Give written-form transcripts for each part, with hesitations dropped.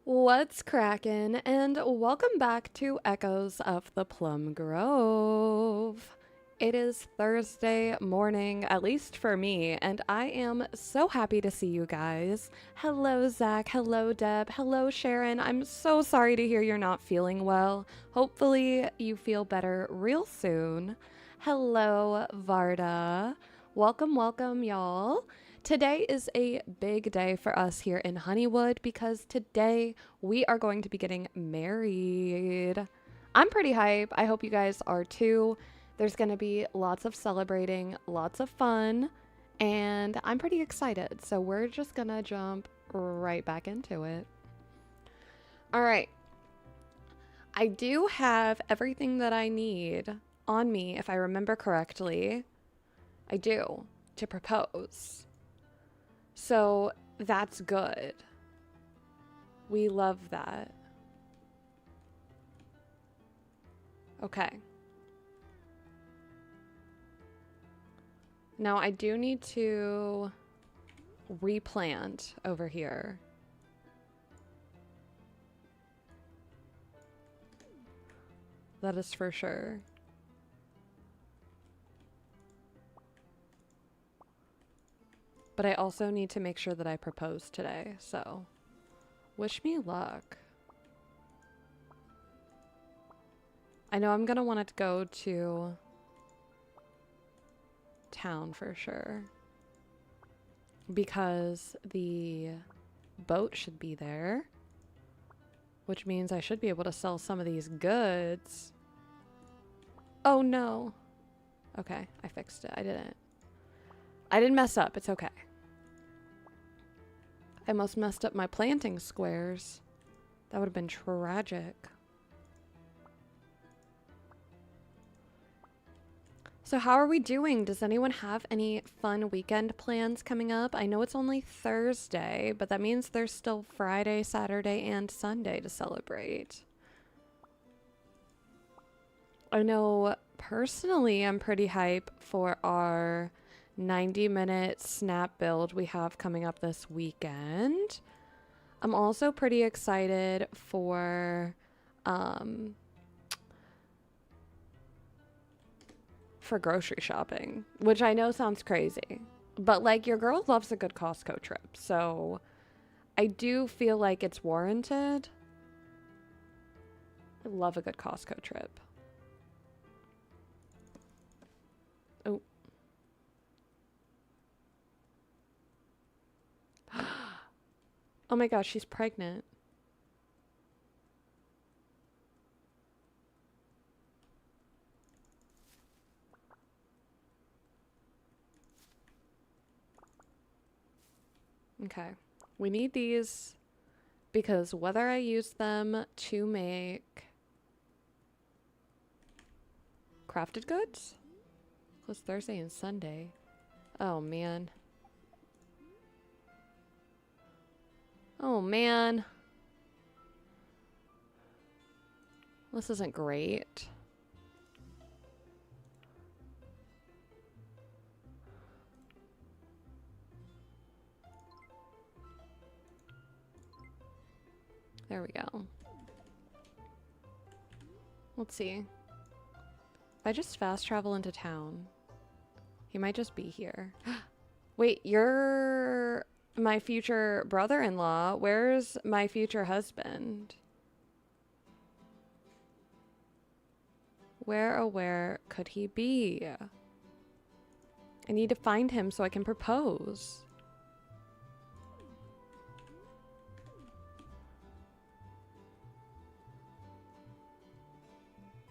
What's crackin', and welcome back to Echoes of the Plum Grove. It is Thursday morning, at least for me, and I am so happy to see you guys. Hello, Zach. Hello, Deb. Hello, Sharon. I'm so sorry to hear you're not feeling well. Hopefully, you feel better real soon. Hello, Varda. Welcome, y'all. Today is a big day for us here in Honeywood because today we are going to be getting married. I'm pretty hype. I hope you guys are too. There's going to be lots of celebrating, lots of fun, and I'm pretty excited. So we're just going to jump right back into it. All right. I do have everything that I need on me, if I remember correctly. I do, to propose. So that's good. We love that. Okay. Now I do need to replant over here. That is for sure. But I also need to make sure that I propose today, so wish me luck. I know I'm gonna want to go to town for sure, because the boat should be there, which means I should be able to sell some of these goods. Oh no. Okay, I fixed it. I didn't mess up. It's okay. I almost messed up my planting squares. That would have been tragic. So how are we doing? Does anyone have any fun weekend plans coming up? I know it's only Thursday, but that means there's still Friday, Saturday, and Sunday to celebrate. I know personally I'm pretty hype for our 90-minute snap build we have coming up this weekend. I'm also pretty excited for grocery shopping, which I know sounds crazy, but like your girl loves a good Costco trip, so I do feel like it's warranted. I love a good Costco trip. Oh. Oh my gosh, she's pregnant. Okay. We need these because whether I use them to make crafted goods? Close Thursday and Sunday. Oh man. Oh man. This isn't great. There we go. Let's see. If I just fast travel into town, he might just be here. Wait, you're my future brother-in-law. Where's my future husband? Where, oh where could he be? I need to find him so I can propose.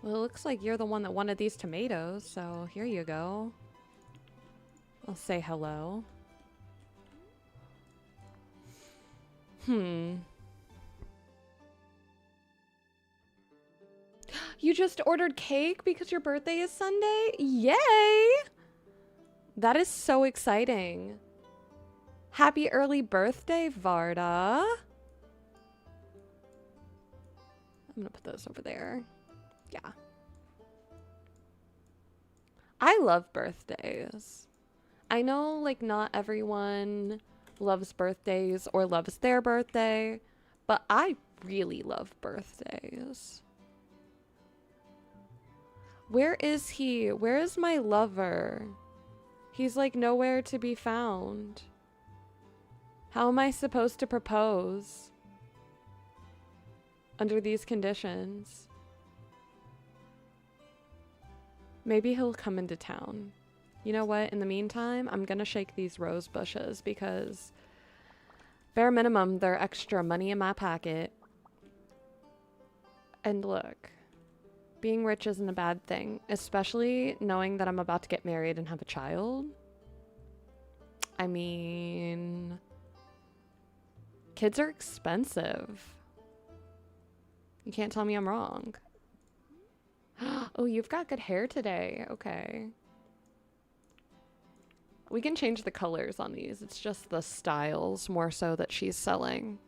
Well, it looks like you're the one that wanted these tomatoes, so here you go. I'll say hello. You just ordered cake because your birthday is Sunday? Yay! That is so exciting. Happy early birthday, Varda. I'm gonna put those over there. Yeah. I love birthdays. I know, like, not everyone loves birthdays or loves their birthday, but I really love birthdays. Where is he? Where is my lover? He's like nowhere to be found. How am I supposed to propose under these conditions? Maybe he'll come into town. You know what? In the meantime, I'm gonna shake these rose bushes because bare minimum, they're extra money in my pocket. And look, being rich isn't a bad thing, especially knowing that I'm about to get married and have a child. I mean, kids are expensive. You can't tell me I'm wrong. Oh, you've got good hair today. Okay. We can change the colors on these. It's just the styles more so that she's selling.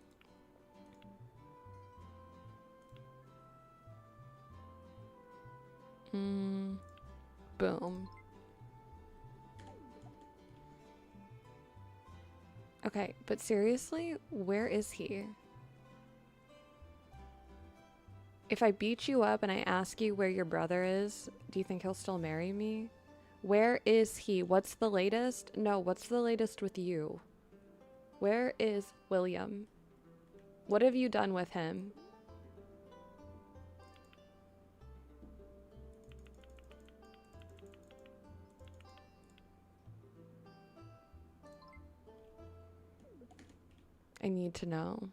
Boom. Okay, but seriously, where is he? If I beat you up and I ask you where your brother is, do you think he'll still marry me? Where is he? What's the latest? No, what's the latest with you? Where is William? What have you done with him? I need to know.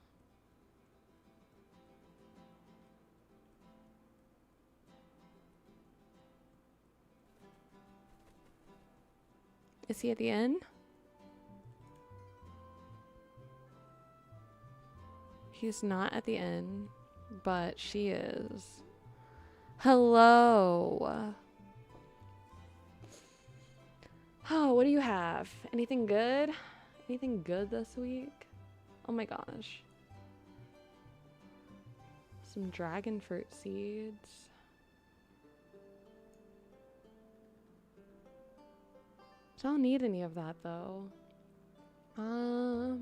Is he at the inn? He's not at the inn, but she is. Hello. Oh, what do you have? Anything good? Anything good this week? Oh my gosh. Some dragon fruit seeds. I don't need any of that though. I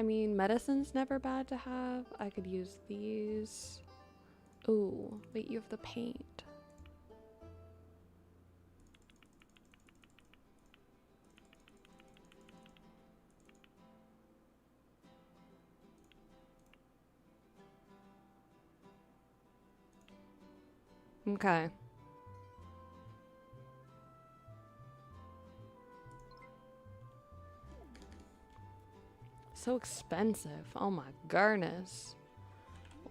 mean, medicine's never bad to have. I could use these. Ooh, wait, you have the paint. Okay. So expensive. Oh my goodness.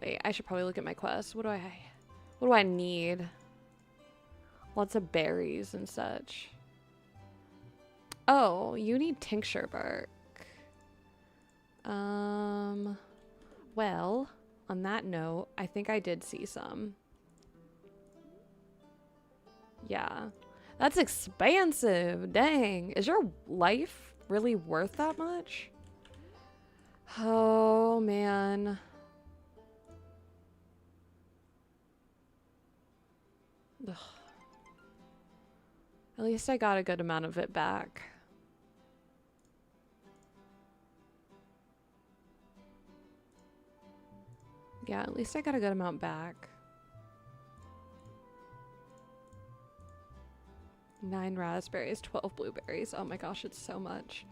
Wait, I should probably look at my quest. What do I need? Lots of berries and such. Oh, you need tincture bark. Well, on that note, I think I did see some. Yeah. That's expensive. Dang. Is your life really worth that much? Oh, man. Ugh. At least I got a good amount of it back. Yeah, at least I got a good amount back. 9 raspberries, 12 blueberries. Oh my gosh, it's so much.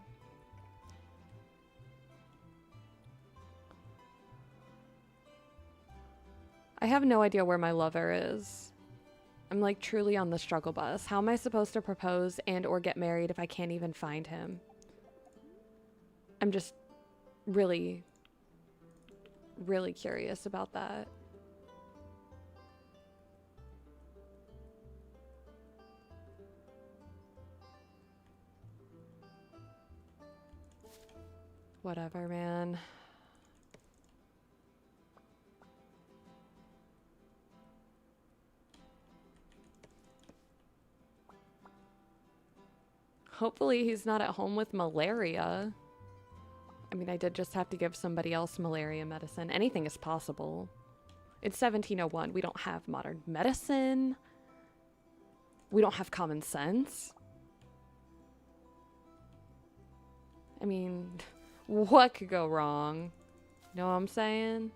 I have no idea where my lover is. I'm like truly on the struggle bus. How am I supposed to propose and or get married if I can't even find him? I'm just really, really curious about that. Whatever, man. Hopefully he's not at home with malaria. I mean, I did just have to give somebody else malaria medicine. Anything is possible. It's 1701. We don't have modern medicine. We don't have common sense. I mean, what could go wrong? Know what I'm saying?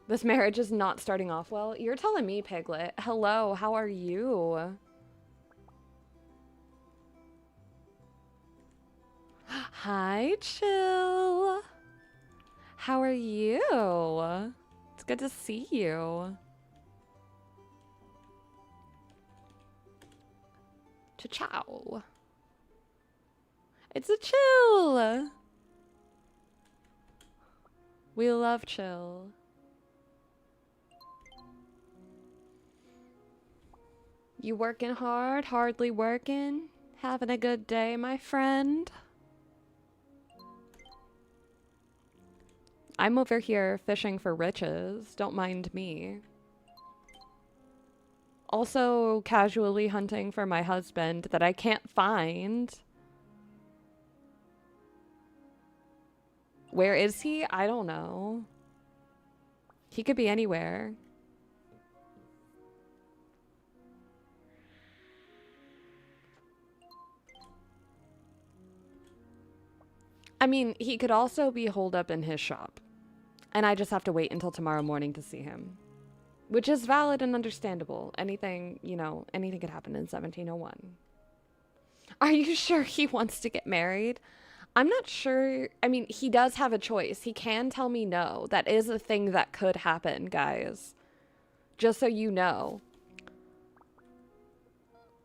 This marriage is not starting off well. You're telling me, Piglet. Hello, how are you? Hi, Chill. How are you? It's good to see you. Ciao. It's a Chill. We love Chill. You working hard? Hardly working? Having a good day, my friend? I'm over here fishing for riches. Don't mind me. Also casually hunting for my husband that I can't find. Where is he? I don't know. He could be anywhere. I mean, he could also be holed up in his shop. And I just have to wait until tomorrow morning to see him. Which is valid and understandable. Anything, you know, anything could happen in 1701. Are you sure he wants to get married? I'm not sure. I mean, he does have a choice. He can tell me no. That is a thing that could happen, guys. Just so you know.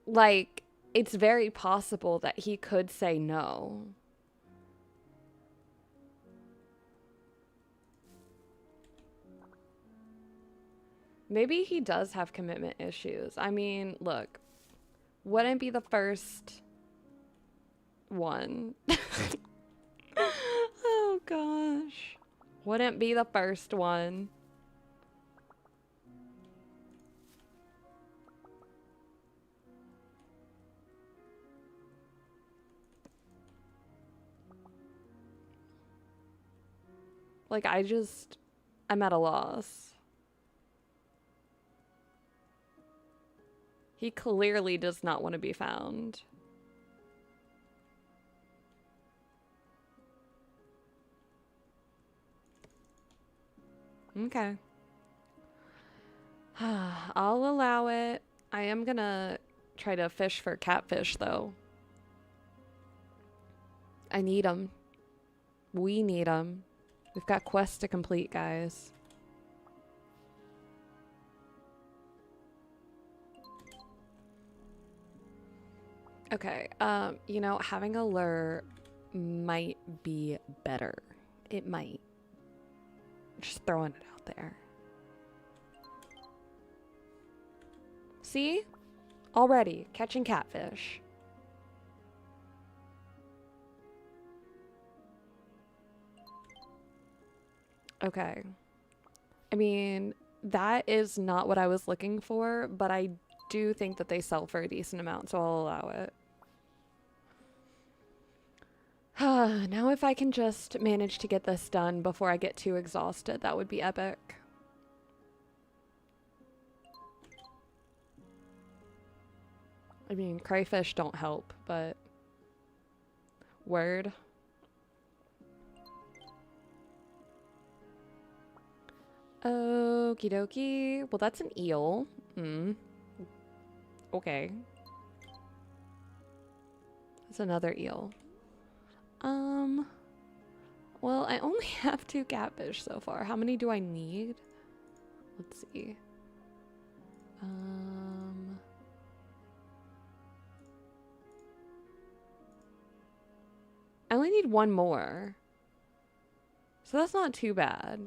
Like, it's very possible that he could say no. Maybe he does have commitment issues. I mean, look, wouldn't be the first one. Oh gosh. Wouldn't be the first one. Like, I'm at a loss. He clearly does not want to be found. Okay. I'll allow it. I am gonna try to fish for catfish, though. I need them. We need them. We've got quests to complete, guys. Okay, you know, having a lure might be better. It might. Just throwing it out there. See? Already catching catfish. Okay. I mean, that is not what I was looking for, but I do think that they sell for a decent amount, so I'll allow it. Now if I can just manage to get this done before I get too exhausted, that would be epic. I mean, crayfish don't help, but... Word. Okie dokie. Well, that's an eel. Okay. That's another eel. Well, I only have 2 catfish so far. How many do I need? Let's see. I only need 1 more. So that's not too bad.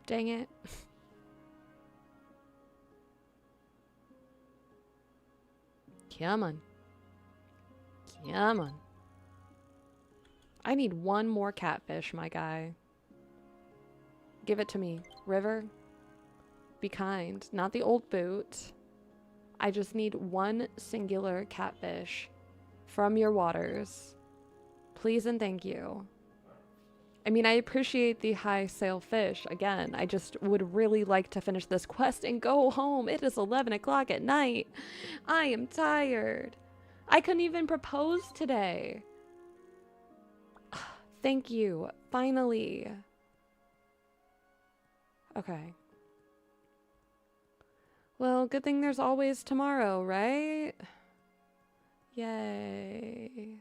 Dang it. Come on. Come on. I need 1 more catfish, my guy. Give it to me. River, be kind. Not the old boot. I just need 1 singular catfish from your waters. Please and thank you. I mean, I appreciate the high sailfish. Again, I just would really like to finish this quest and go home. It is 11 o'clock at night. I am tired. I couldn't even propose today. Thank you. Finally. Okay. Well, good thing there's always tomorrow, right? Yay.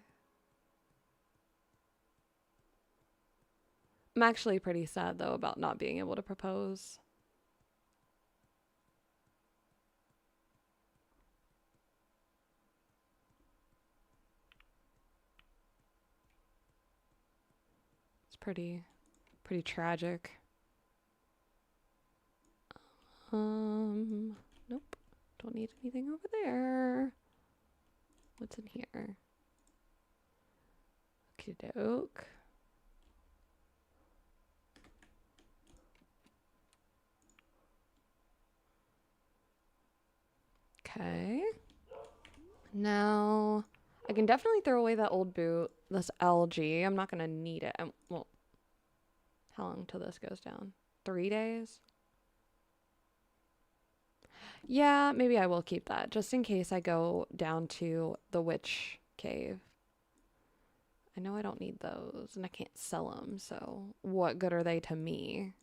I'm actually pretty sad, though, about not being able to propose. It's pretty tragic. Nope. Don't need anything over there. What's in here? Okie doke. Okay. Now, I can definitely throw away that old boot, this algae. I'm not going to need it. Well, how long till this goes down? 3 days? Yeah, maybe I will keep that, just in case I go down to the witch cave. I know I don't need those, and I can't sell them, so what good are they to me?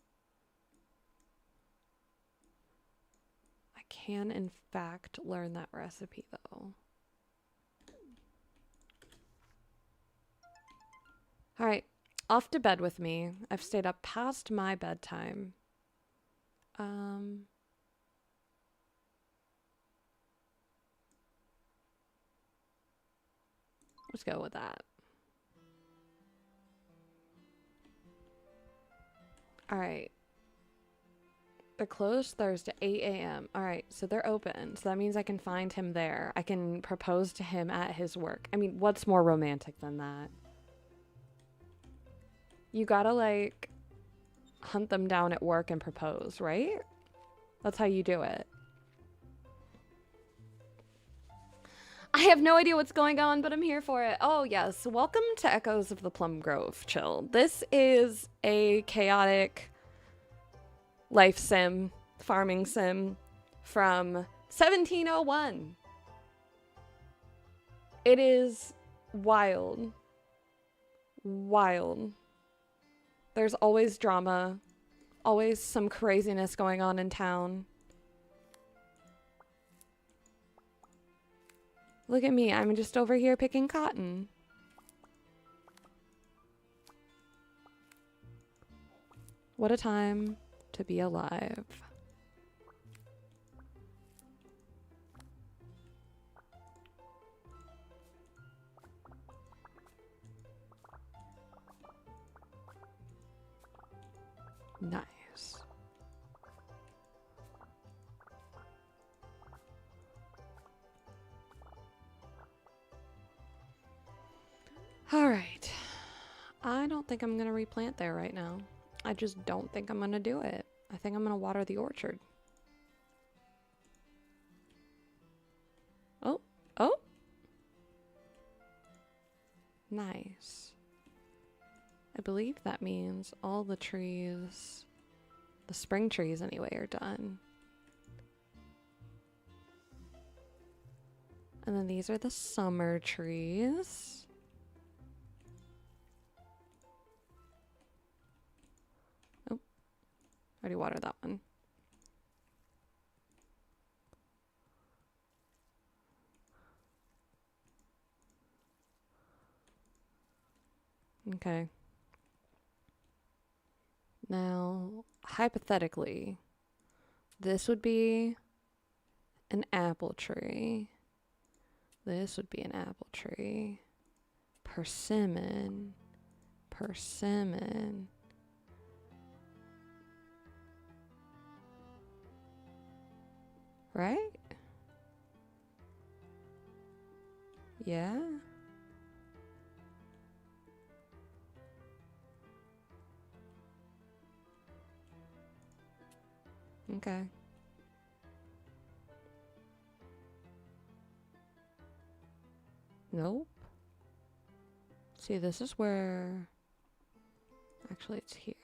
I can, in fact, learn that recipe, though. All right, off to bed with me. I've stayed up past my bedtime. Let's go with that. All right. They're closed Thursday, 8 a.m. All right, so they're open. So that means I can find him there. I can propose to him at his work. I mean, what's more romantic than that? You gotta, like, hunt them down at work and propose, right? That's how you do it. I have no idea what's going on, but I'm here for it. Oh, yes. Welcome to Echoes of the Plum Grove, chill. This is a chaotic life sim, farming sim from 1701. It is wild. Wild. There's always drama, always some craziness going on in town. Look at me, I'm just over here picking cotton. What a time to be alive. Nice. All right. I don't think I'm gonna replant there right now. I just don't think I'm gonna do it. I think I'm gonna water the orchard. Oh, oh. Nice. I believe that means all the trees, the spring trees anyway, are done. And then these are the summer trees. Oh, already watered that one. Okay. Now, hypothetically, this would be an apple tree. This would be an apple tree. Persimmon. Persimmon. Right? Yeah? Okay. Nope. See, this is where... Actually, it's here.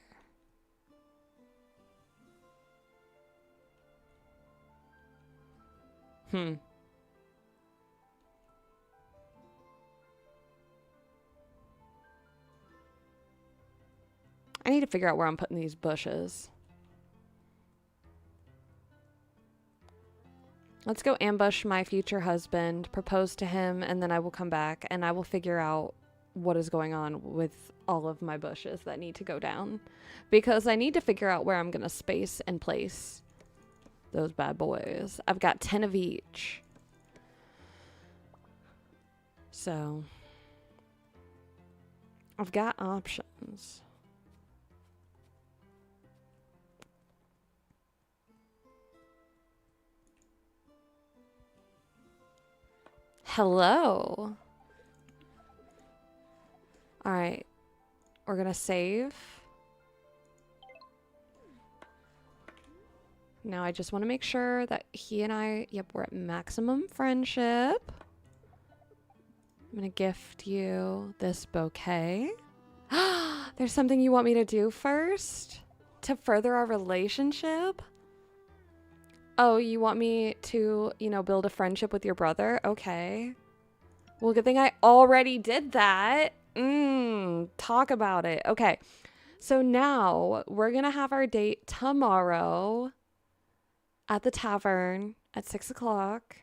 I need to figure out where I'm putting these bushes. Let's go ambush my future husband, propose to him, and then I will come back and I will figure out what is going on with all of my bushes that need to go down. Because I need to figure out where I'm going to space and place those bad boys. I've got 10 of each. So, I've got options. Hello. All right. We're going to save. Now I just want to make sure that he and I, yep, we're at maximum friendship. I'm going to gift you this bouquet. There's something you want me to do first to further our relationship? Oh, you want me to, you know, build a friendship with your brother? Okay. Well, good thing I already did that. Talk about it. Okay. So now we're going to have our date tomorrow at the tavern at 6 o'clock.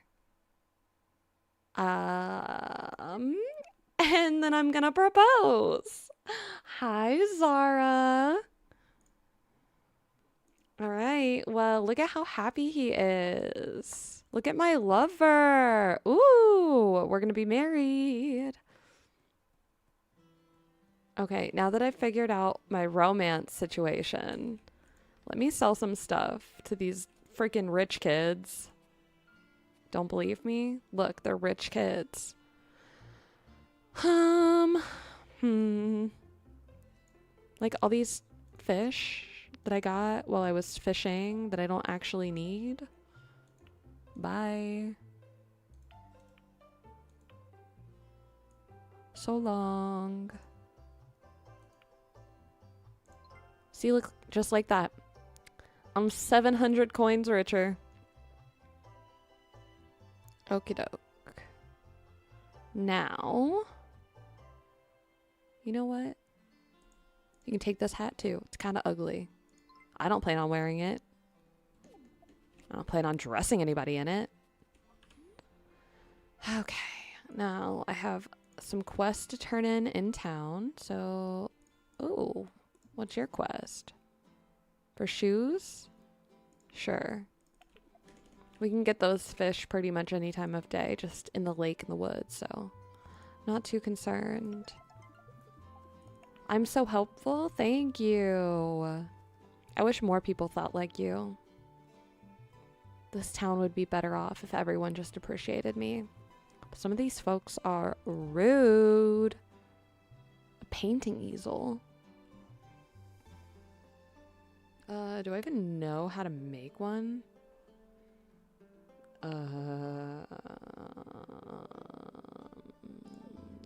And then I'm going to propose. Hi, Zara. All right. Well, look at how happy he is. Look at my lover. Ooh, we're going to be married. Okay, now that I've figured out my romance situation, let me sell some stuff to these freaking rich kids. Don't believe me? Look, they're rich kids. Like all these fish that I got while I was fishing that I don't actually need. Bye. So long. See, look, just like that. I'm 700 coins richer. Okie doke. Now, you know what? You can take this hat too. It's kind of ugly. I don't plan on wearing it. I don't plan on dressing anybody in it. Okay. Now I have some quests to turn in town. So, ooh, what's your quest? For shoes? Sure. We can get those fish pretty much any time of day, just in the lake in the woods, so not too concerned. I'm so helpful. Thank you. I wish more people thought like you. This town would be better off if everyone just appreciated me. But some of these folks are rude. A painting easel. Do I even know how to make one?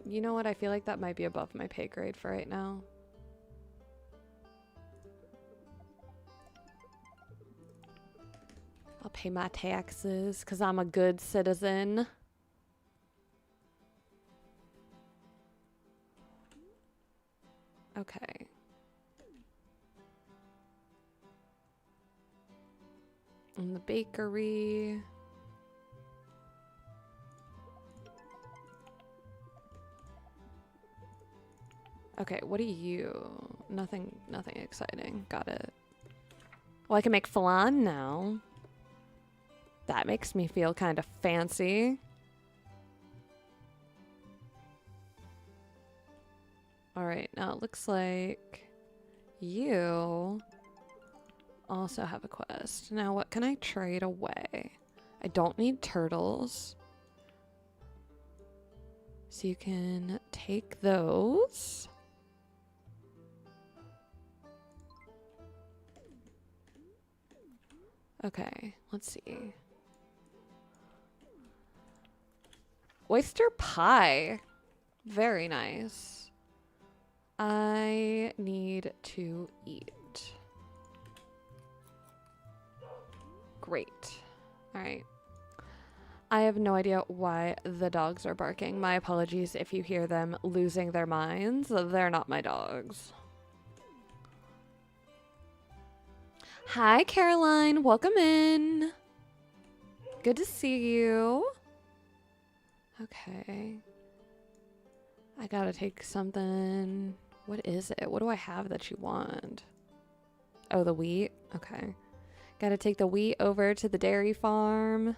You know what? I feel like that might be above my pay grade for right now. I'll pay my taxes because I'm a good citizen. Okay. In the bakery. Okay, what are you? Nothing exciting. Got it. Well, I can make flan now. That makes me feel kind of fancy. All right, now it looks like you also have a quest. Now, what can I trade away? I don't need turtles. So you can take those. Okay, let's see. Oyster pie. Very nice. I need to eat. Great. All right. I have no idea why the dogs are barking. My apologies if you hear them losing their minds. They're not my dogs. Hi, Caroline. Welcome in. Good to see you. Okay. I gotta take something. What is it? What do I have that you want? Oh, the wheat? Okay. Gotta take the wheat over to the dairy farm.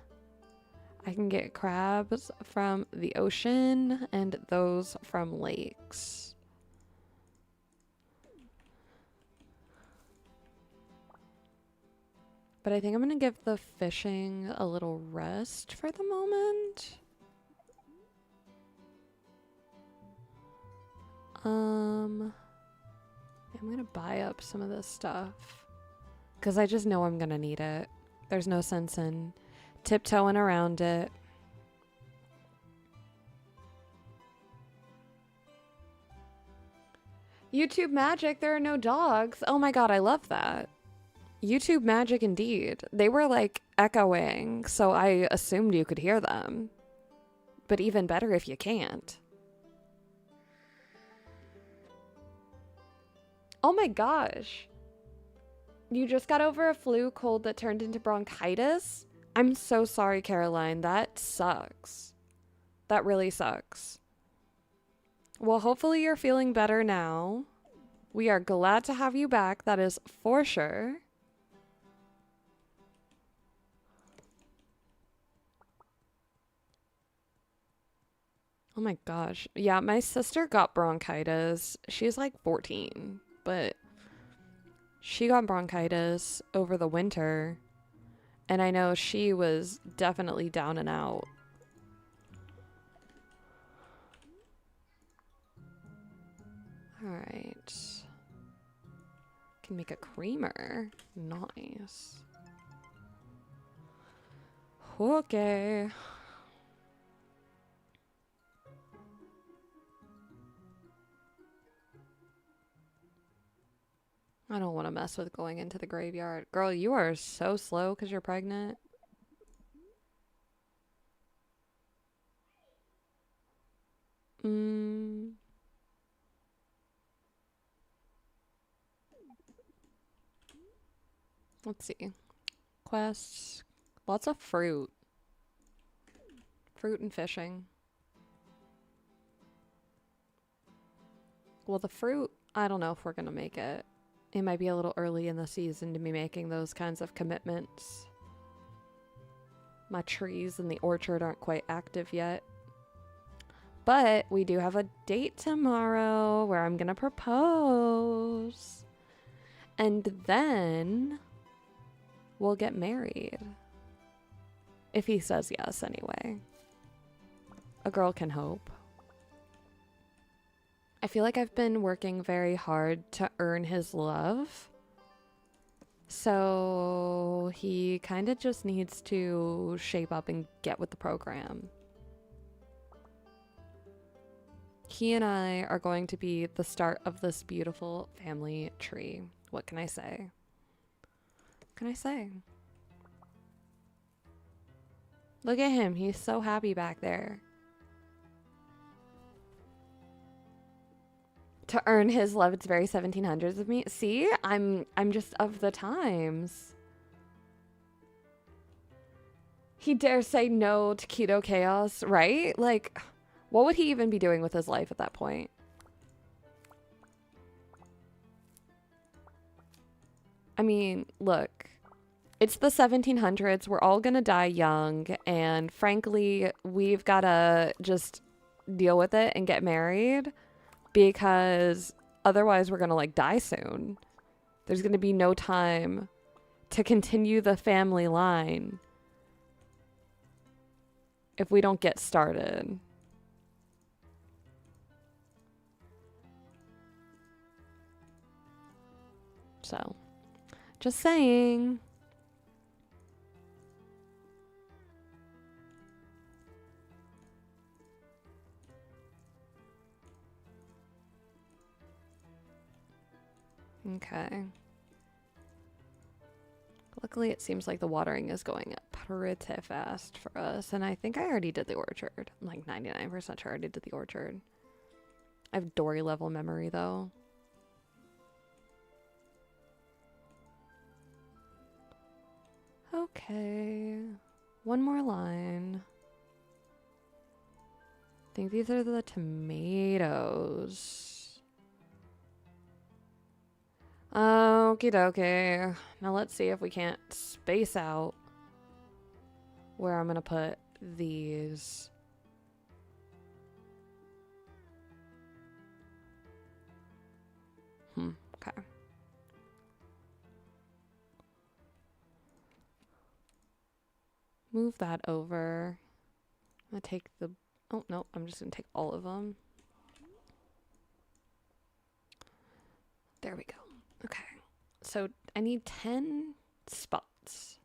I can get crabs from the ocean and those from lakes. But I think I'm gonna give the fishing a little rest for the moment. I'm gonna buy up some of this stuff because I just know I'm gonna need it. There's no sense in tiptoeing around it. YouTube magic, there are no dogs. Oh my god, I love that. YouTube magic indeed. They were like echoing, so I assumed you could hear them. But even better if you can't. Oh my gosh. You just got over a flu cold that turned into bronchitis? I'm so sorry, Caroline. That sucks. That really sucks. Well, hopefully you're feeling better now. We are glad to have you back. That is for sure. Oh my gosh. Yeah, my sister got bronchitis. She's like 14, but she got bronchitis over the winter. And I know she was definitely down and out. All right. Can make a creamer. Nice. Okay. I don't want to mess with going into the graveyard. Girl, you are so slow because you're pregnant. Let's see. Quests. Lots of fruit. Fruit and fishing. Well, the fruit, I don't know if we're going to make it. It might be a little early in the season to be making those kinds of commitments. My trees in the orchard aren't quite active yet. But we do have a date tomorrow where I'm going to propose. And then we'll get married. If he says yes, anyway. A girl can hope. I feel like I've been working very hard to earn his love. So he kind of just needs to shape up and get with the program. He and I are going to be the start of this beautiful family tree. What can I say? What can I say? Look at him. He's so happy back there. To earn his love, it's very 1700s of me. See? I'm just of the times. He dares say no to keto chaos, right? Like, what would he even be doing with his life at that point? I mean, look. It's the 1700s. We're all gonna die young. And frankly, we've gotta just deal with it and get married. Because otherwise we're gonna like die soon. There's gonna be no time to continue the family line if we don't get started. So, just saying. Okay. Luckily, it seems like the watering is going pretty fast for us. And I think I already did the orchard. I'm like 99% sure I already did the orchard. I have Dory level memory, though. Okay. One more line. I think these are the tomatoes. Okie dokie. Now let's see if we can't space out where I'm gonna put these. Okay. Move that over. I'm gonna take the, oh no, I'm just gonna take all of them. There we go. Okay. So I need 10 spots.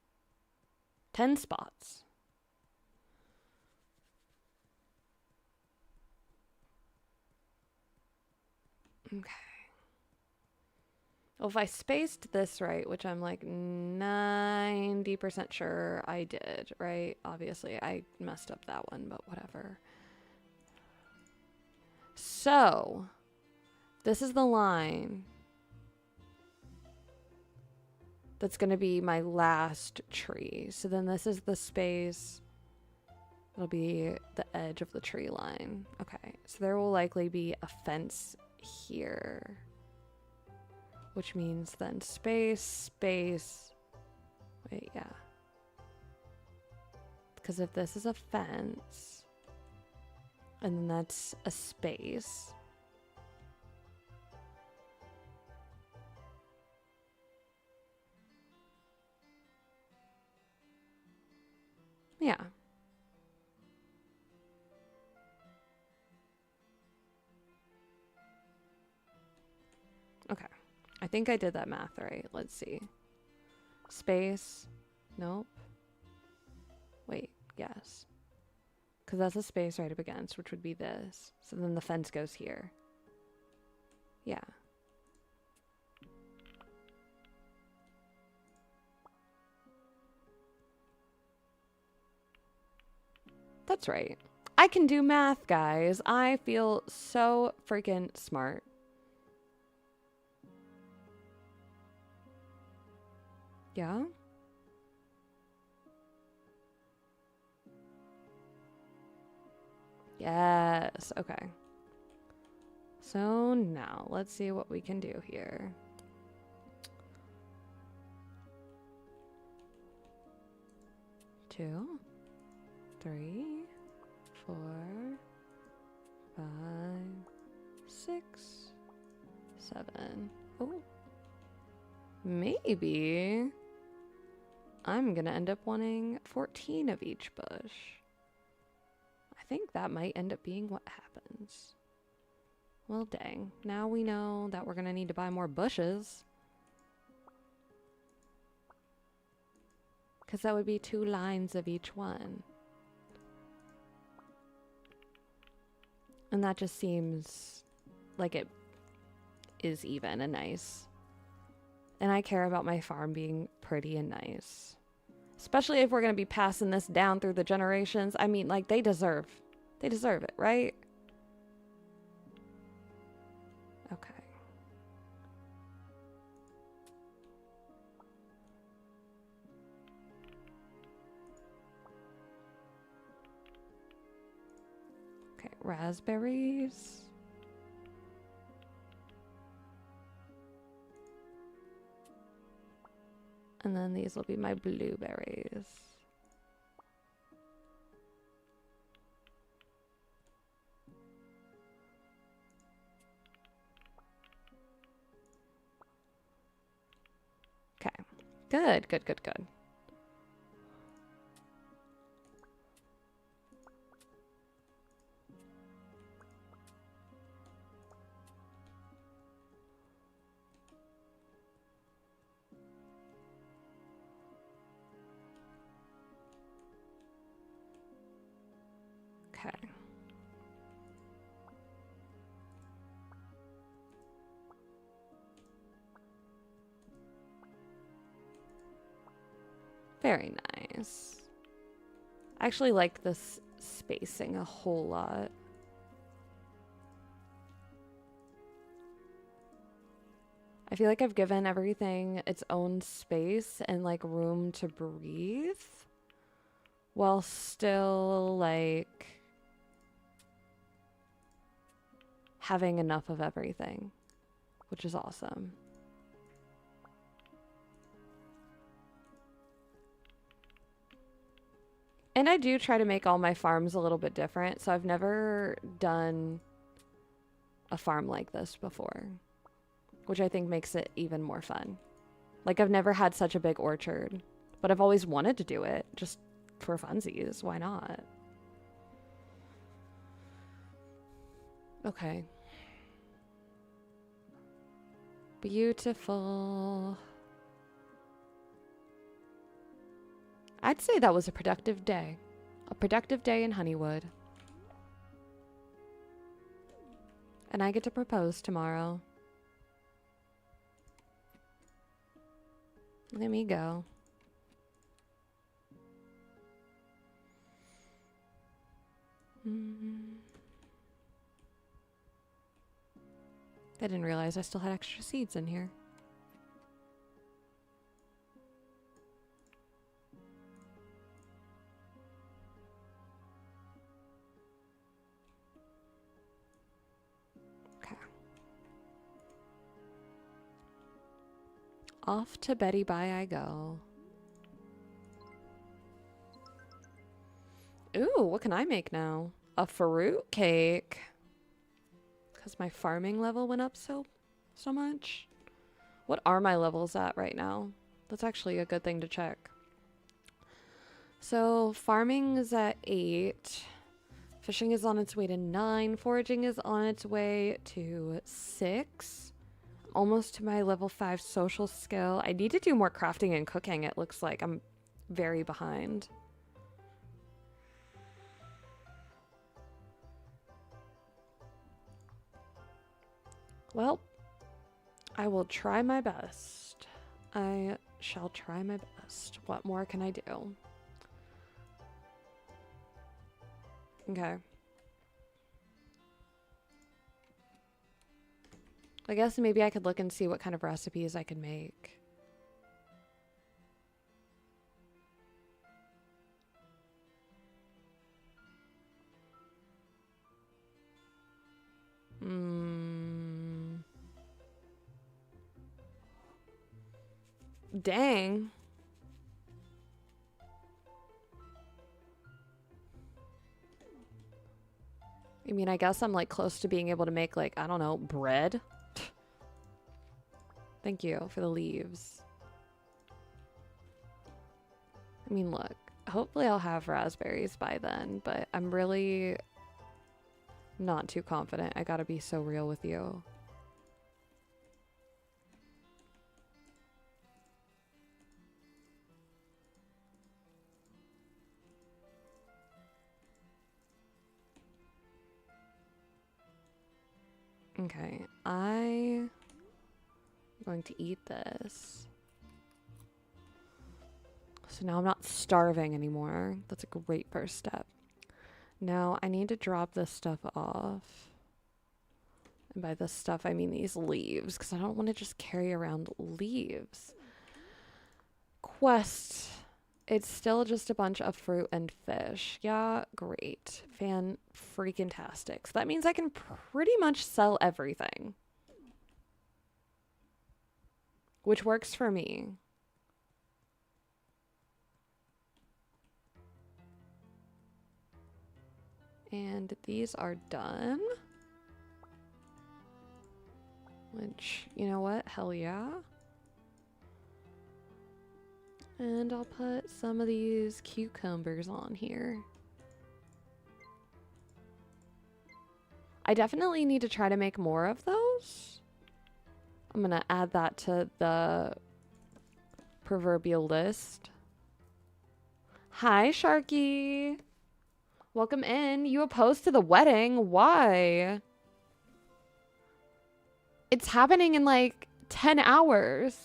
10 spots. Okay. Well, if I spaced this right, which I'm like 90% sure I did, right? Obviously, I messed up that one, but whatever. So, this is the line that's going to be my last tree. So then this is the space. It'll be the edge of the tree line. Okay, so there will likely be a fence here. Which means then space, space. Wait, yeah. Because if this is a fence, and then that's a space. Yeah. Okay. I think I did that math right. Let's see. Space. Nope. Wait, yes. Because that's a space right up against, which would be this. So then the fence goes here. Yeah. That's right. I can do math, guys. I feel so freaking smart. Yeah? Yes. Okay. So now let's see what we can do here. Two, 3, 4, 5, 6, 7. Oh. Maybe I'm gonna end up wanting 14 of each bush. I think that might end up being what happens. Well, dang. Now we know that we're gonna need to buy more bushes. Because that would be 2 lines of each one. And that just seems like it is even and nice. And I care about my farm being pretty and nice. Especially if we're going to be passing this down through the generations. I mean, like, they deserve it, right? Okay. Okay, raspberries. And then these will be my blueberries. Okay. Good, good, good, good. Okay. Very nice. I actually like this spacing a whole lot. I feel like I've given everything its own space and like room to breathe while still like having enough of everything, which is awesome. And I do try to make all my farms a little bit different, so I've never done a farm like this before, which I think makes it even more fun. Like, I've never had such a big orchard, but I've always wanted to do it, just for funsies. Why not? Okay. Beautiful. I'd say that was a productive day. A productive day in Honeywood. And I get to propose tomorrow. Let me go. I didn't realize I still had extra seeds in here. Okay. Off to Betty Bye I go. Ooh, what can I make now? A fruit cake. Because my farming level went up so much. What are my levels at right now? That's actually a good thing to check. So farming is at 8. Fishing is on its way to 9. Foraging is on its way to 6. Almost to my level 5 social skill. I need to do more crafting and cooking. It looks like I'm very behind. Well, I will try my best. I shall try my best. What more can I do? Okay. I guess maybe I could look and see what kind of recipes I could make. Dang. I mean, I guess I'm like close to being able to make like, I don't know, bread. Thank you for the leaves. I mean, look, hopefully I'll have raspberries by then, but I'm really not too confident. I gotta be so real with you. Okay, I'm going to eat this. So now I'm not starving anymore. That's a great first step. Now I need to drop this stuff off. And by this stuff, I mean these leaves, because I don't want to just carry around leaves. Quest. It's still just a bunch of fruit and fish. Yeah, great. Fan-freaking-tastic. So that means I can pretty much sell everything. Which works for me. And these are done. Which, you know what? Hell yeah. And I'll put some of these cucumbers on here. I definitely need to try to make more of those. I'm gonna add that to the proverbial list. Hi, Sharky. Welcome in. You opposed to the wedding? Why? It's happening in like 10 hours.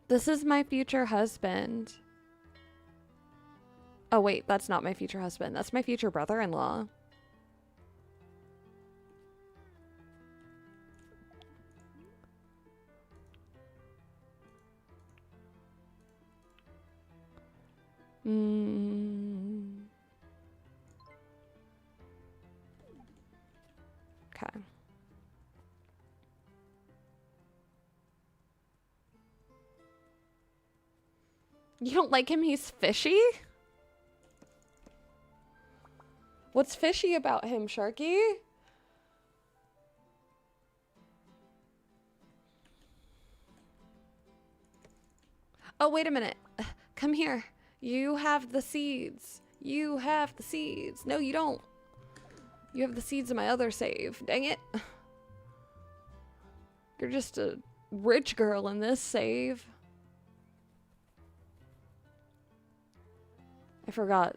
This is my future husband. Oh, wait, that's not my future husband. That's my future brother-in-law. Okay. You don't like him? He's fishy? What's fishy about him, Sharky? Oh, wait a minute. Come here. You have the seeds. You have the seeds. No, you don't. You have the seeds of my other save. Dang it. You're just a rich girl in this save. I forgot.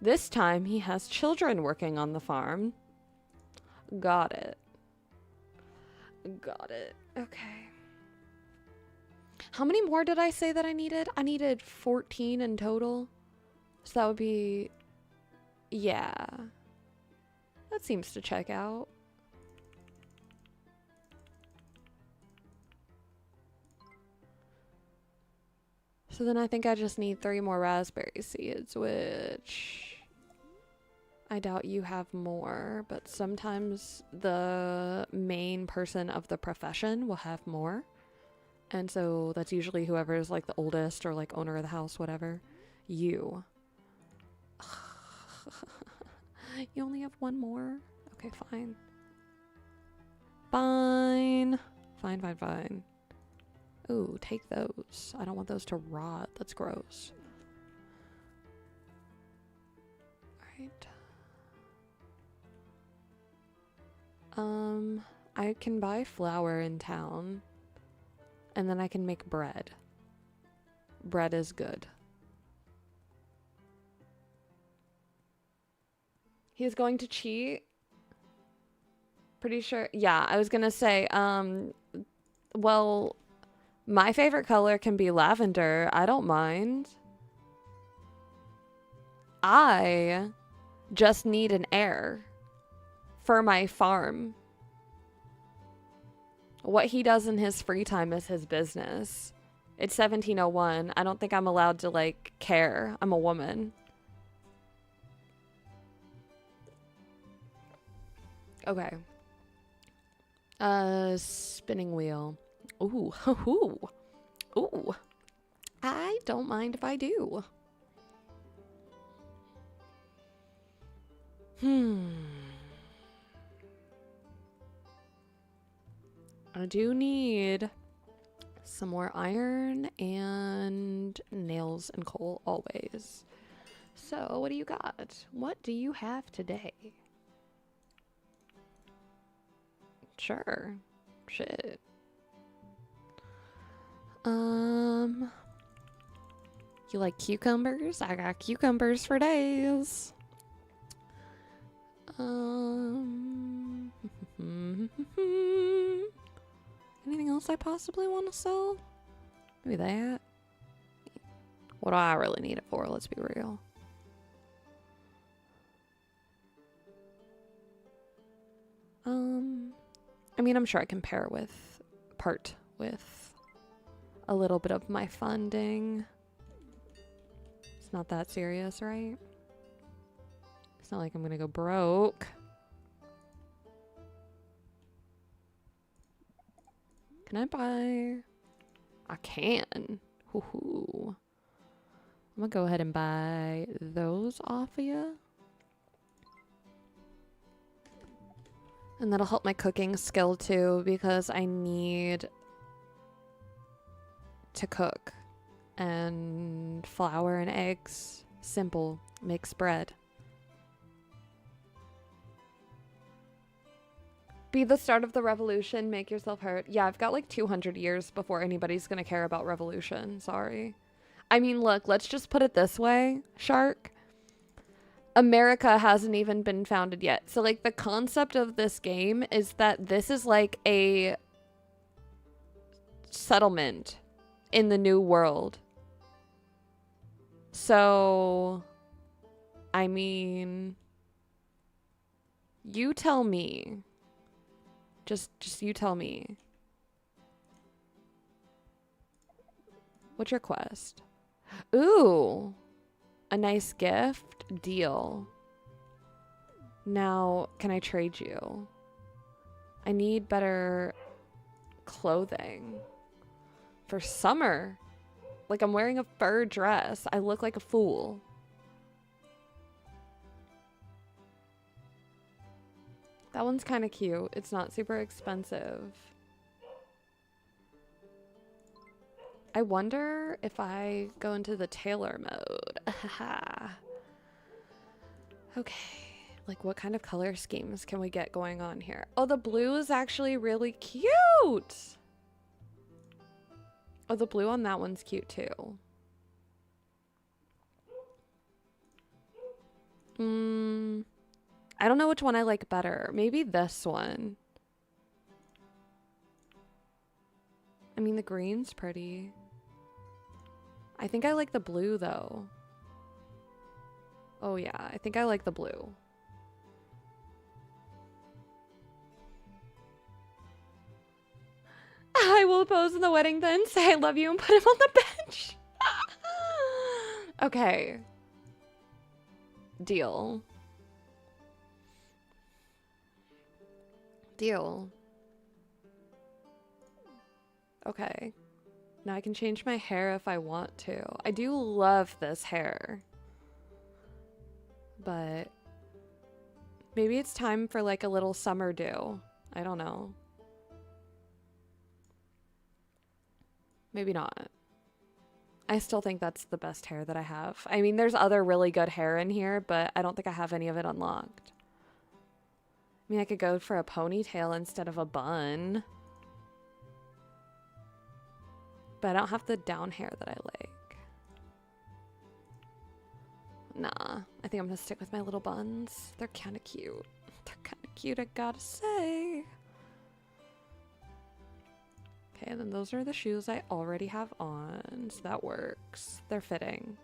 This time he has children working on the farm. Got it. Got it. Okay. How many more did I say that I needed? I needed 14 in total. So that would be... Yeah. That seems to check out. So then I think I just need 3 more raspberry seeds, which... I doubt you have more, but sometimes the main person of the profession will have more. And so that's usually whoever is like the oldest or like owner of the house, whatever. You. You only have 1 more? Okay, fine. Fine. Fine. Ooh, take those. I don't want those to rot. That's gross. Alright. I can buy flour in town. And then I can make bread. Bread is good. He's going to cheat? Pretty sure. Yeah, I was gonna say, well, my favorite color can be lavender. I don't mind. I just need an heir for my farm. What he does in his free time is his business. It's 1701. I don't think I'm allowed to, like, care. I'm a woman. Okay. Spinning wheel. Ooh. Ooh. I don't mind if I do. I do need some more iron and nails and coal always. So, what do you got? What do you have today? Sure. Shit. You like cucumbers? I got cucumbers for days. Anything else I possibly want to sell? Maybe that. What do I really need it for? Let's be real. I mean, I'm sure I can pair with a little bit of my funding. It's not that serious, right? It's not like I'm gonna go broke. Can I buy? I can. Hoo-hoo. I'm gonna go ahead and buy those off of you. And that'll help my cooking skill too, because I need to cook. And flour and eggs. Simple. Makes bread. Be the start of the revolution. Make yourself heard. Yeah, I've got like 200 years before anybody's gonna care about revolution. Sorry. I mean, look, let's just put it this way, Shark. America hasn't even been founded yet. So, like, the concept of this game is that this is like a settlement in the new world. So, I mean, you tell me. Just you tell me. What's your quest? Ooh, a nice gift. Deal. Now, can I trade you? I need better clothing for summer. Like, I'm wearing a fur dress. I look like a fool. That one's kind of cute. It's not super expensive. I wonder if I go into the tailor mode. Okay. Like, what kind of color schemes can we get going on here? Oh, the blue is actually really cute. Oh, the blue on that one's cute too. I don't know which one I like better. Maybe this one. I mean, the green's pretty. I think I like the blue though. Oh yeah, I think I like the blue. I will pose in the wedding then, say I love you, and put him on the bench. Okay. Deal. Deal. Okay. Now I can change my hair if I want to. I do love this hair. But maybe it's time for like a little summer do. I don't know. Maybe not. I still think that's the best hair that I have. I mean, there's other really good hair in here, but I don't think I have any of it unlocked. I mean, I could go for a ponytail instead of a bun. But I don't have the down hair that I like. Nah, I think I'm gonna stick with my little buns. They're kind of cute. They're kind of cute, I gotta say. Okay, and then those are the shoes I already have on, so that works. They're fitting.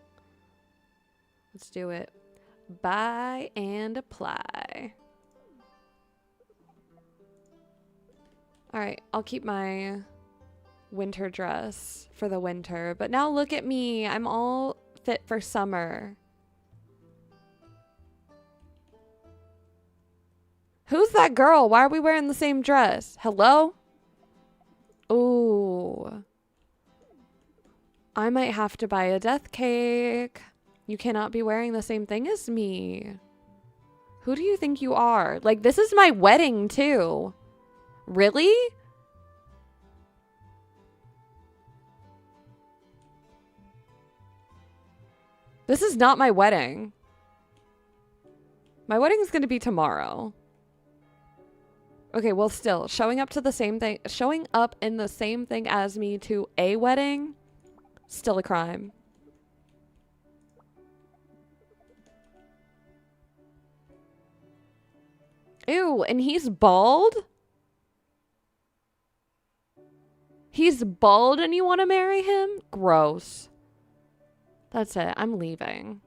Let's do it. Buy and apply. All right, I'll keep my winter dress for the winter, but now look at me. I'm all fit for summer. Who's that girl? Why are we wearing the same dress? Hello? Ooh. I might have to buy a death cake. You cannot be wearing the same thing as me. Who do you think you are? Like, this is my wedding too. Really? This is not my wedding. My wedding is going to be tomorrow. Okay, well, still, showing up in the same thing as me to a wedding, still a crime. Ew, and he's bald? He's bald and you want to marry him? Gross. That's it. I'm leaving.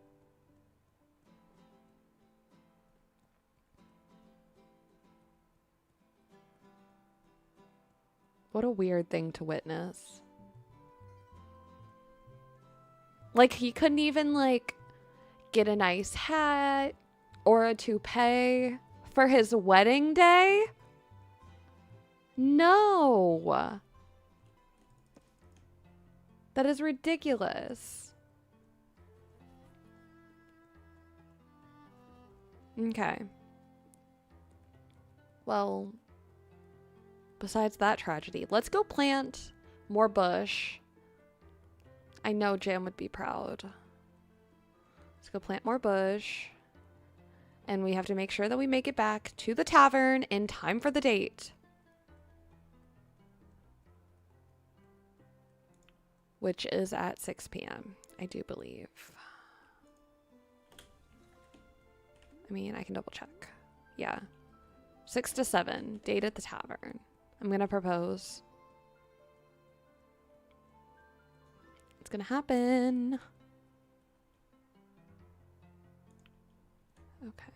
What a weird thing to witness. Like, he couldn't even, like, get a nice hat or a toupee for his wedding day? No. That is ridiculous. Okay. Well, besides that tragedy, let's go plant more bush. I know Jam would be proud. Let's go plant more bush. And we have to make sure that we make it back to the tavern in time for the date. Which is at 6 p.m., I do believe. I mean, I can double check. Yeah. 6 to 7, date at the tavern. I'm going to propose. gonna happen. Okay.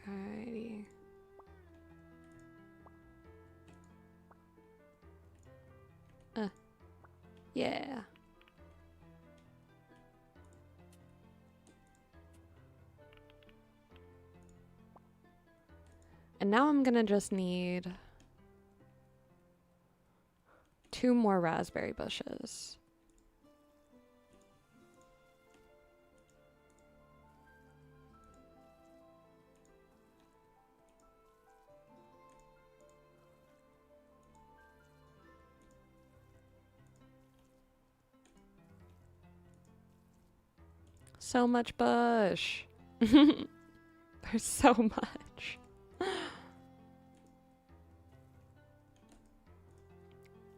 Alrighty. Yeah. And now I'm gonna just need 2 more raspberry bushes. So much bush. There's so much.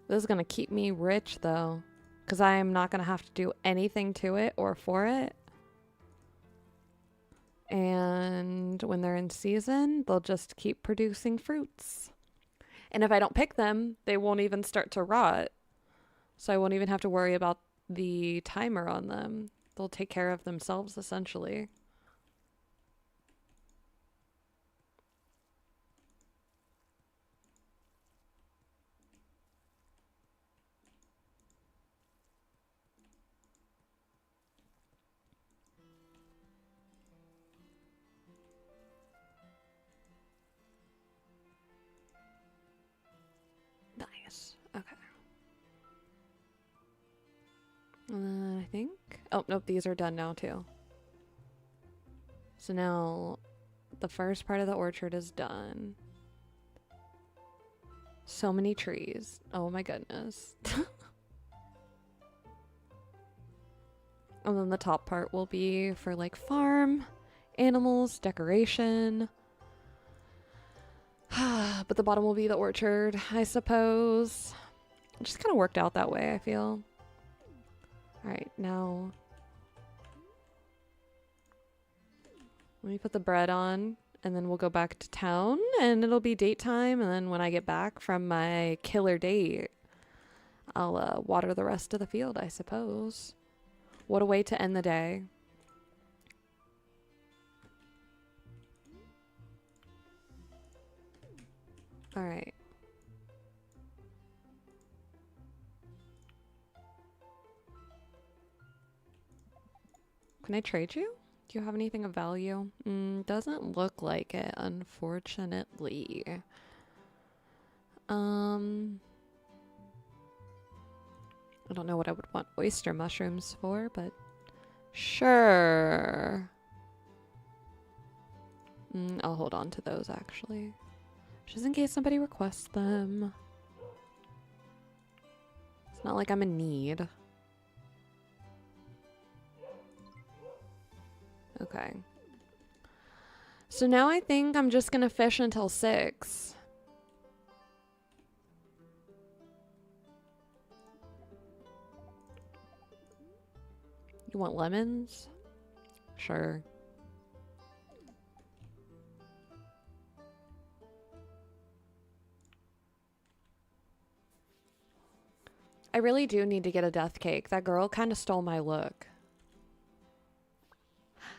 This is gonna keep me rich though, because I am not gonna have to do anything to it or for it. And when they're in season, they'll just keep producing fruits. And if I don't pick them, they won't even start to rot. So I won't even have to worry about the timer on them. They'll take care of themselves essentially. Nice. Okay. And then I think... Oh, nope, these are done now too. So now the first part of the orchard is done. So many trees. Oh my goodness. And then the top part will be for like farm, animals, decoration. But the bottom will be the orchard, I suppose. It just kind of worked out that way, I feel. Alright, now let me put the bread on, and then we'll go back to town, and it'll be date time, and then when I get back from my killer date, I'll water the rest of the field, I suppose. What a way to end the day. Alright. Can I trade you? Do you have anything of value? Doesn't look like it, unfortunately. I don't know what I would want oyster mushrooms for, but sure. I'll hold on to those, actually. Just in case somebody requests them. It's not like I'm in need. Okay. So now I think I'm just gonna fish until 6. You want lemons? Sure. I really do need to get a death cake. That girl kind of stole my look.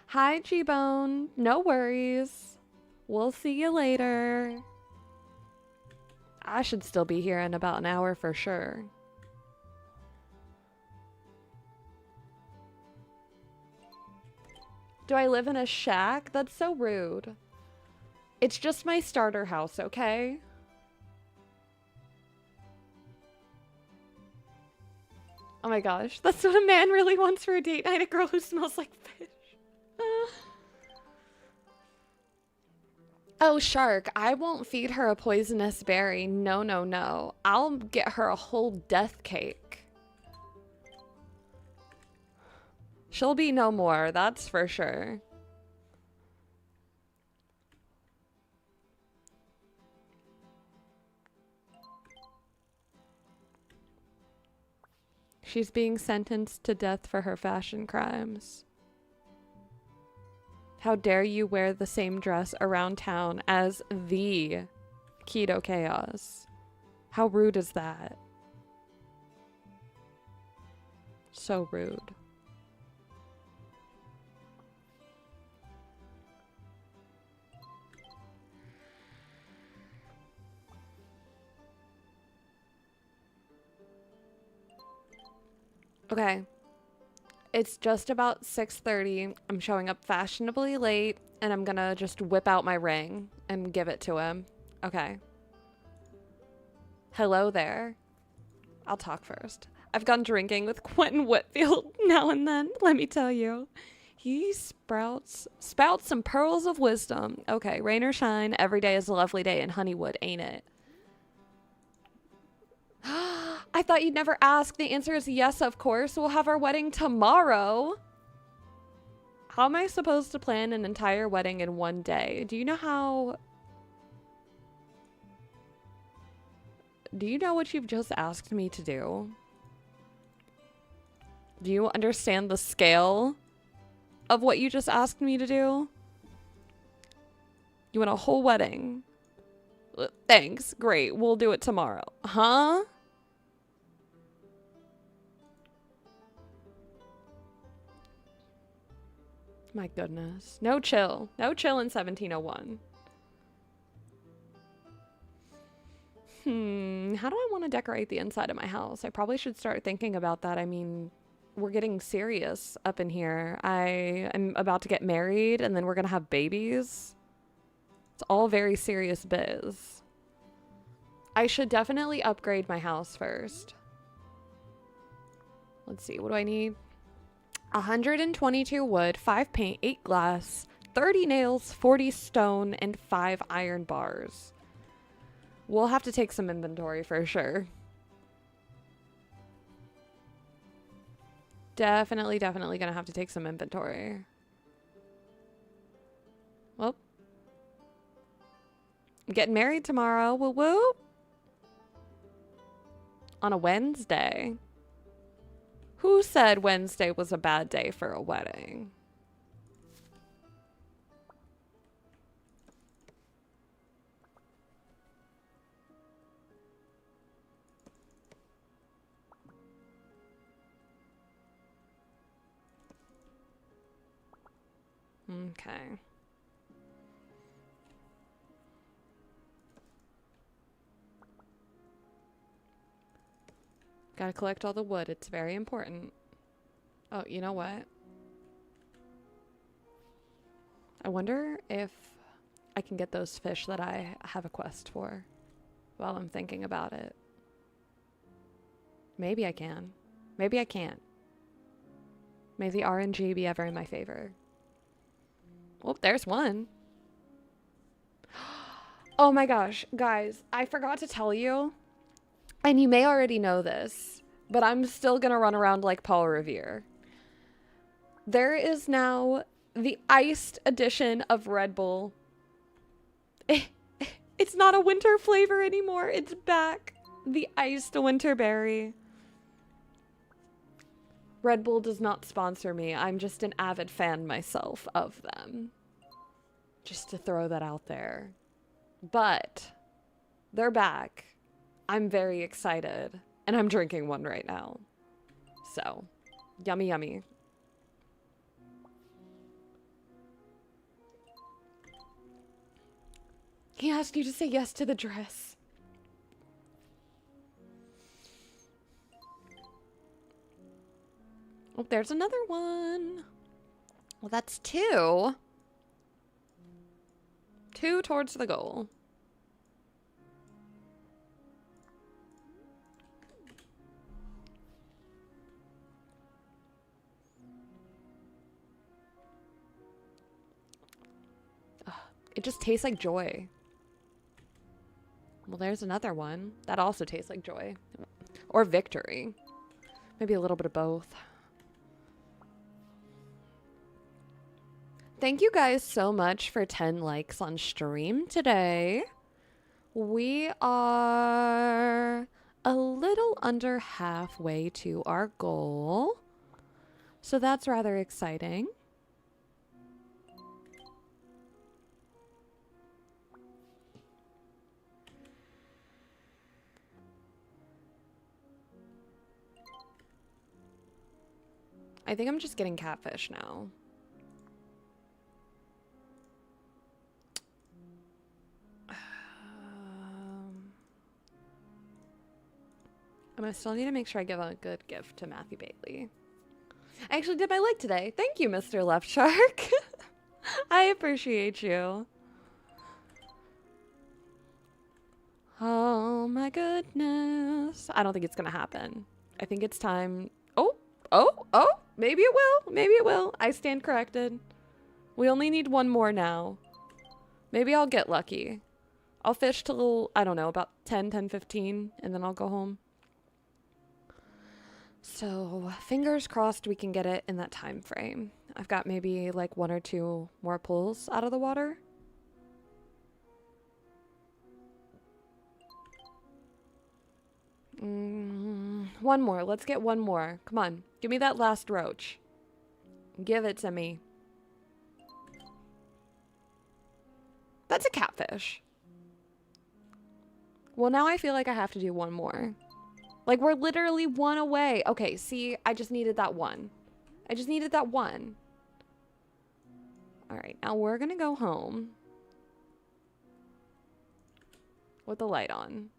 Hi, G-Bone. No worries. We'll see you later. I should still be here in about an hour for sure. Do I live in a shack? That's so rude. It's just my starter house, okay? Oh my gosh, that's what a man really wants for a date night, a girl who smells like fish. Oh, Shark, I won't feed her a poisonous berry. No, no, no. I'll get her a whole death cake. She'll be no more, that's for sure. She's being sentenced to death for her fashion crimes. How dare you wear the same dress around town as the Keto Chaos? How rude is that? So rude. Okay. It's just about 6:30. I'm showing up fashionably late, and I'm gonna just whip out my ring and give it to him. Okay. Hello there. I'll talk first. I've gone drinking with Quentin Whitfield now and then, let me tell you. He spouts some pearls of wisdom. Okay, rain or shine, every day is a lovely day in Honeywood, ain't it? I thought you'd never ask. The answer is yes, of course. We'll have our wedding tomorrow. How am I supposed to plan an entire wedding in one day? Do you know how... Do you know what you've just asked me to do? Do you understand the scale of what you just asked me to do? You want a whole wedding? Thanks. Great. We'll do it tomorrow. Huh? My goodness. No chill. No chill in 1701. How do I want to decorate the inside of my house? I probably should start thinking about that. I mean, we're getting serious up in here. I am about to get married, and then we're going to have babies. It's all very serious biz. I should definitely upgrade my house first. Let's see. What do I need? 122 wood, 5 paint, 8 glass, 30 nails, 40 stone, and 5 iron bars. We'll have to take some inventory for sure. Definitely gonna have to take some inventory. Well, I'm getting married tomorrow. Woo woo. On a Wednesday. Who said Wednesday was a bad day for a wedding? Okay. Gotta collect all the wood. It's very important. Oh, you know what? I wonder if I can get those fish that I have a quest for while I'm thinking about it. Maybe I can. Maybe I can't. May the RNG be ever in my favor. Oh, there's one. Oh my gosh, guys, I forgot to tell you, and you may already know this, but I'm still gonna run around like Paul Revere. There is now the iced edition of Red Bull. It's not a winter flavor anymore. It's back. The iced winter berry. Red Bull does not sponsor me. I'm just an avid fan myself of them. Just to throw that out there. But they're back. I'm very excited. And I'm drinking one right now. So, yummy, yummy. He asked you to say yes to the dress. Oh, there's another one. Well, that's 2. 2 towards the goal. Ugh, it just tastes like joy. Well, there's another one. That also tastes like joy. Or victory. Maybe a little bit of both. Thank you guys so much for 10 likes on stream today. We are a little under halfway to our goal. So that's rather exciting. I think I'm just getting catfish now. I'm gonna still need to make sure I give a good gift to Matthew Bailey. I actually did my leg today. Thank you, Mr. Left Shark. I appreciate you. Oh my goodness. I don't think it's gonna happen. I think it's time. Oh, maybe it will. Maybe it will. I stand corrected. We only need one more now. Maybe I'll get lucky. I'll fish till, I don't know, about 10:15, and then I'll go home. So, fingers crossed we can get it in that time frame. I've got maybe like 1 or 2 more pulls out of the water. One more. Let's get one more. Come on. Give me that last roach. Give it to me. That's a catfish. Well, now I feel like I have to do one more. Like, we're literally one away. Okay, see, I just needed that one. I just needed that one. All right, now we're gonna go home with the light on.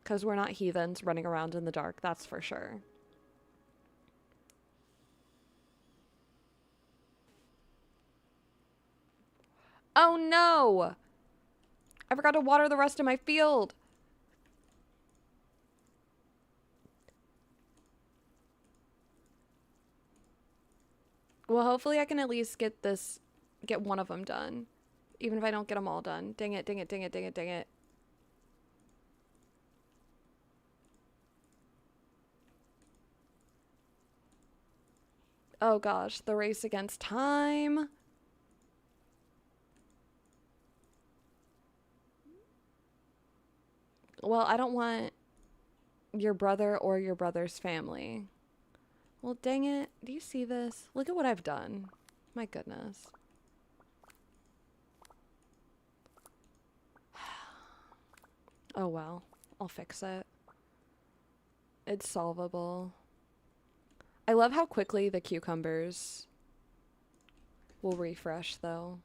Because we're not heathens running around in the dark, that's for sure. Oh no! I forgot to water the rest of my field. Well, hopefully I can at least get one of them done. Even if I don't get them all done. Dang it, dang it, dang it, dang it, dang it. Oh gosh, the race against time. Well, I don't want your brother or your brother's family. Well, dang it. Do you see this? Look at what I've done. My goodness. Oh well, I'll fix it. It's solvable. I love how quickly the cucumbers will refresh though.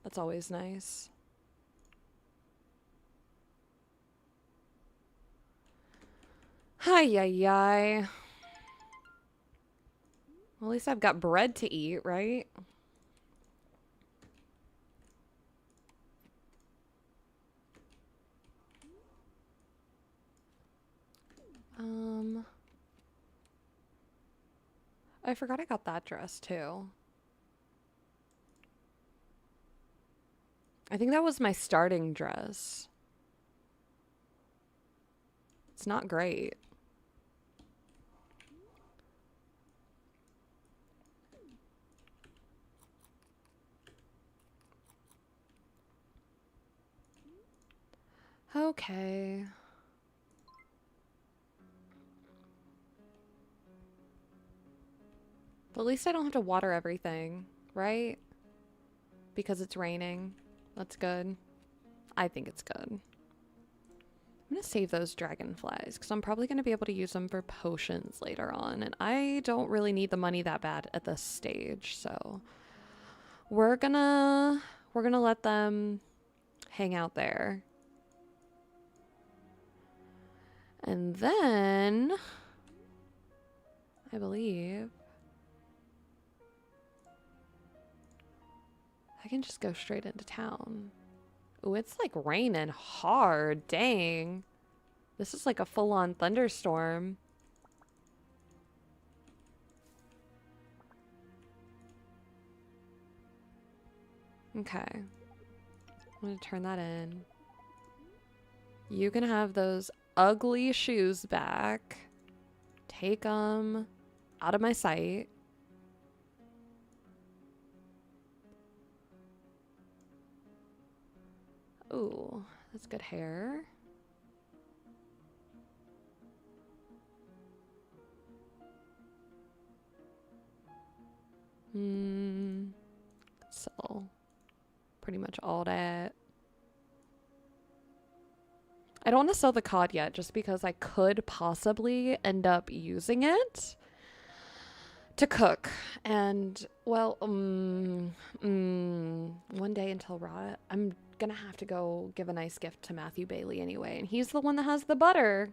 That's always nice. Hi. Well, at least I've got bread to eat, right? I forgot I got that dress too. I think that was my starting dress. It's not great. Okay. But at least I don't have to water everything, right? Because it's raining. That's good. I think it's good. I'm going to save those dragonflies because I'm probably going to be able to use them for potions later on. And I don't really need the money that bad at this stage. So we're gonna let them hang out there. And then I believe I can just go straight into town. Ooh, it's like raining hard. Dang. This is like a full-on thunderstorm. Okay. I'm gonna turn that in. You can have those ugly shoes back. Take them out of my sight. Ooh, that's good hair. So, pretty much all that. I don't want to sell the cod yet, just because I could possibly end up using it. to cook. And, well, one day until Ra, I'm gonna have to go give a nice gift to Matthew Bailey anyway. And he's the one that has the butter.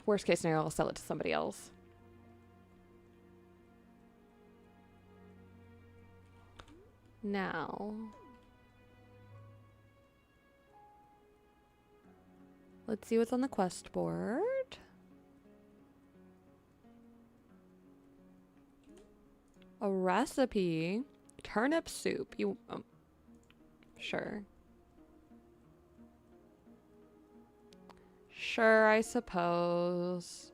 Worst case scenario, I'll sell it to somebody else. Now, let's see what's on the quest board. A recipe. Turnip soup. You, sure. Sure, I suppose.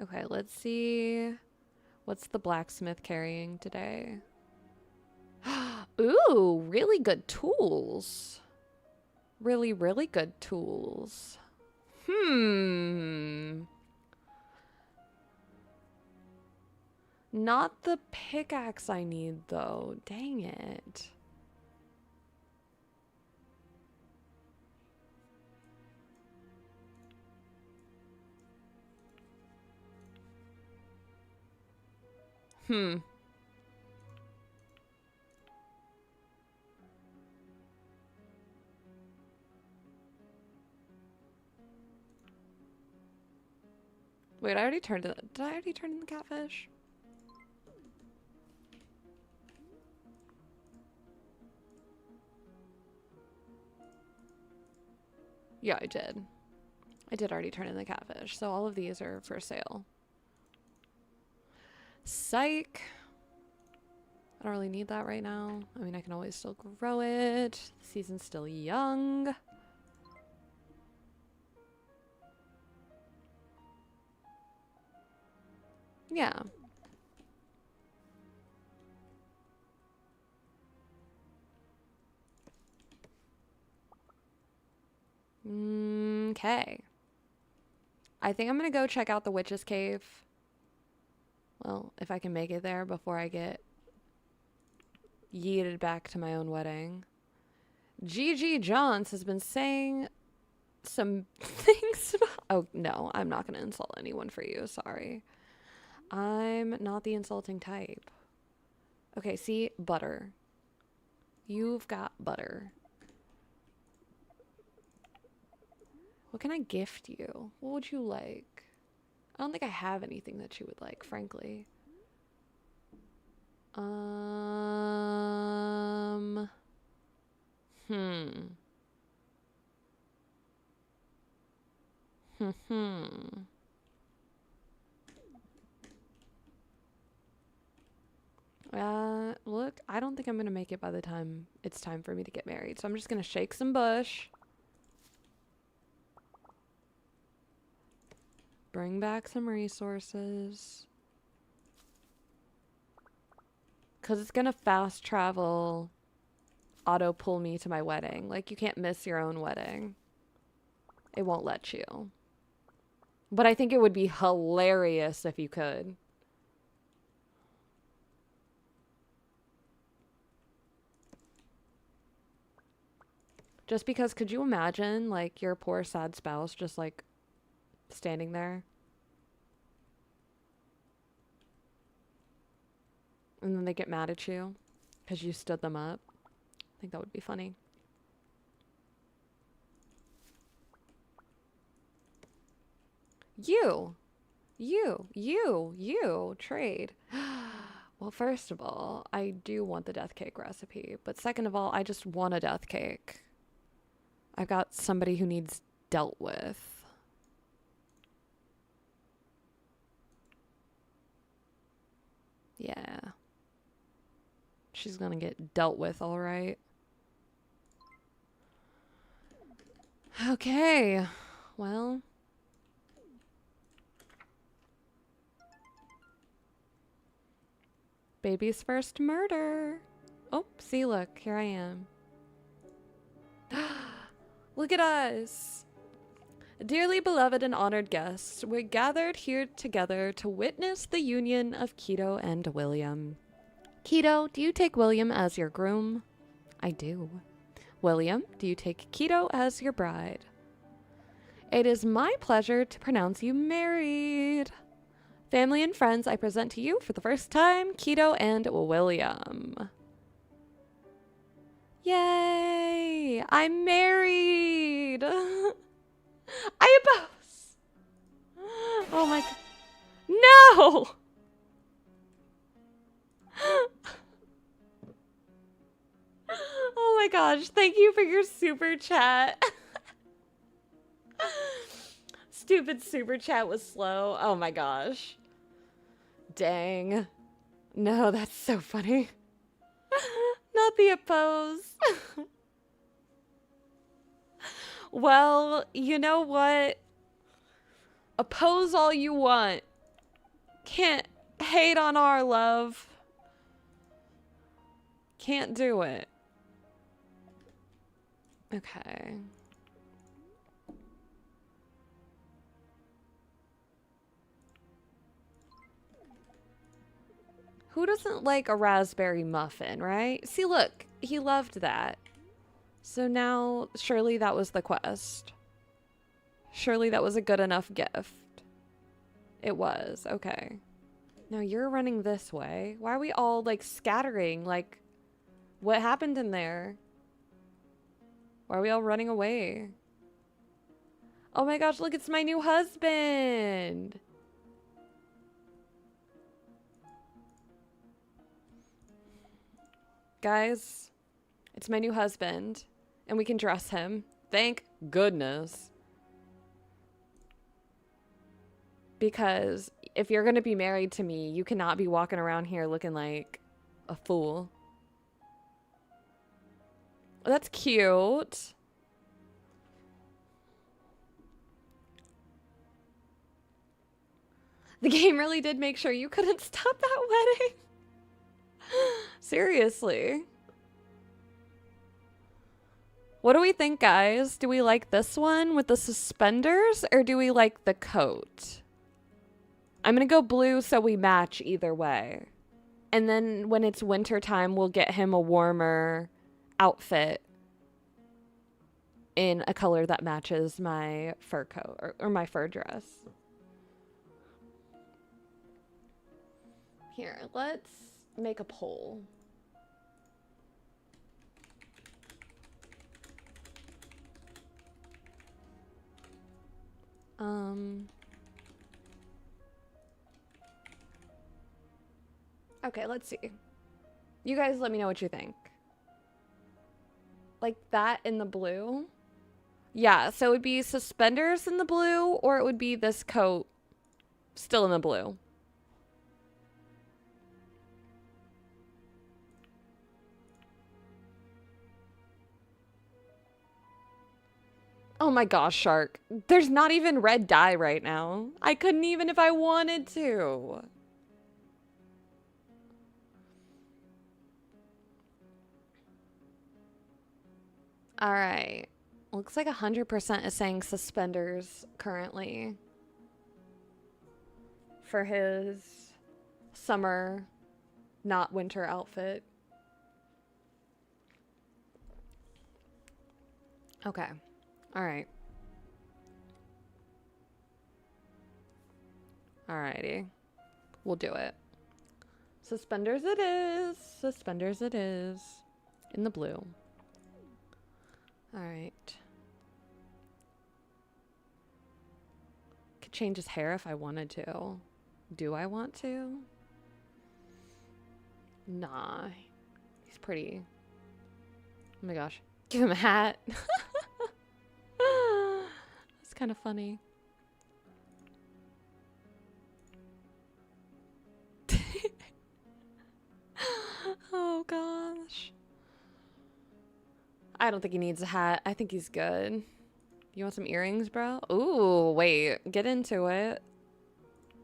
Okay, let's see. What's the blacksmith carrying today? Ooh, really good tools. Really, really good tools. Not the pickaxe I need, though. Dang it. Wait, I already turned it. Did I already turn in the catfish? Yeah, I did. I did already turn in the catfish, so all of these are for sale. Psych. I don't really need that right now. I mean, I can always still grow it. The season's still young. Yeah. Okay. I think I'm gonna go check out the witch's cave. Well, if I can make it there before I get yeeted back to my own wedding. Gigi Johns has been saying some things about... Oh, no, I'm not gonna insult anyone for you. Sorry. I'm not the insulting type. Okay, see? Butter. You've got butter. What can I gift you? What would you like? I don't think I have anything that you would like, frankly. Look, I don't think I'm gonna make it by the time it's time for me to get married, so I'm just gonna shake some bush. Bring back some resources. Because it's going to fast travel, auto pull me to my wedding. Like, you can't miss your own wedding. It won't let you. But I think it would be hilarious if you could. Just because, could you imagine, like, your poor sad spouse just, like, standing there? And then they get mad at you because you stood them up. I think that would be funny. You, trade. Well, first of all, I do want the death cake recipe. But second of all, I just want a death cake. I've got somebody who needs dealt with. Yeah. She's gonna get dealt with, all right. Okay. Well. Baby's first murder. Oh, see, look, here I am. Look at us. Dearly beloved and honored guests, we're gathered here together to witness the union of Keto and William. Keto, do you take William as your groom? I do. William, do you take Keto as your bride? It is my pleasure to pronounce you married. Family and friends, I present to you for the first time, Keto and William. Yay! I'm married! I oppose! Oh my god. No! Oh my gosh, thank you for your super chat. Stupid super chat was slow. Oh my gosh. Dang. No, that's so funny. Not the oppose. Well, you know what? Oppose all you want. Can't hate on our love. Can't do it. Okay. Who doesn't like a raspberry muffin, right? See, look, he loved that. So now, surely that was the quest. Surely that was a good enough gift. It was, okay. Now you're running this way. Why are we all, like, scattering? Like, what happened in there? Why are we all running away? Oh my gosh, look, it's my new husband! Guys, it's my new husband, and we can dress him. Thank goodness. Because if you're gonna be married to me, you cannot be walking around here looking like a fool. Oh, that's cute. The game really did make sure you couldn't stop that wedding. Seriously. What do we think, guys? Do we like this one with the suspenders, or do we like the coat? I'm gonna go blue so we match either way. And then when it's winter time, we'll get him a warmer outfit in a color that matches my fur coat or my fur dress. Here, let's make a poll. Okay, let's see. You guys let me know what you think. Like that in the blue? Yeah, so it would be suspenders in the blue, or it would be this coat still in the blue. Oh my gosh, Shark. There's not even red dye right now. I couldn't even if I wanted to. All right. Looks like 100% is saying suspenders currently for his summer, not winter outfit. Okay. All right. Alrighty. We'll do it. Suspenders it is. Suspenders it is. In the blue. Alright. Could change his hair if I wanted to. Do I want to? Nah. He's pretty. Oh my gosh. Give him a hat. That's kind of funny. Oh gosh. I don't think he needs a hat. I think he's good. You want some earrings, bro? Ooh, wait. Get into it.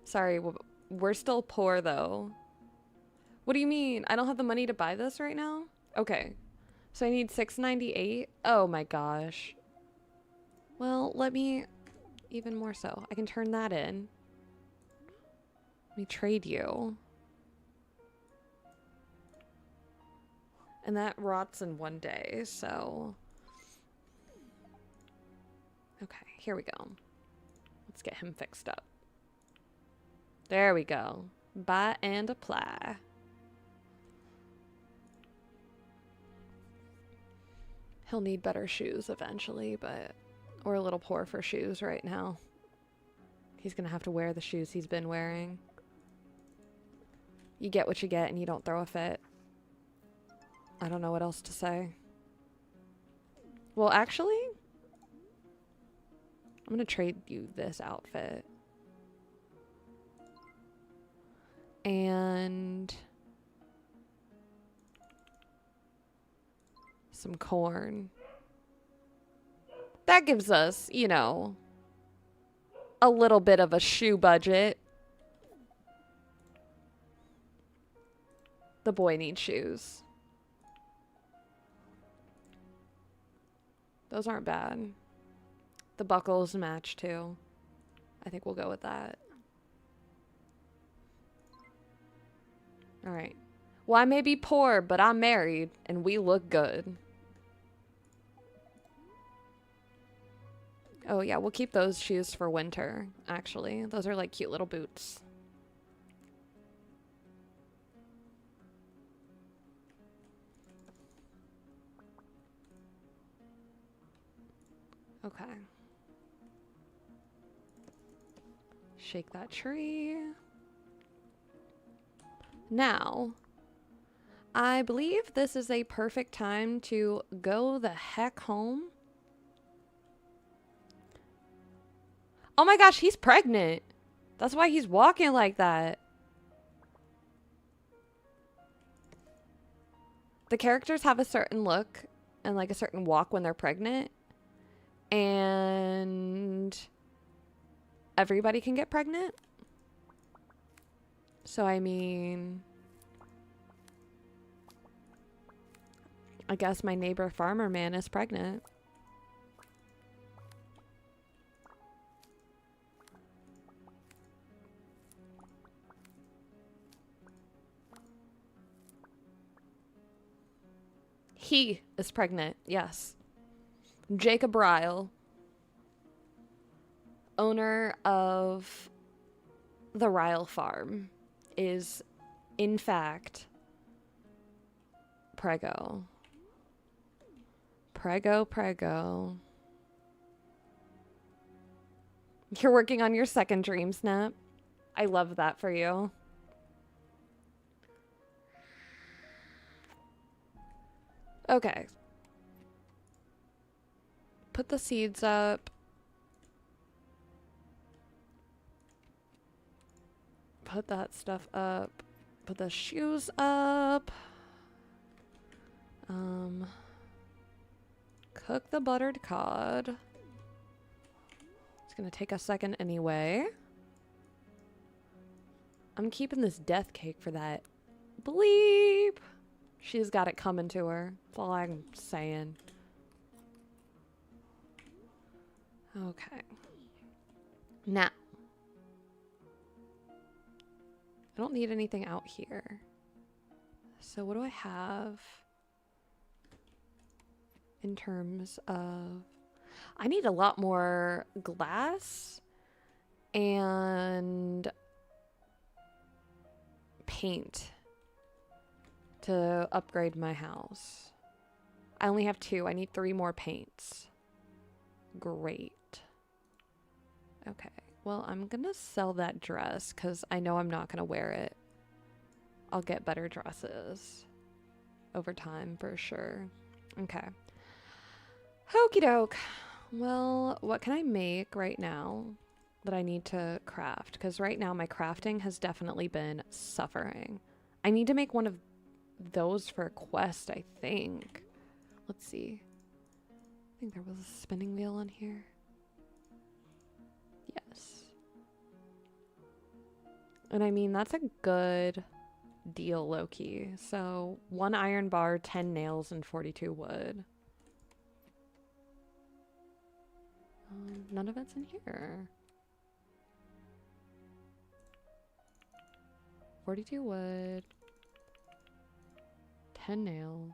Sorry, we're still poor though. What do you mean? I don't have the money to buy this right now? Okay. So I need $6.98. Oh my gosh. Well, let me even more so. I can turn that in. Let me trade you. And that rots in one day, so here we go. Let's get him fixed up. There we go. Buy and apply. He'll need better shoes eventually, but we're a little poor for shoes right now. He's gonna have to wear the shoes he's been wearing. You get what you get and you don't throw a fit. I don't know what else to say. Well, actually, I'm gonna trade you this outfit. And some corn. That gives us, you know, a little bit of a shoe budget. The boy needs shoes. Those aren't bad. The buckles match too. I think we'll go with that. All right. Well, I may be poor, but I'm married and we look good. Oh yeah, we'll keep those shoes for winter, actually. Those are like cute little boots. Okay. Shake that tree. Now, I believe this is a perfect time to go the heck home. Oh my gosh, he's pregnant. That's why he's walking like that. The characters have a certain look and like a certain walk when they're pregnant. And everybody can get pregnant. So, I mean, I guess my neighbor farmer man is pregnant. He is pregnant, yes. Jacob Ryle, owner of the Ryle Farm, is in fact preggo. Preggo. You're working on your second dream snap. I love that for you. Okay. Put the seeds up. Put that stuff up. Put the shoes up. Cook the buttered cod. It's gonna take a second anyway. I'm keeping this death cake for that bleep. She's got it coming to her. That's all I'm saying. Okay. Now, I don't need anything out here. So what do I have in terms of... I need a lot more glass and paint to upgrade my house. I only have 2. I need 3 more paints. Great. Okay. Well, I'm gonna sell that dress because I know I'm not gonna wear it. I'll get better dresses over time for sure. Okay. Okie doke. Well, what can I make right now that I need to craft? Because right now my crafting has definitely been suffering. I need to make one of those for a quest, I think. Let's see. I think there was a spinning wheel on here. Yes. And I mean, that's a good deal, low-key. So 1 iron bar, 10 nails, and 42 wood. None of it's in here. 42 wood. 10 nails.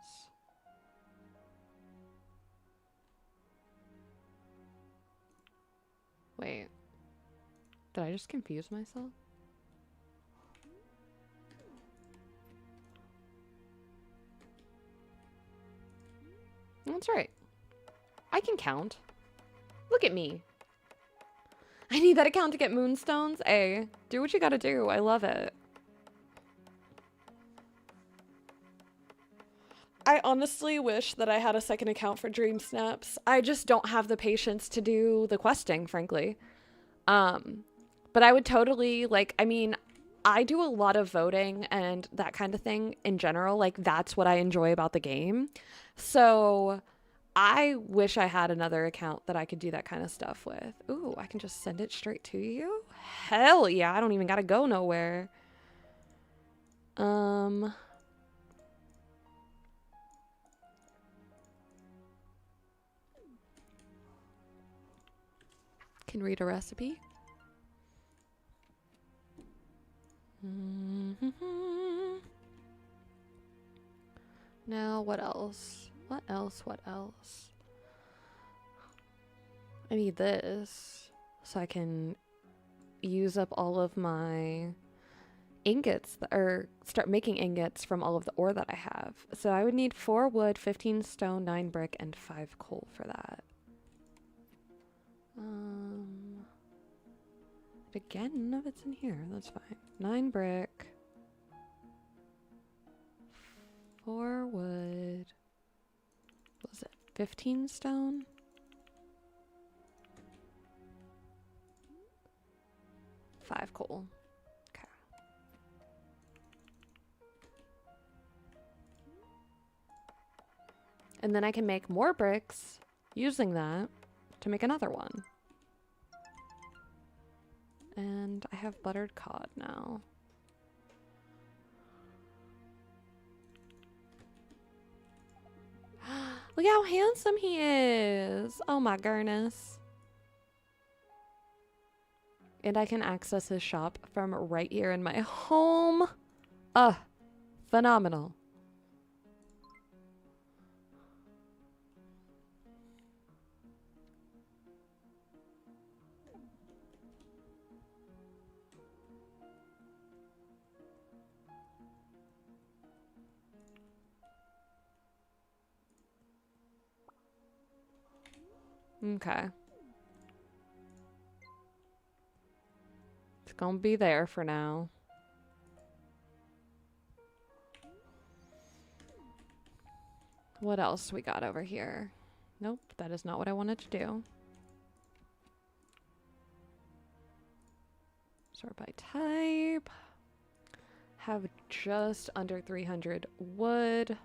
Wait. Did I just confuse myself? That's right. I can count. Look at me. I need that account to get moonstones. Hey, do what you gotta do. I love it. I honestly wish that I had a second account for Dream Snaps. I just don't have the patience to do the questing, frankly. But I would totally, like, I mean, I do a lot of voting and that kind of thing in general. Like, that's what I enjoy about the game. So I wish I had another account that I could do that kind of stuff with. Ooh, I can just send it straight to you? Hell yeah, I don't even gotta go nowhere. Can read a recipe. Now, what else? What else? What else? I need this so I can use up all of my ingots, or start making ingots from all of the ore that I have. So I would need 4 wood, 15 stone, 9 brick, and 5 coal for that. Again, none of it's in here. That's fine. 9 brick. 4 wood. What was it? 15 stone? 5 coal. Okay. And then I can make more bricks using that to make another one. And I have buttered cod now. Look how handsome he is. Oh my goodness. And I can access his shop from right here in my home. Phenomenal. Okay. It's gonna be there for now. What else we got over here? Nope, that is not what I wanted to do. Sort by type. Have just under 300 wood.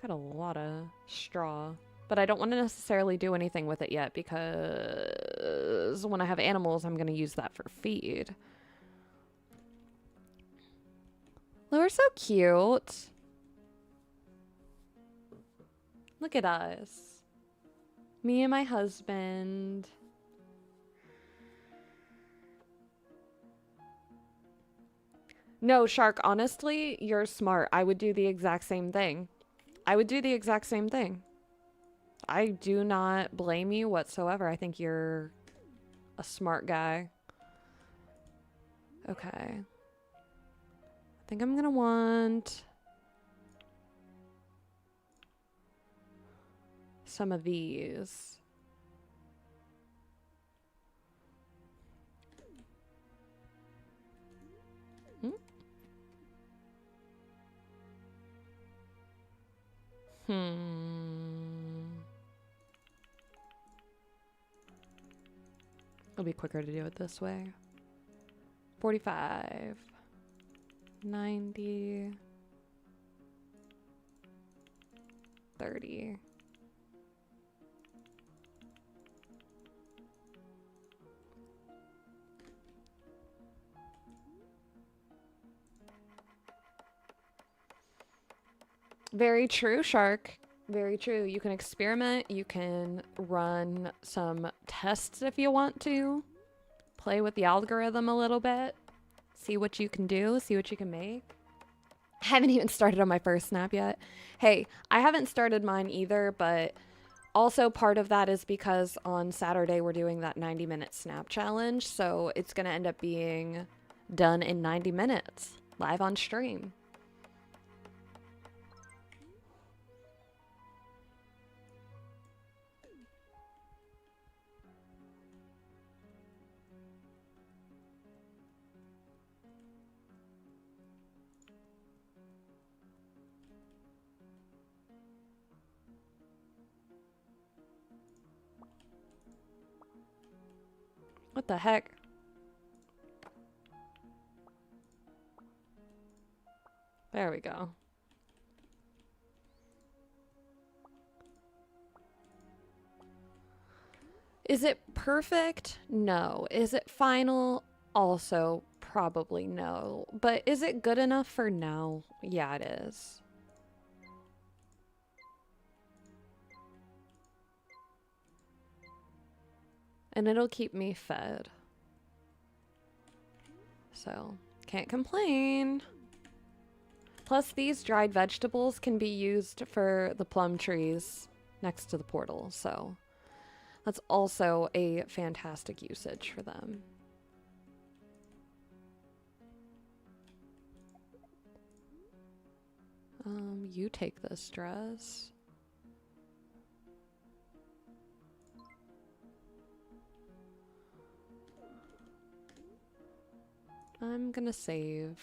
Got a lot of straw, but I don't want to necessarily do anything with it yet because when I have animals, I'm going to use that for feed. They were so cute. Look at us. Me and my husband. No, Shark, honestly, you're smart. I would do the exact same thing. I would do the exact same thing. I do not blame you whatsoever. I think you're a smart guy. Okay. I think I'm gonna want some of these. It'll be quicker to do it this way. 45. 90. 30. Very true, Shark. Very true. You can experiment. You can run some tests if you want to. Play with the algorithm a little bit. See what you can do. See what you can make. I haven't even started on my first snap yet. Hey, I haven't started mine either, but Also, part of that is because on Saturday we're doing that 90-minute snap challenge, so it's going to end up being done in 90 minutes, live on stream. What the heck? There we go. Is it perfect? No. Is it final? Also, probably no. But is it good enough for now? Yeah, it is. And it'll keep me fed. So, can't complain. Plus, these dried vegetables can be used for the plum trees next to the portal, so that's also a fantastic usage for them. You take this dress. I'm gonna save,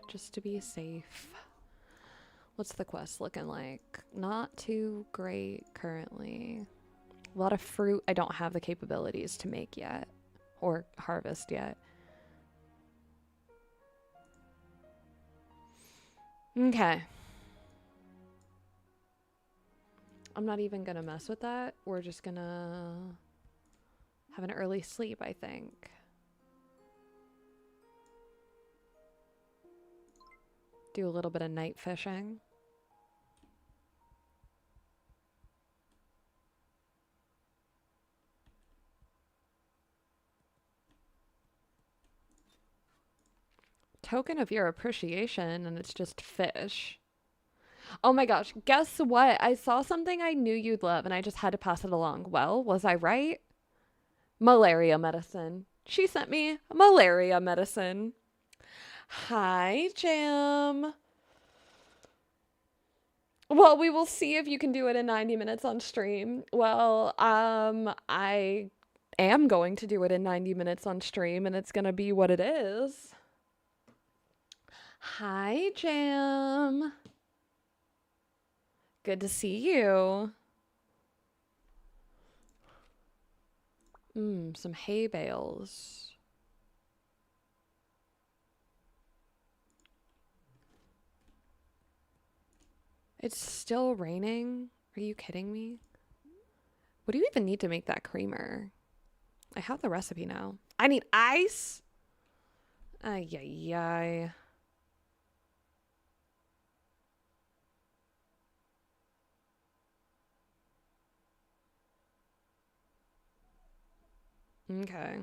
just to be safe. What's the quest looking like? Not too great currently. A lot of fruit I don't have the capabilities to make yet, or harvest yet. Okay. I'm not even gonna mess with that. We're just gonna have an early sleep, I think. Do a little bit of night fishing. Token of your appreciation, and it's just fish. Oh my gosh, guess what? I saw something I knew you'd love, and I just had to pass it along. Well, was I right? Malaria medicine. She sent me malaria medicine. Hi, Jam. Well, we will see if you can do it in 90 minutes on stream. Well, I am going to do it in 90 minutes on stream, and it's gonna be what it is. Hi, Jam. Good to see you. Some hay bales. It's still raining? Are you kidding me? What do you even need to make that creamer? I have the recipe now. I need ice? Ay, ay, ay. Okay.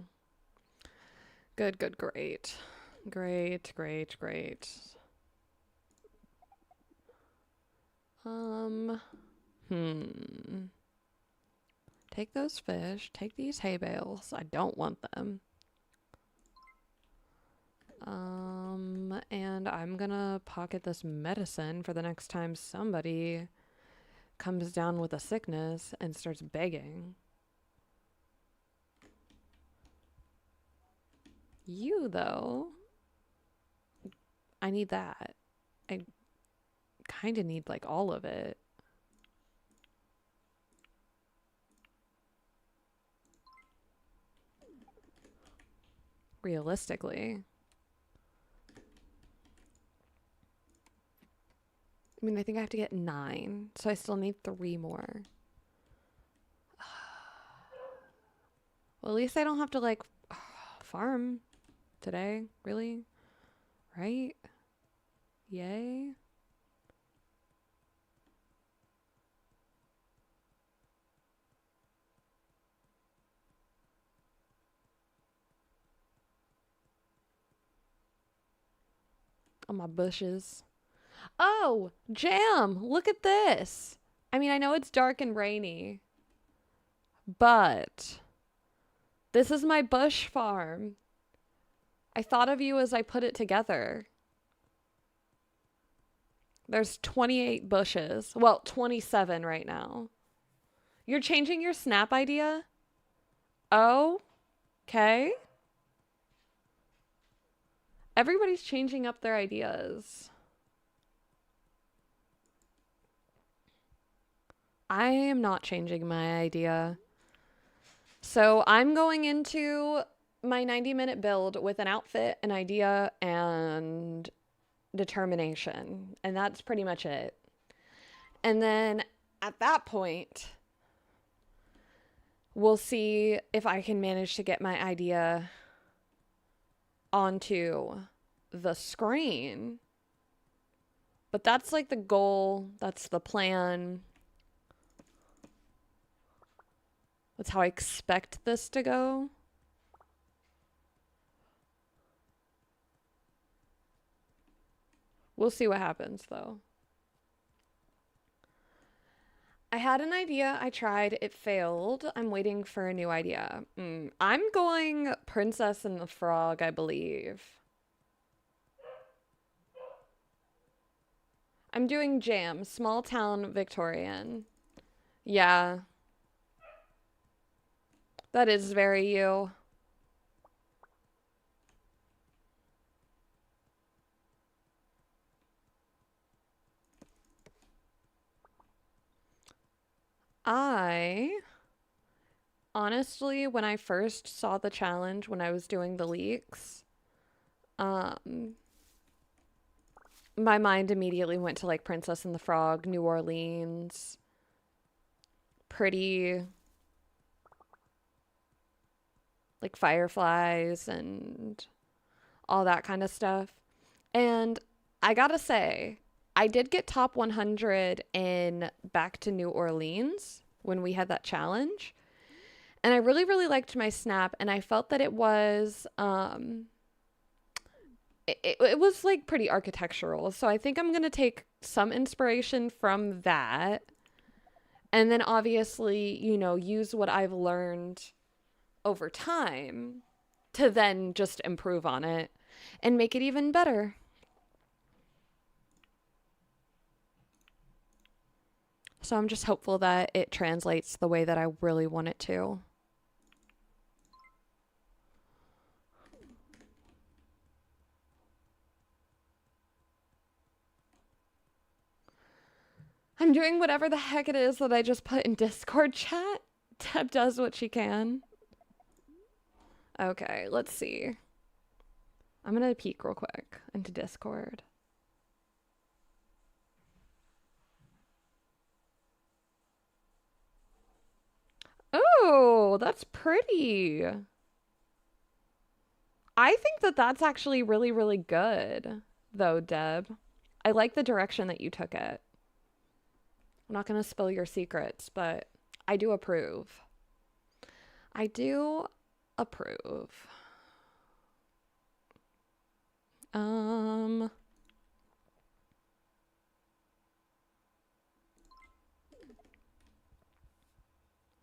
Good, good, great. Great, great, great. Take those fish. Take these hay bales. I don't want them. And I'm gonna pocket this medicine for the next time somebody comes down with a sickness and starts begging. You, though, I need that. I kind of need, like, all of it. Realistically. I mean, I think I have to get 9, so I still need 3 more. Well, at least I don't have to, like, farm today, really? Right? Yay? On my bushes. Oh, Jam, look at this. I mean, I know it's dark and rainy, But this is my bush farm. I thought of you as I put it together. There's 28 bushes. Well, 27 right now. You're changing your snap idea? Oh, okay. Everybody's changing up their ideas. I am not changing my idea. So I'm going into my 90-minute build with an outfit, an idea, and determination. And that's pretty much it. And then at that point, we'll see if I can manage to get my idea onto the screen. But that's like the goal. That's the plan. That's how I expect this to go. We'll see what happens, though. I had an idea. I tried. It failed. I'm waiting for a new idea. I'm going Princess and the Frog, I believe. I'm doing Jam. Small town Victorian. Yeah. That is very you. Honestly, when I first saw the challenge, when I was doing the leaks, my mind immediately went to like Princess and the Frog, New Orleans, pretty, like fireflies and all that kind of stuff. And I gotta say, I did get top 100 in Back to New Orleans when we had that challenge. And I really, really liked my snap, and I felt that it was it was like pretty architectural. So I think I'm gonna take some inspiration from that. And then obviously, you know, use what I've learned over time to then just improve on it and make it even better. So I'm just hopeful that it translates the way that I really want it to. I'm doing whatever the heck it is that I just put in Discord chat. Deb does what she can. Okay, let's see. I'm gonna peek real quick into Discord. Oh, that's pretty. I think that that's actually really, really good, though, Deb. I like the direction that you took it. I'm not going to spill your secrets, but I do approve. I do approve.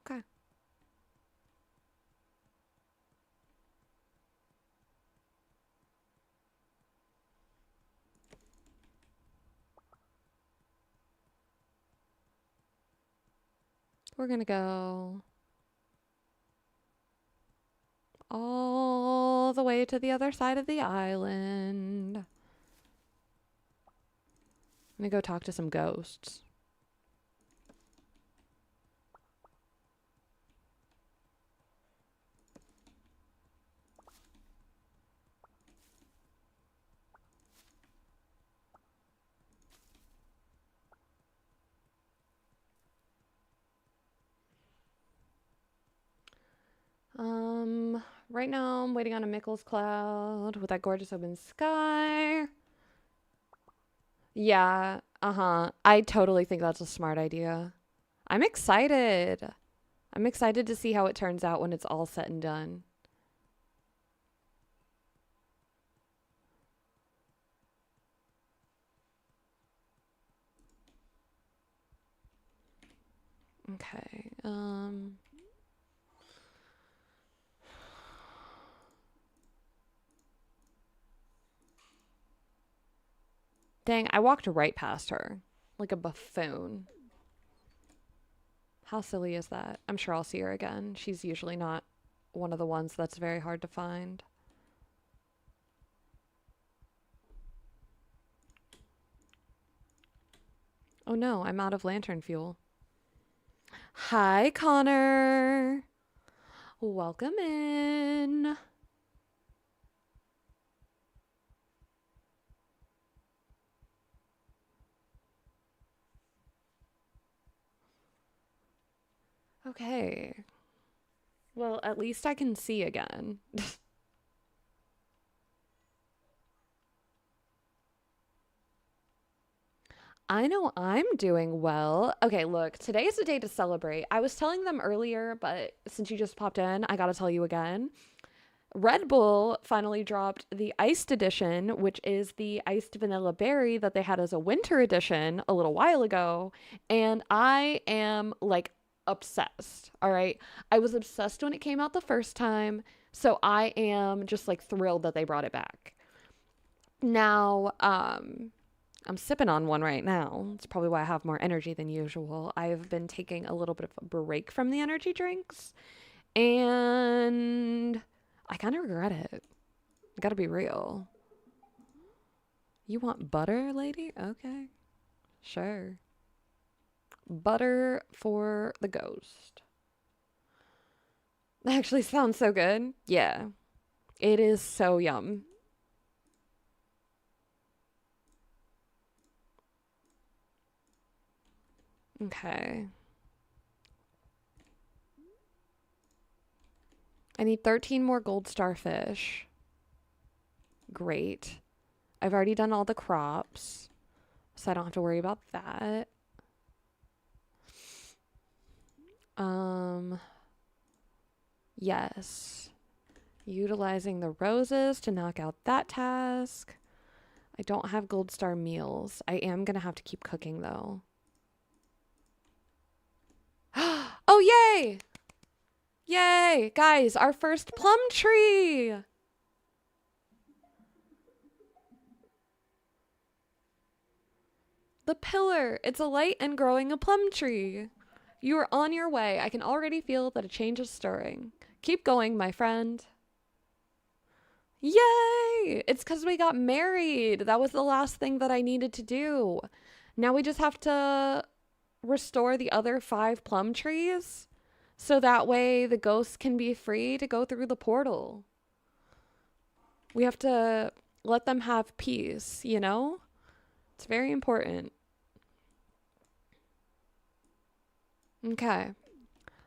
Okay. We're going to go all the way to the other side of the island. I'm going to go talk to some ghosts. Right now I'm waiting on a Mickles cloud with that gorgeous open sky. Yeah, I totally think that's a smart idea. I'm excited. I'm excited to see how it turns out when it's all said and done. Okay, Dang, I walked right past her like a buffoon. How silly is that? I'm sure I'll see her again. She's usually not one of the ones that's very hard to find. Oh no, I'm out of lantern fuel. Hi, Connor. Welcome in. Okay. Well, at least I can see again. I know I'm doing well. Okay, look, today is a day to celebrate. I was telling them earlier, but since you just popped in, I gotta tell you again. Red Bull finally dropped the iced edition, which is the iced vanilla berry that they had as a winter edition a little while ago. And I am like obsessed. All right. I was obsessed when it came out the first time. So I am just like thrilled that they brought it back. Now, I'm sipping on one right now. It's probably why I have more energy than usual. I've been taking a little bit of a break from the energy drinks, and I kind of regret it. I gotta be real. You want butter, lady? Okay. Sure. Butter for the ghost. That actually sounds so good. Yeah. It is so yum. Okay. I need 13 more gold starfish. Great. I've already done all the crops, so I don't have to worry about that. Yes. Utilizing the roses to knock out that task. I don't have gold star meals. I am gonna have to keep cooking though. Oh, yay! Yay! Guys, our first plum tree! The pillar! It's alight and growing a plum tree. You are on your way. I can already feel that a change is stirring. Keep going, my friend. Yay! It's because we got married. That was the last thing that I needed to do. Now we just have to restore the other 5 plum trees so that way the ghosts can be free to go through the portal. We have to let them have peace, you know? It's very important. Okay.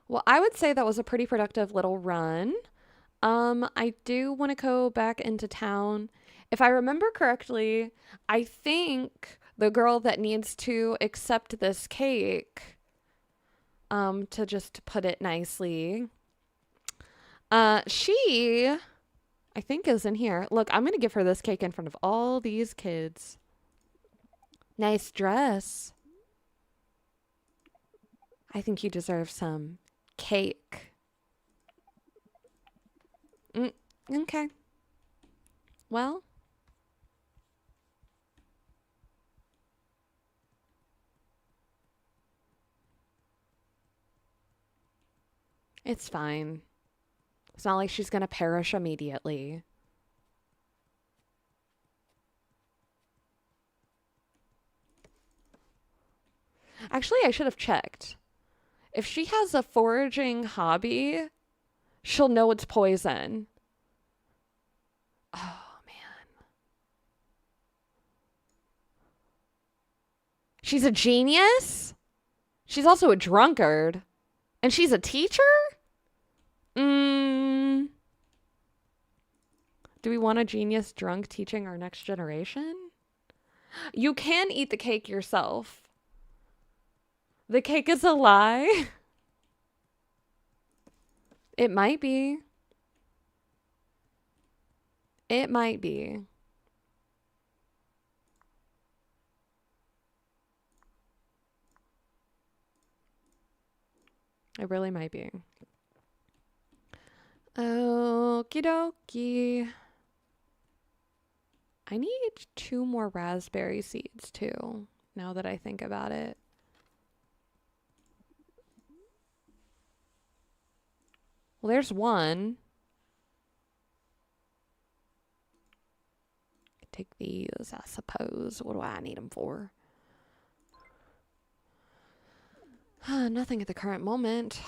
Well, I would say that was a pretty productive little run. I do want to go back into town. If I remember correctly, I think the girl that needs to accept this cake, to just put it nicely, she, I think is in here. Look, I'm going to give her this cake in front of all these kids. Nice dress. I think you deserve some cake. Okay. Well, it's fine. It's not like she's gonna perish immediately. Actually, I should have checked. If she has a foraging hobby, she'll know it's poison. Oh, man. She's a genius? She's also a drunkard. And she's a teacher? Do we want a genius drunk teaching our next generation? You can eat the cake yourself. The cake is a lie. It might be. It might be. It really might be. Okie dokie. I need 2 more raspberry seeds too, now that I think about it. Well, there's one. Take these, I suppose. What do I need them for? Nothing at the current moment.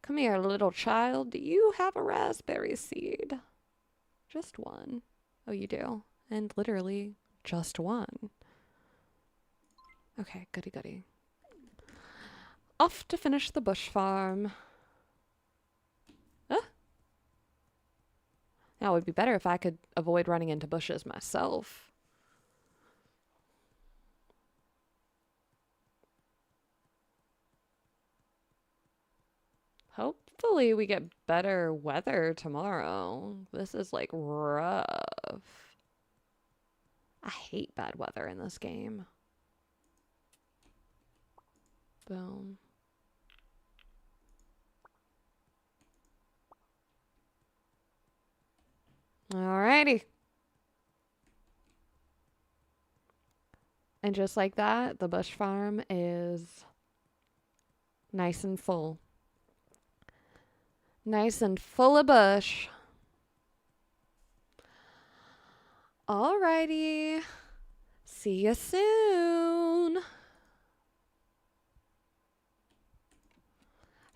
Come here, little child. Do you have a raspberry seed? Just one. Oh, you do. And literally just one. Okay, goody goody. Off to finish the bush farm. Now it would be better if I could avoid running into bushes myself. Hopefully we get better weather tomorrow. This is like rough. I hate bad weather in this game. Boom. Alrighty. And just like that, the bush farm is nice and full. Nice and full of bush. Alrighty. See you soon.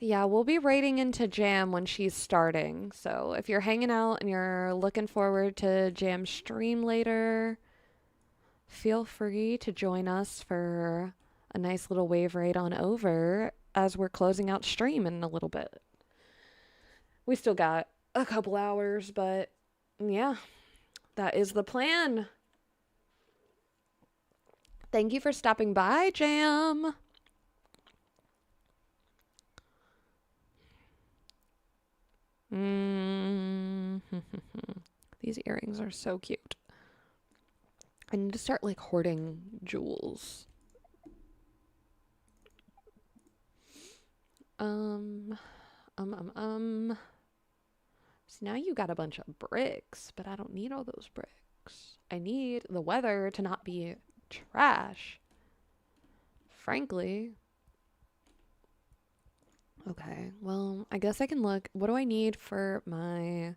Yeah, we'll be raiding into Jam when she's starting. So if you're hanging out and you're looking forward to Jam's stream later, feel free to join us for a nice little wave raid on over as we're closing out stream in a little bit. We still got a couple hours, but yeah, that is the plan. Thank you for stopping by, Jam. These earrings are so cute. I need to start like hoarding jewels. So now you got a bunch of bricks, but I don't need all those bricks. I need the weather to not be trash. Frankly. Okay, well, I guess I can look. What do I need for my...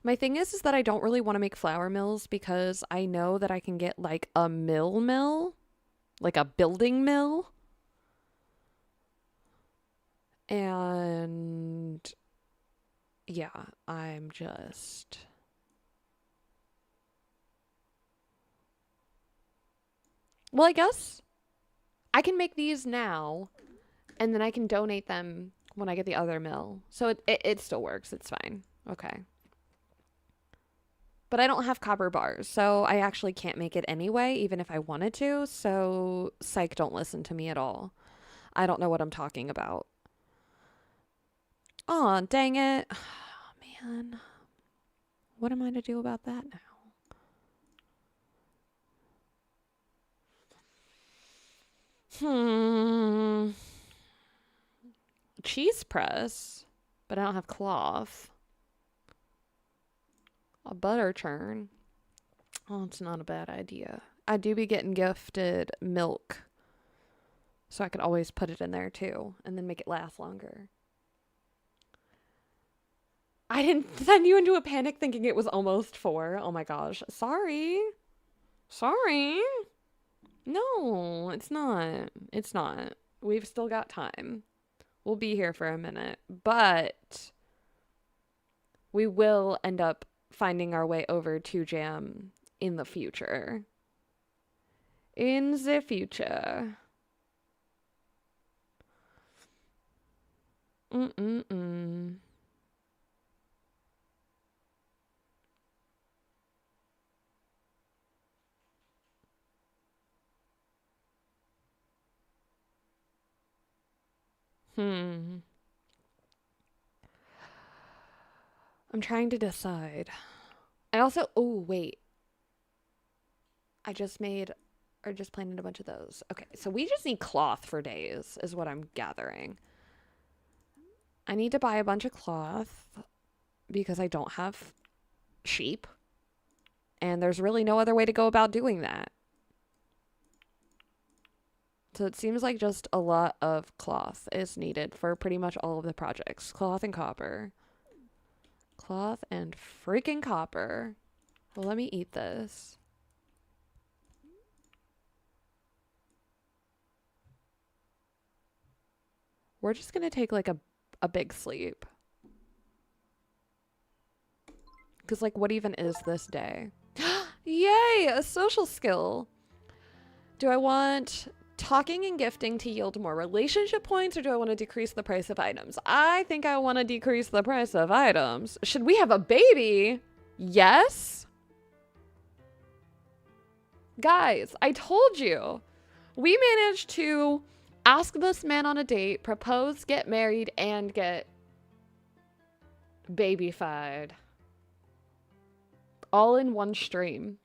My thing is that I don't really want to make flour mills because I know that I can get like a mill, like a building mill. And yeah, I'm just... Well, I guess I can make these now and then I can donate them when I get the other mill. So it still works. It's fine. Okay. But I don't have copper bars, so I actually can't make it anyway, even if I wanted to. So, psych, don't listen to me at all. I don't know what I'm talking about. Aw, dang it. Oh, man. What am I to do about that now? Cheese press, but I don't have cloth. A butter churn. Oh, it's not a bad idea. I do be getting gifted milk, so I could always put it in there too, and then make it last longer. I didn't send you into a panic thinking it was almost 4. Oh my gosh. Sorry. Sorry. No, it's not. It's not. We've still got time. We'll be here for a minute, but we will end up finding our way over to Jam in the future. In the future. I'm trying to decide. I also, oh, wait. I just made, or just planted a bunch of those. Okay, so we just need cloth for days, is what I'm gathering. I need to buy a bunch of cloth because I don't have sheep. And there's really no other way to go about doing that. So it seems like just a lot of cloth is needed for pretty much all of the projects. Cloth and copper. Cloth and freaking copper. Well, let me eat this. We're just gonna take like a big sleep. Because like what even is this day? Yay! A social skill! Do I want talking and gifting to yield more relationship points, or do I want to decrease the price of items? I think I want to decrease the price of items. Should we have a baby? Yes? Guys, I told you. We managed to ask this man on a date, propose, get married, and get babyfied. All in one stream.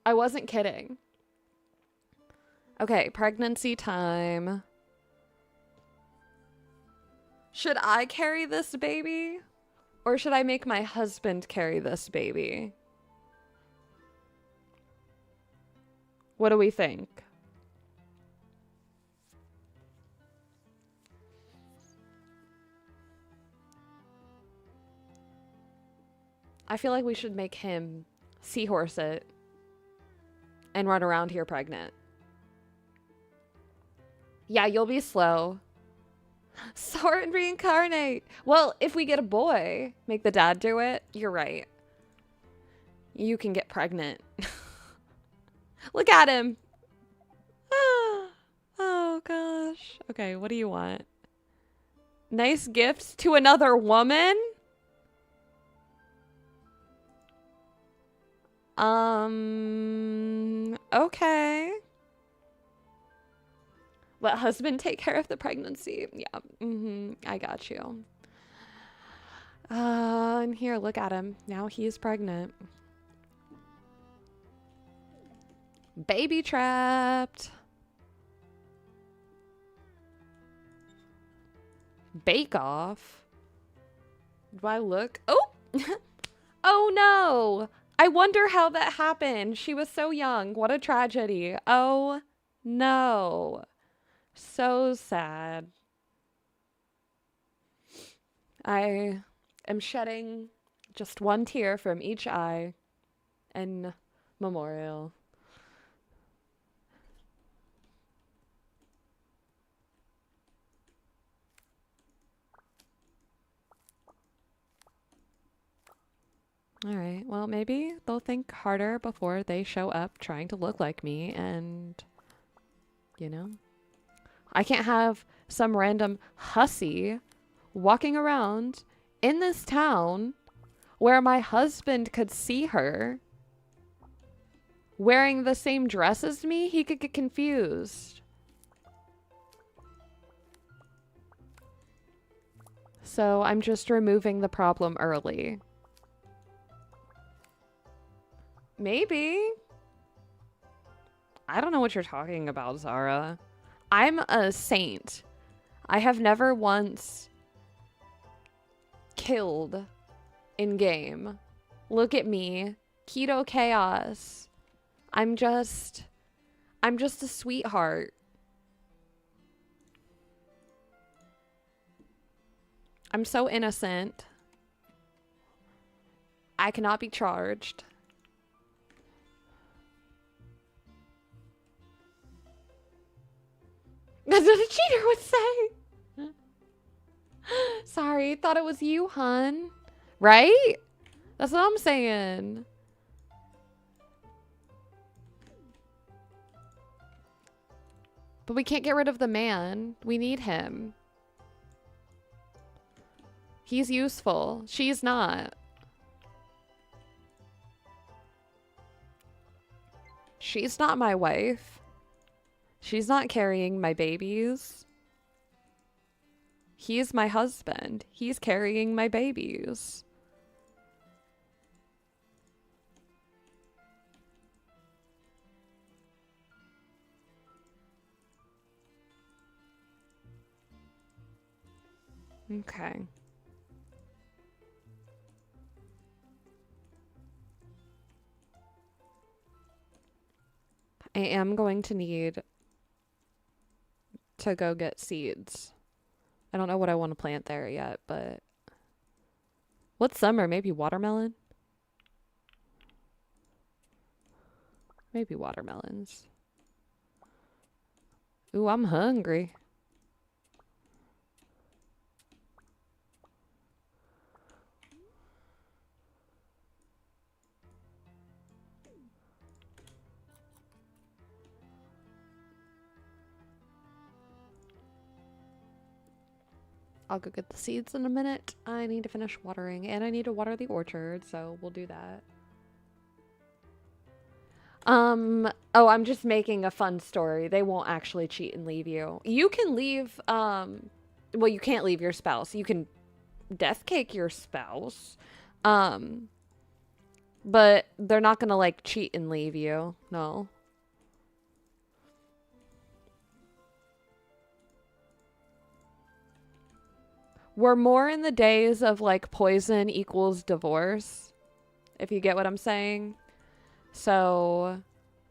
I wasn't kidding. Okay, pregnancy time. Should I carry this baby? Or should I make my husband carry this baby? What do we think? I feel like we should make him seahorse it and run around here pregnant. Yeah, you'll be slow. Soar and reincarnate. Well, if we get a boy, make the dad do it. You're right. You can get pregnant. Look at him. Oh, gosh. Okay, what do you want? Nice gifts to another woman? Okay. Let husband take care of the pregnancy. Yeah, I got you. And here, look at him. Now he's pregnant. Baby trapped. Bake off. Do I look? Oh! Oh no! I wonder how that happened. She was so young. What a tragedy. Oh no. So sad. I am shedding just one tear from each eye in memorial. All right. Well, maybe they'll think harder before they show up trying to look like me and, you know, I can't have some random hussy walking around in this town where my husband could see her wearing the same dress as me. He could get confused. So I'm just removing the problem early. Maybe. I don't know what you're talking about, Zara. I'm a saint. I have never once killed in game. Look at me. Keto chaos. I'm just a sweetheart. I'm so innocent. I cannot be charged. That's what a cheater would say. Sorry, thought it was you, hun. Right? That's what I'm saying. But we can't get rid of the man. We need him. He's useful. She's not. She's not my wife. She's not carrying my babies. He's my husband. He's carrying my babies. Okay. I am going to need to go get seeds. I don't know what I want to plant there yet, but what's summer? Maybe watermelon? Maybe watermelons. Ooh, I'm hungry. I'll go get the seeds in a minute. I need to finish watering, and I need to water the orchard, so we'll do that. Oh, I'm just making a fun story. They won't actually cheat and leave you. You can leave, well, you can't leave your spouse. You can death cake your spouse. But they're not gonna, like, cheat and leave you. No. We're more in the days of, like, poison equals divorce, if you get what I'm saying. So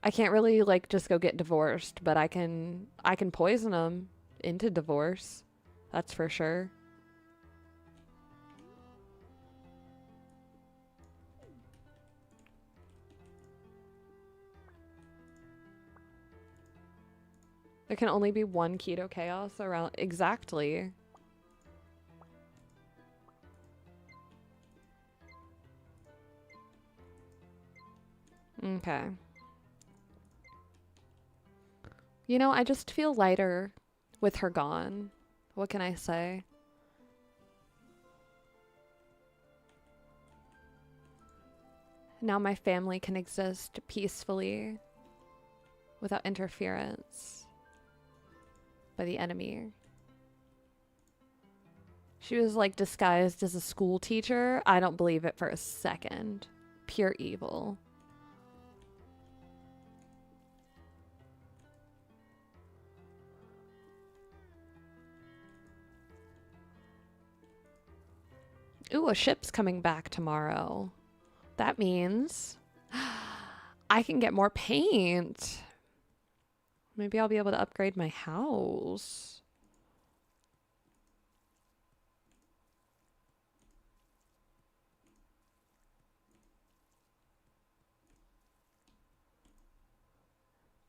I can't really, like, just go get divorced, but I can poison them into divorce. That's for sure. There can only be one keto chaos around. Exactly. Okay. You know, I just feel lighter with her gone. What can I say? Now my family can exist peacefully without interference by the enemy. She was, like, disguised as a school teacher. I don't believe it for a second. Pure evil. Ooh, a ship's coming back tomorrow. That means I can get more paint. Maybe I'll be able to upgrade my house.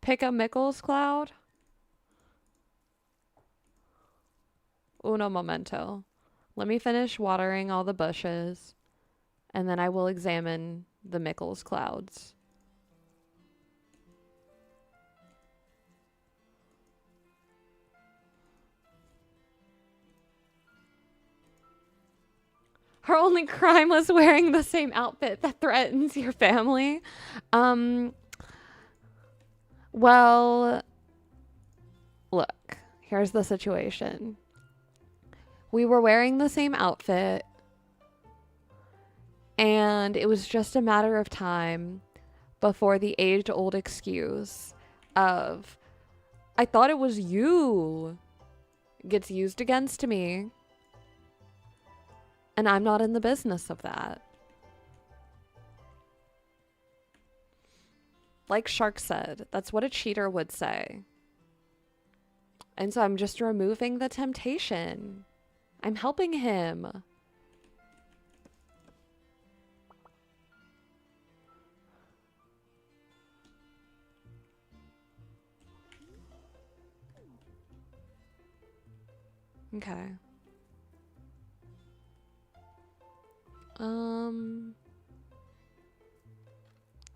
Pick a Mickles cloud? Uno momento. Let me finish watering all the bushes, and then I will examine the Mickles clouds. Her only crime was wearing the same outfit that threatens your family. Well, look, here's the situation. We were wearing the same outfit, and it was just a matter of time before the age-old excuse of, I thought it was you, gets used against me. And I'm not in the business of that. Like Shark said, that's what a cheater would say. And so I'm just removing the temptation. I'm helping him. Okay.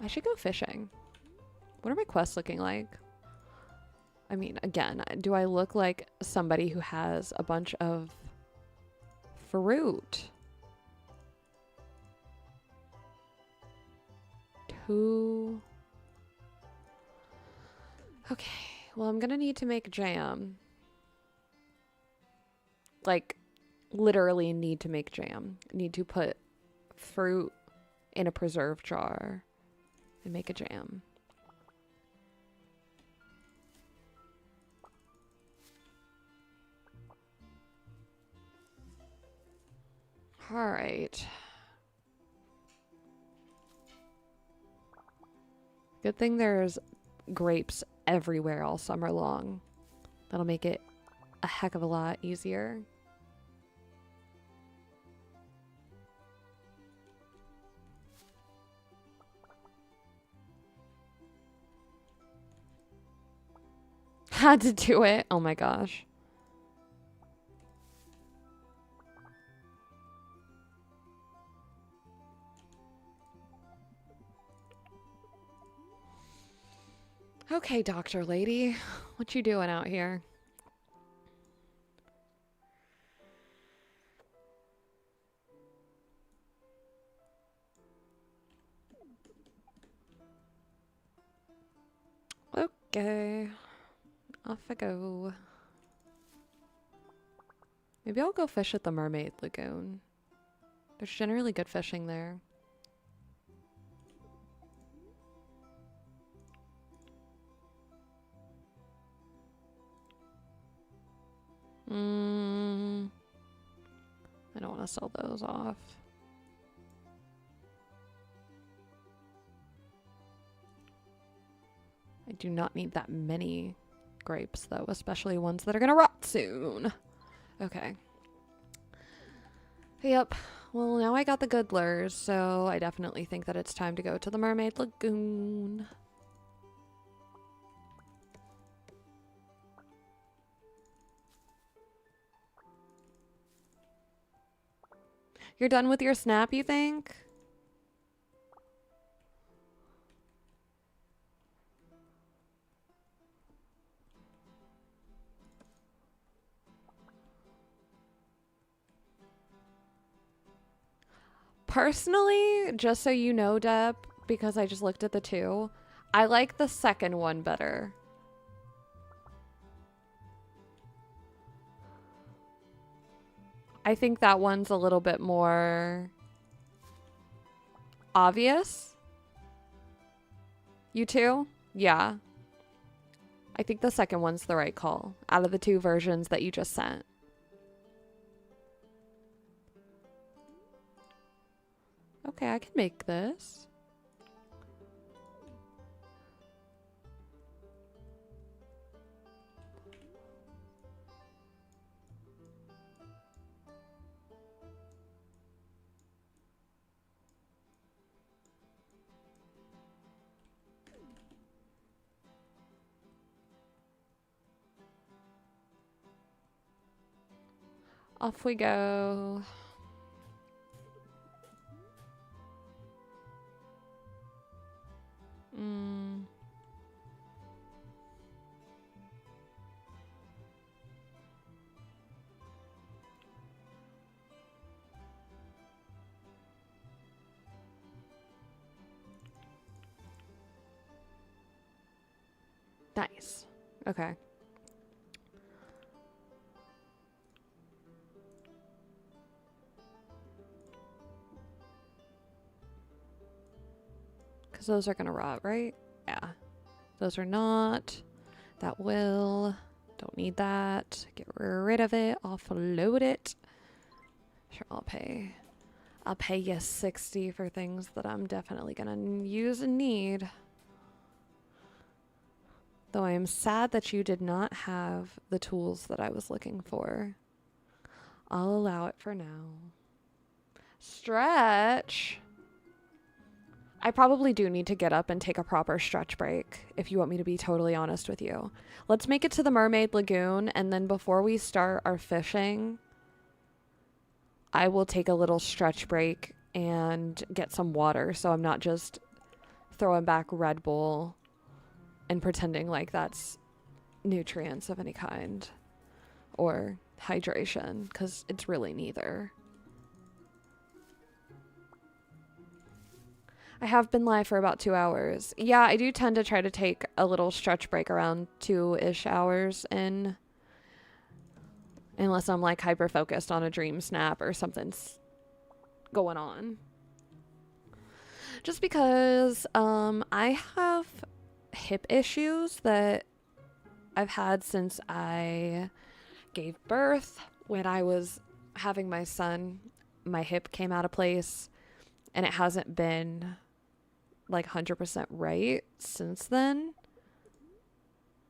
I should go fishing. What are my quests looking like? I mean, again, do I look like somebody who has a bunch of fruit? 2. Okay, well, I'm gonna need to make jam. Like, literally need to make jam. Need to put fruit in a preserve jar and make a jam. All right. Good thing there's grapes everywhere all summer long. That'll make it a heck of a lot easier. Had to do it. Oh my gosh. Okay, doctor lady. What you doing out here? Okay. Off I go. Maybe I'll go fish at the Mermaid Lagoon. There's generally good fishing there. I don't want to sell those off. I do not need that many grapes, though, especially ones that are going to rot soon. Okay. Yep. Well, now I got the good lures, so I definitely think that it's time to go to the Mermaid Lagoon. You're done with your snap, you think? Personally, just so you know, Deb, because I just looked at the two, I like the second one better. I think that one's a little bit more obvious. You too? Yeah. I think the second one's the right call out of the two versions that you just sent. Okay, I can make this. Off we go. Nice. Okay. Because those are going to rot, right? Yeah. Those are not. That will. Don't need that. Get rid of it. Offload it. Sure, I'll pay. I'll pay you 60 for things that I'm definitely going to use and need. Though I am sad that you did not have the tools that I was looking for. I'll allow it for now. Stretch. I probably do need to get up and take a proper stretch break, if you want me to be totally honest with you. Let's make it to the Mermaid Lagoon, and then before we start our fishing, I will take a little stretch break and get some water, so I'm not just throwing back Red Bull and pretending like that's nutrients of any kind or hydration, because it's really neither. I have been live for about 2 hours. Yeah, I do tend to try to take a little stretch break around 2-ish hours in, unless I'm like hyper focused on a dream snap or something's going on. Just because I have hip issues that I've had since I gave birth. When I was having my son, my hip came out of place, and it hasn't been like 100% right since then.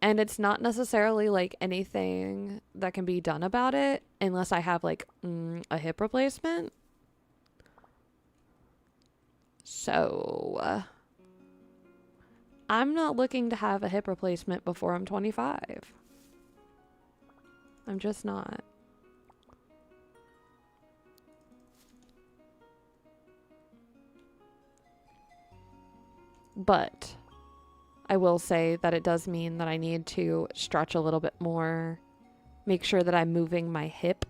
And it's not necessarily like anything that can be done about it unless I have like a hip replacement. So I'm not looking to have a hip replacement before I'm 25. I'm just not. But I will say that it does mean that I need to stretch a little bit more, make sure that I'm moving my hip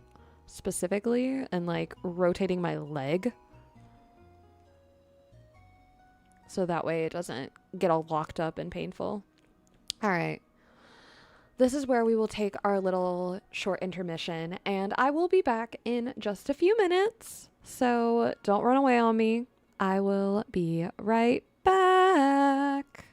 specifically and like rotating my leg. So that way it doesn't get all locked up and painful. All right. This is where we will take our little short intermission, and I will be back in just a few minutes. So don't run away on me. I will be right back.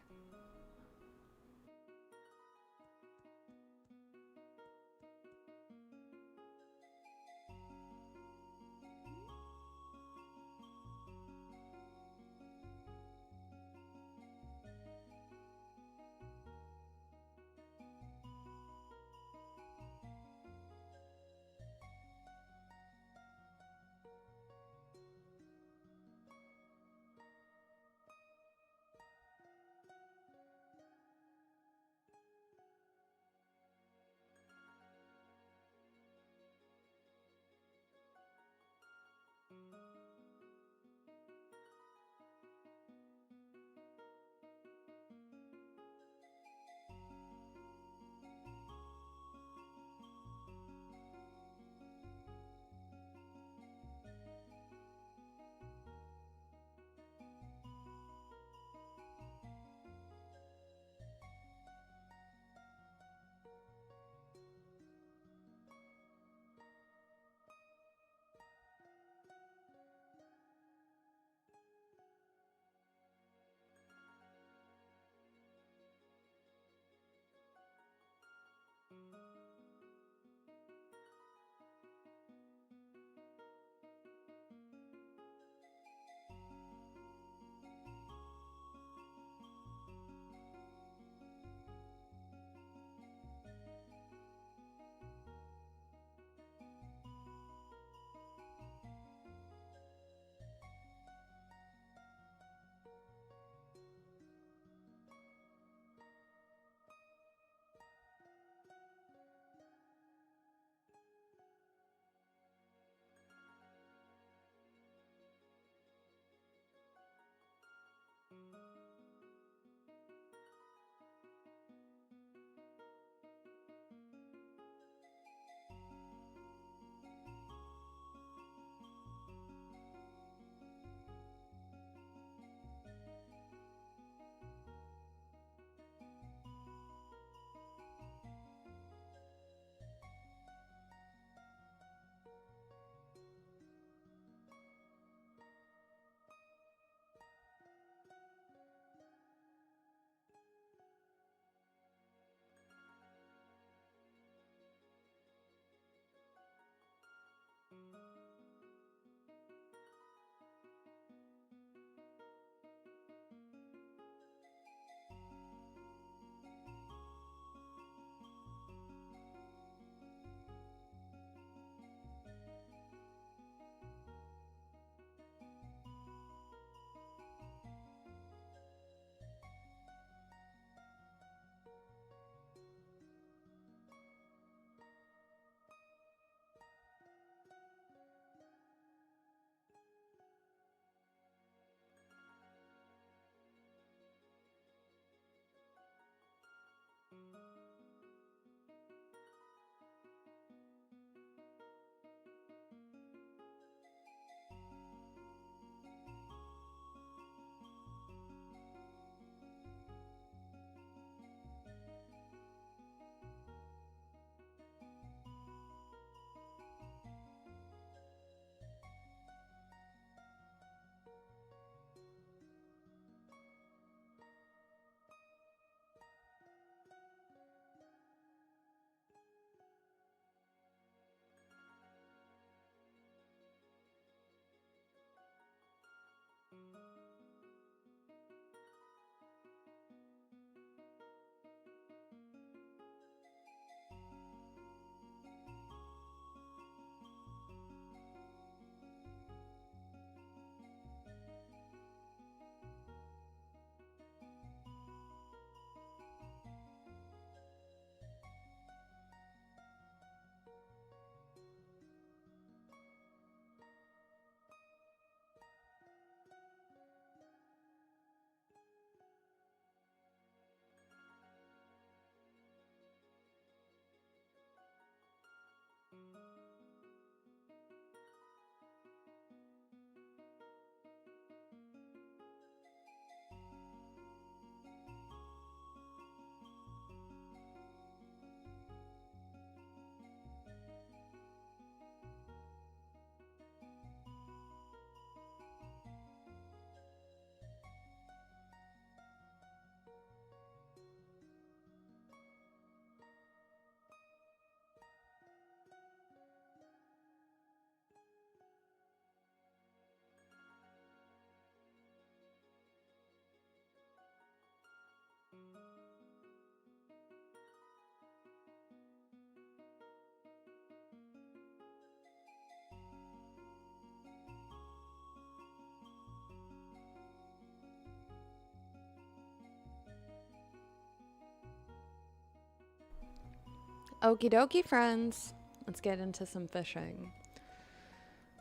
Okie dokie, friends. Let's get into some fishing.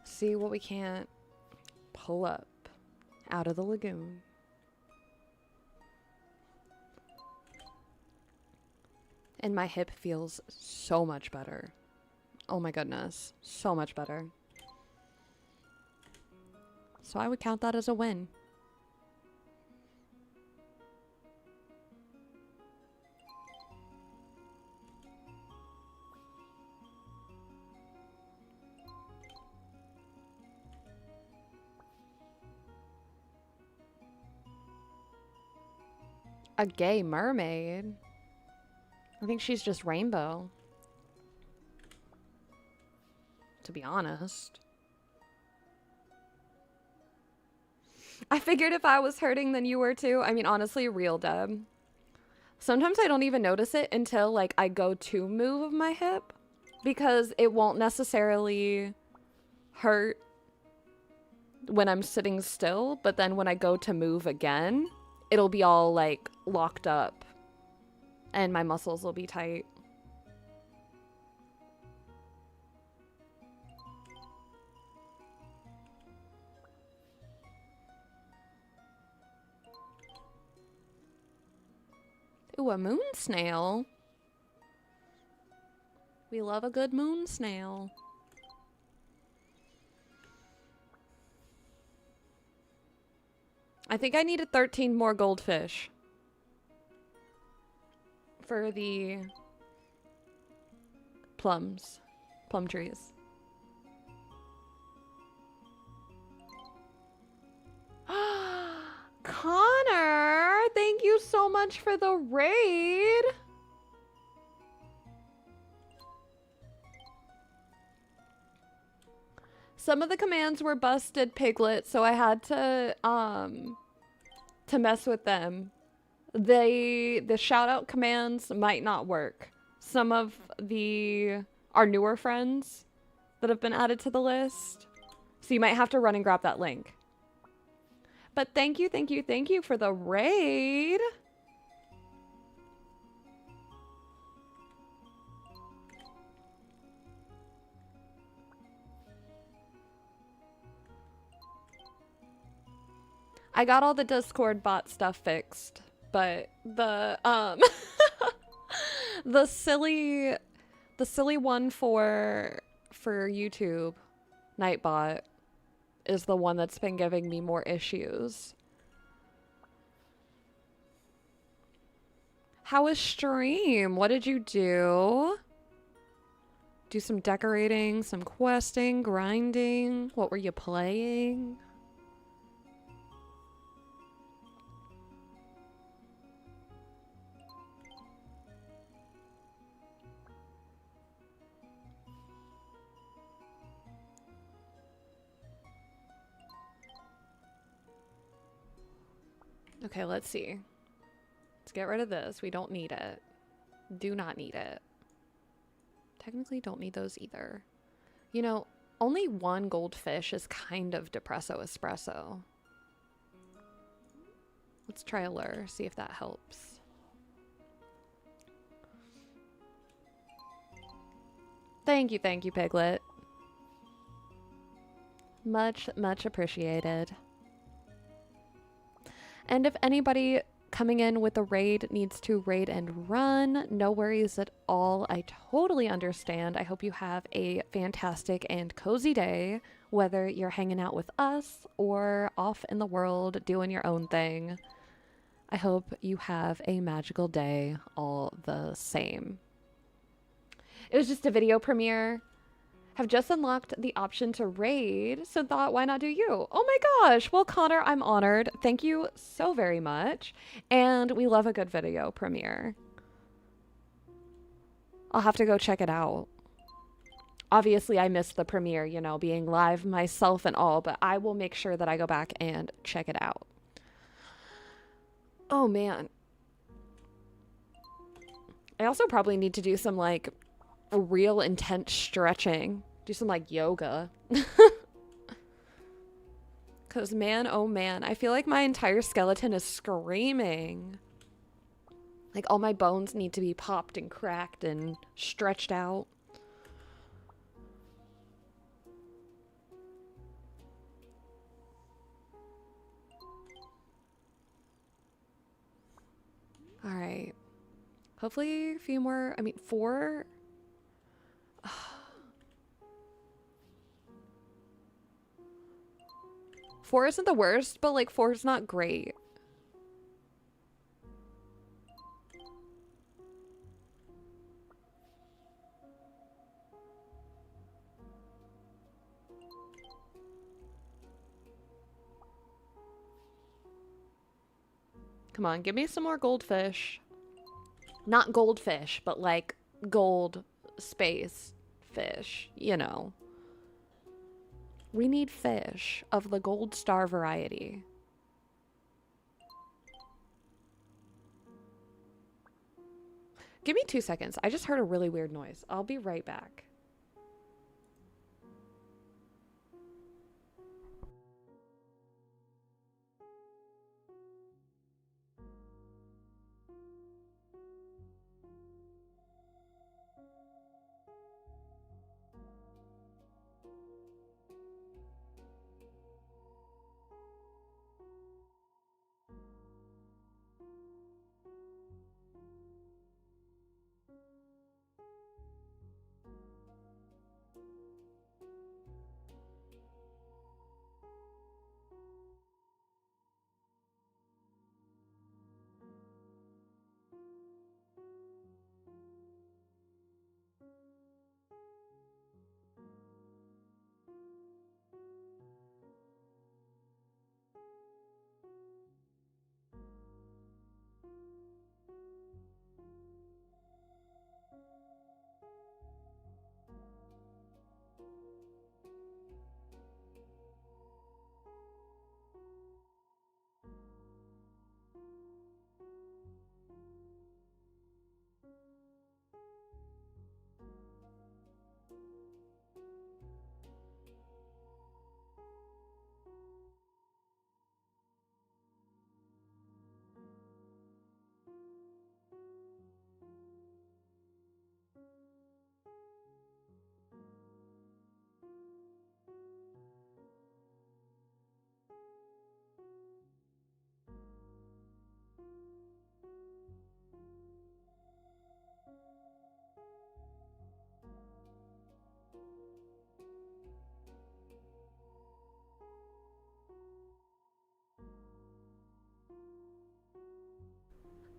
See what we can't pull up out of the lagoon. And my hip feels so much better. Oh my goodness. So much better. So I would count that as a win. A gay mermaid? I think she's just rainbow. To be honest. I figured if I was hurting, then you were too. I mean, honestly, real Deb. Sometimes I don't even notice it until, like, I go to move my hip. Because it won't necessarily hurt when I'm sitting still. But then when I go to move again, it'll be all, like, locked up. And my muscles will be tight. Ooh, a moon snail. We love a good moon snail. I think I needed 13 more goldfish for the plum trees. Connor, thank you so much for the raid. Some of the commands were busted, Piglet, so I had to mess with them. The shout out commands might not work. Some of our newer friends that have been added to the list. So you might have to run and grab that link. But thank you for the raid. I got all the Discord bot stuff fixed, but the the silly one for YouTube, Nightbot, is the one that's been giving me more issues. How was stream? What did you do? Do some decorating, some questing, grinding? What were you playing? Okay, let's see. Let's get rid of this. We don't need it. Do not need it. Technically don't need those either. You know, only one goldfish is kind of depresso espresso. Let's try a lure, see if that helps. Thank you, Piglet. Much, much appreciated. And if anybody coming in with a raid needs to raid and run, no worries at all. I totally understand. I hope you have a fantastic and cozy day, whether you're hanging out with us or off in the world doing your own thing. I hope you have a magical day all the same. It was just a video premiere. Have just unlocked the option to raid, so thought, why not do you? Oh my gosh! Well, Connor, I'm honored. Thank you so very much. And we love a good video premiere. I'll have to go check it out. Obviously, I missed the premiere, you know, being live myself and all, but I will make sure that I go back and check it out. Oh, man. I also probably need to do some, like, real intense stretching. Do some like yoga. Cause man, oh man, I feel like my entire skeleton is screaming. Like all my bones need to be popped and cracked and stretched out. All right. Hopefully a few more. I mean, 4. 4 isn't the worst, but like 4 is not great. Come on, give me some more goldfish. Not goldfish, but like gold space fish, you know. We need fish of the gold star variety. Give me 2 seconds. I just heard a really weird noise. I'll be right back.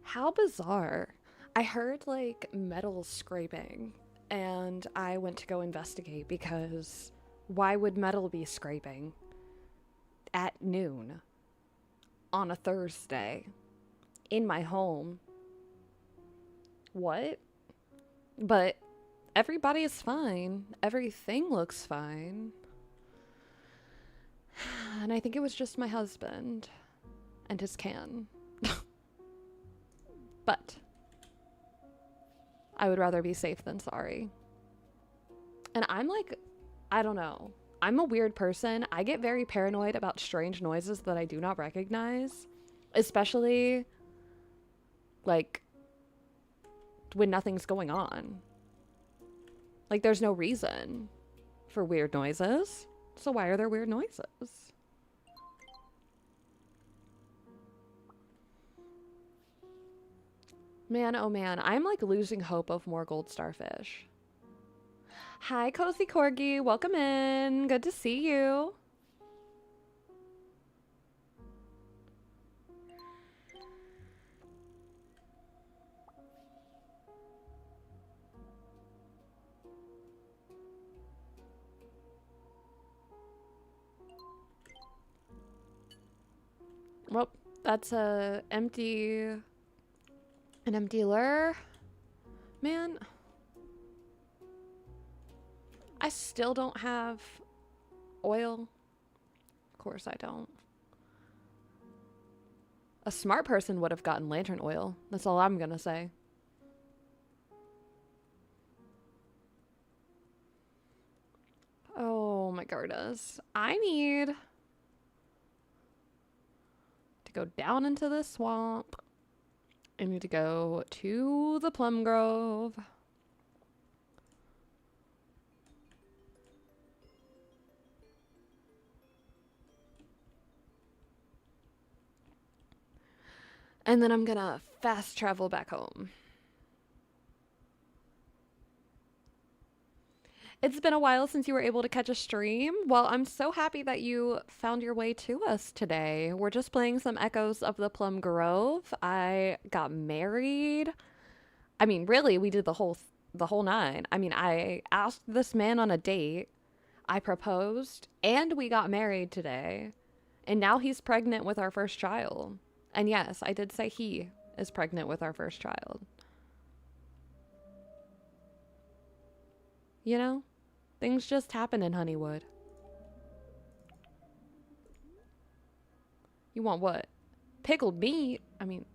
How bizarre. I heard like metal scraping and I went to go investigate because why would metal be scraping at noon on a Thursday in my home? What? But everybody is fine. Everything looks fine. And I think it was just my husband and his can. But I would rather be safe than sorry. And I'm like, I don't know. I'm a weird person. I get very paranoid about strange noises that I do not recognize, especially like when nothing's going on. Like there's no reason for weird noises. So why are there weird noises? Man, oh man, I'm like losing hope of more gold starfish. Hi, Cozy Corgi. Welcome in. Good to see you. Well, that's an empty lure. Man, I still don't have oil. Of course I don't. A smart person would have gotten lantern oil. That's all I'm gonna say. Oh my goodness. I need to go down into the swamp I need to go to the Plum Grove. And then I'm gonna fast travel back home. It's been a while since you were able to catch a stream. Well, I'm so happy that you found your way to us today. We're just playing some Echoes of the Plum Grove. I got married. I mean, really, we did the whole nine. I mean, I asked this man on a date. I proposed, and we got married today. And now he's pregnant with our first child. And yes, I did say he is pregnant with our first child. You know, things just happen in Honeywood. You want what? Pickled meat? I mean,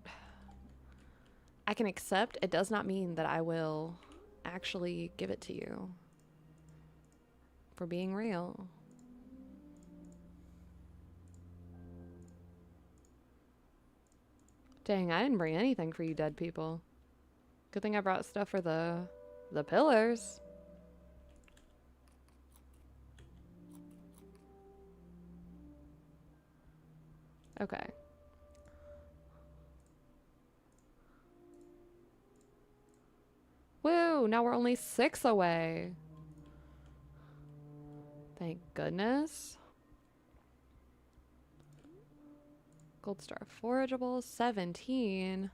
I can accept. It does not mean that I will actually give it to you. For being real. Dang, I didn't bring anything for you dead people. Good thing I brought stuff for the pillars. Okay. Woo, now we're only 6 away. Thank goodness. Gold star forageable, 17.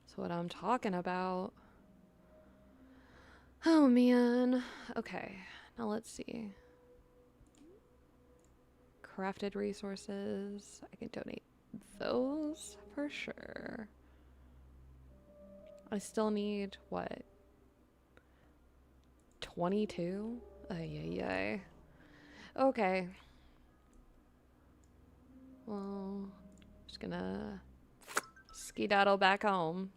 That's what I'm talking about. Oh man. Okay, now let's see. Crafted resources. I can donate those for sure. I still need what? 22? Ay. Okay. Well, just gonna skedaddle back home.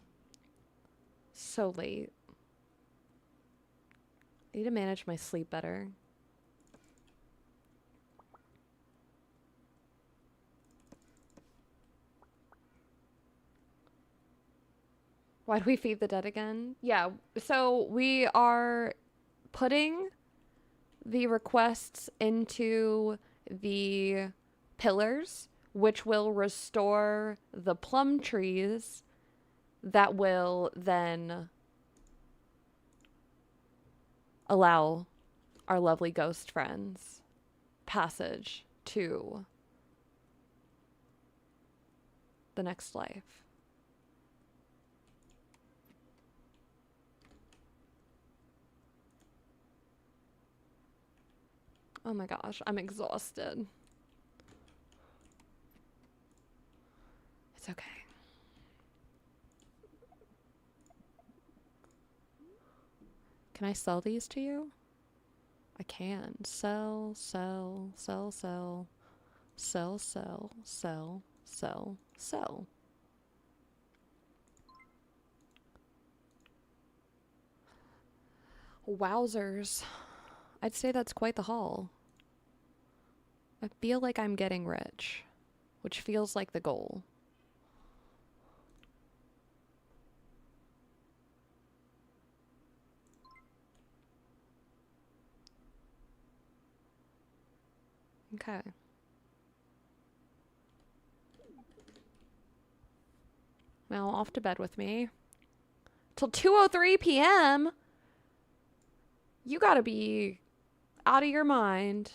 So late. I need to manage my sleep better. Why do we feed the dead again? Yeah, so we are putting the requests into the pillars, which will restore the plum trees that will then allow our lovely ghost friends passage to the next life. Oh my gosh, I'm exhausted. It's okay. Can I sell these to you? I can. Sell. Wowzers. I'd say that's quite the haul. I feel like I'm getting rich, which feels like the goal. Okay. Now off to bed with me. Till 2:03 p.m.? You gotta be out of your mind.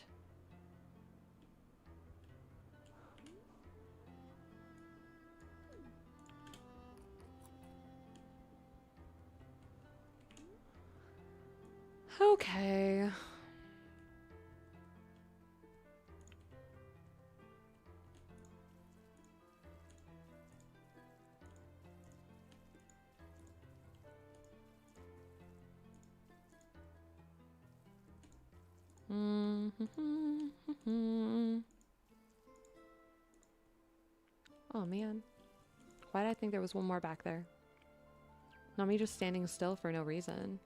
Okay. Oh man. Why did I think there was one more back there? Not me just standing still for no reason.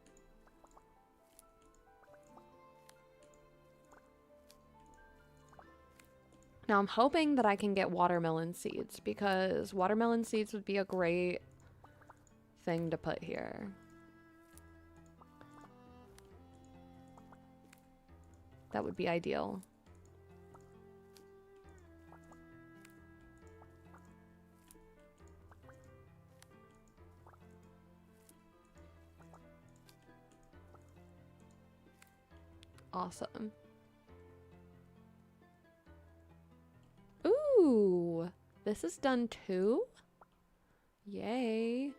Now I'm hoping that I can get watermelon seeds, because watermelon seeds would be a great thing to put here. That would be ideal. Awesome. Ooh, this is done too? Yay.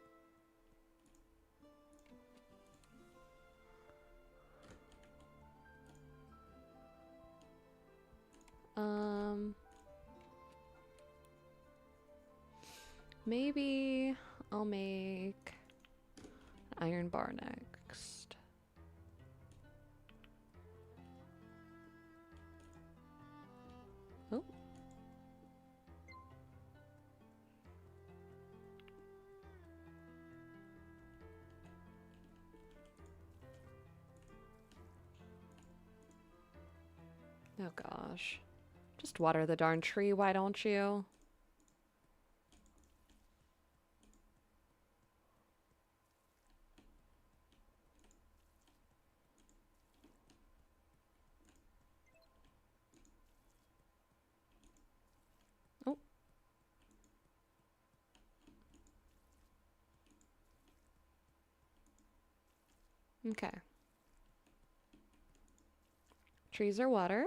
Maybe I'll make an iron bar next. Oh. Oh gosh. Just water the darn tree, why don't you? Oh. Okay. Trees are watered.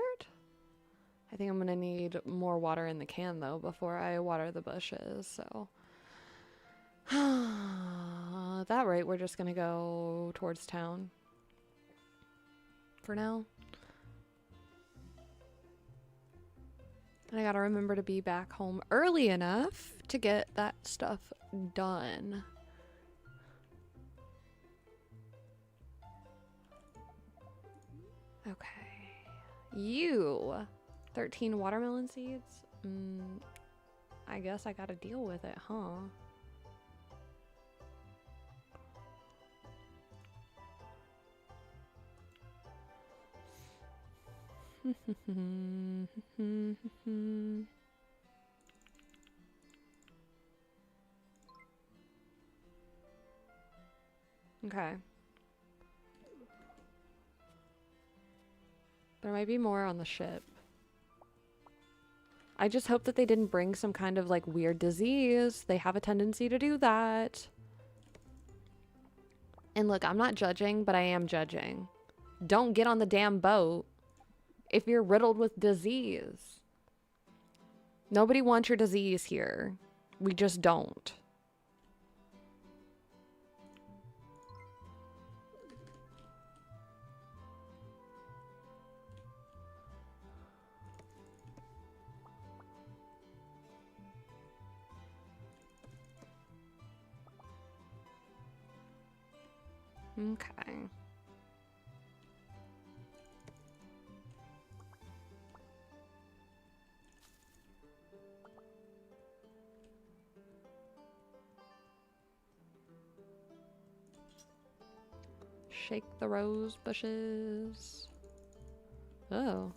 I think I'm gonna need more water in the can though before I water the bushes, so. At that rate, we're just gonna go towards town for now. And I gotta remember to be back home early enough to get that stuff done. Okay. You. 13 watermelon seeds? I guess I gotta deal with it, huh? Okay. There might be more on the ship. I just hope that they didn't bring some kind of like weird disease. They have a tendency to do that. And look, I'm not judging, but I am judging. Don't get on the damn boat if you're riddled with disease. Nobody wants your disease here. We just don't. Okay. Shake the rose bushes. Oh.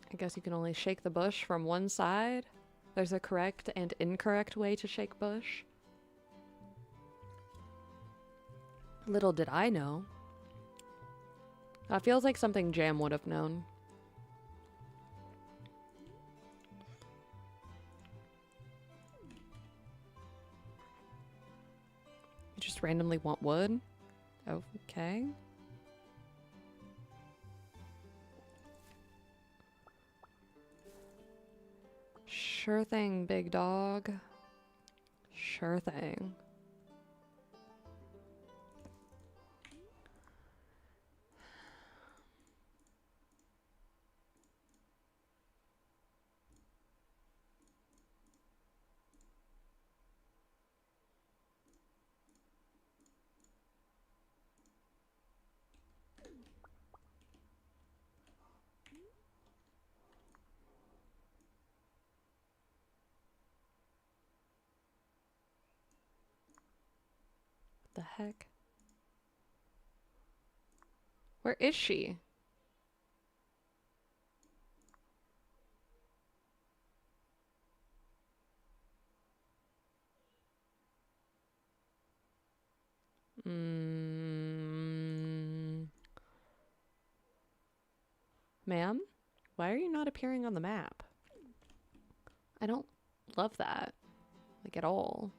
I guess you can only shake the bush from one side. There's a correct and incorrect way to shake bush. Little did I know. That feels like something Jam would have known. You just randomly want wood? Okay. Sure thing, big dog. Sure thing. The heck? Where is she? Ma'am? Why are you not appearing on the map? I don't love that. Like, at all.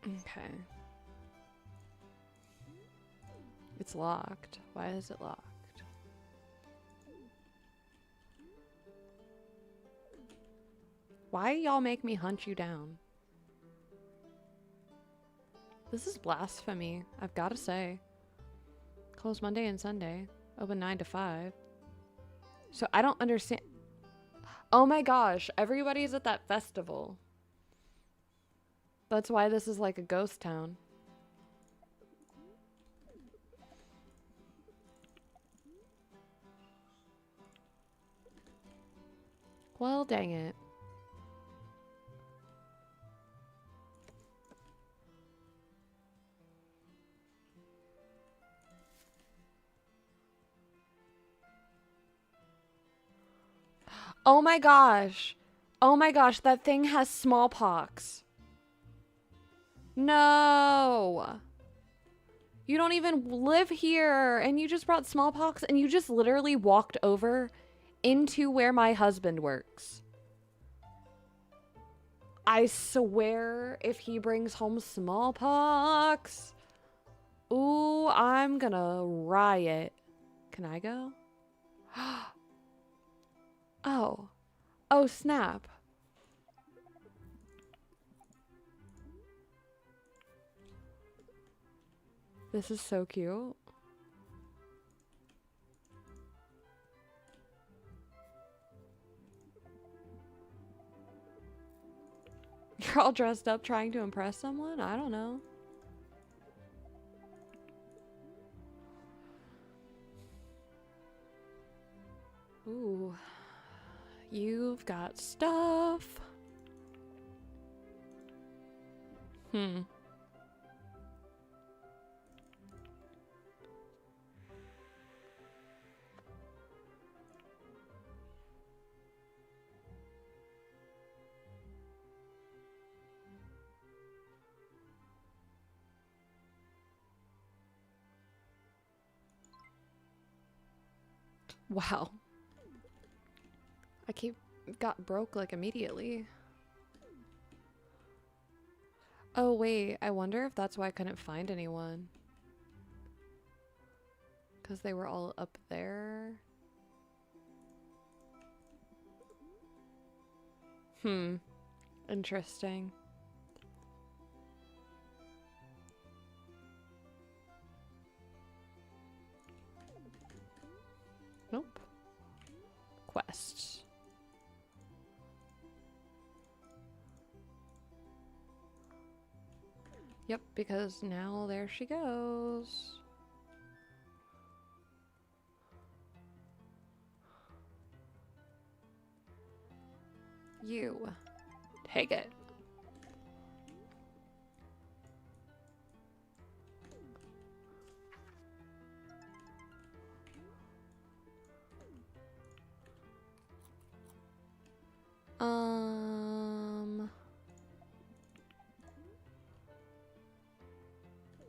Okay. It's locked. Why is it locked? Why y'all make me hunt you down? This is blasphemy, I've got to say. Closed Monday and Sunday. Open 9 to 5. So I don't understand. Oh my gosh, everybody's at that festival. That's why this is like a ghost town. Well, dang it. Oh my gosh. Oh my gosh, that thing has smallpox. No. You don't even live here, and you just brought smallpox, and you just literally walked over into where my husband works. I swear, if he brings home smallpox, ooh, I'm gonna riot. Can I go? Oh. Oh, snap. This is so cute. You're all dressed up trying to impress someone? I don't know. Ooh. You've got stuff. Wow. Got broke like immediately. Oh wait, I wonder if that's why I couldn't find anyone. Because they were all up there. Interesting. Nope. Quests. Yep, because now there she goes. You. Take it.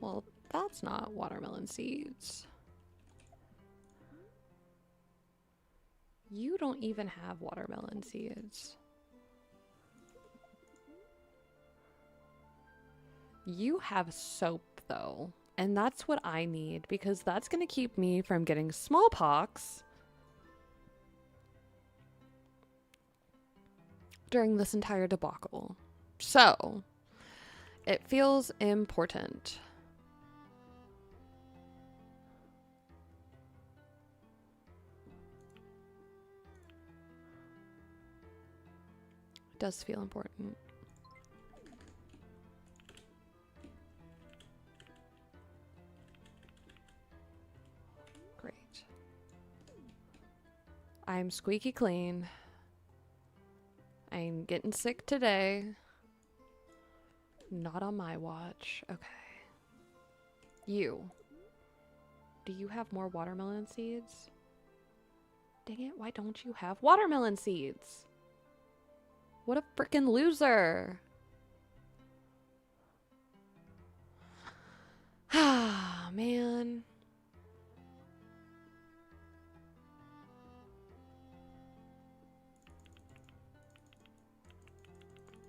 Well, that's not watermelon seeds. You don't even have watermelon seeds. You have soap, though. And that's what I need, because that's going to keep me from getting smallpox during this entire debacle. So, it feels important. It does feel important. I'm squeaky clean. I'm getting sick today. Not on my watch. Okay. You. Do you have more watermelon seeds? Dang it, why don't you have watermelon seeds? What a freaking loser. Ah, man.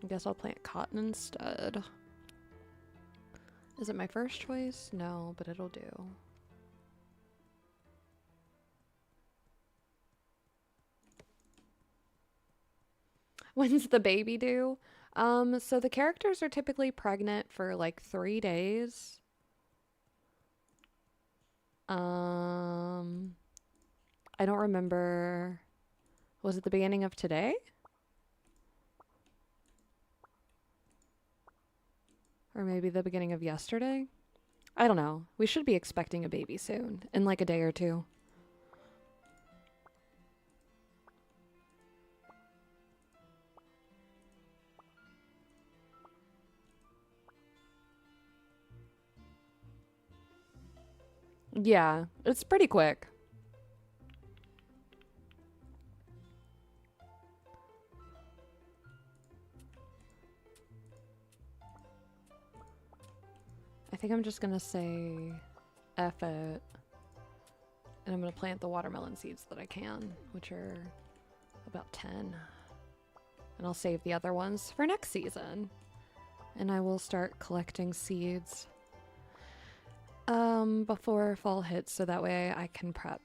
I guess I'll plant cotton instead. Is it my first choice? No, but it'll do. When's the baby due? So the characters are typically pregnant for like 3 days. I don't remember. Was it the beginning of today? Or maybe the beginning of yesterday? I don't know. We should be expecting a baby soon, in like a day or two. Yeah, it's pretty quick. I think I'm just gonna say F it. And I'm gonna plant the watermelon seeds that I can, which are about 10. And I'll save the other ones for next season. And I will start collecting seeds before fall hits so that way I can prep.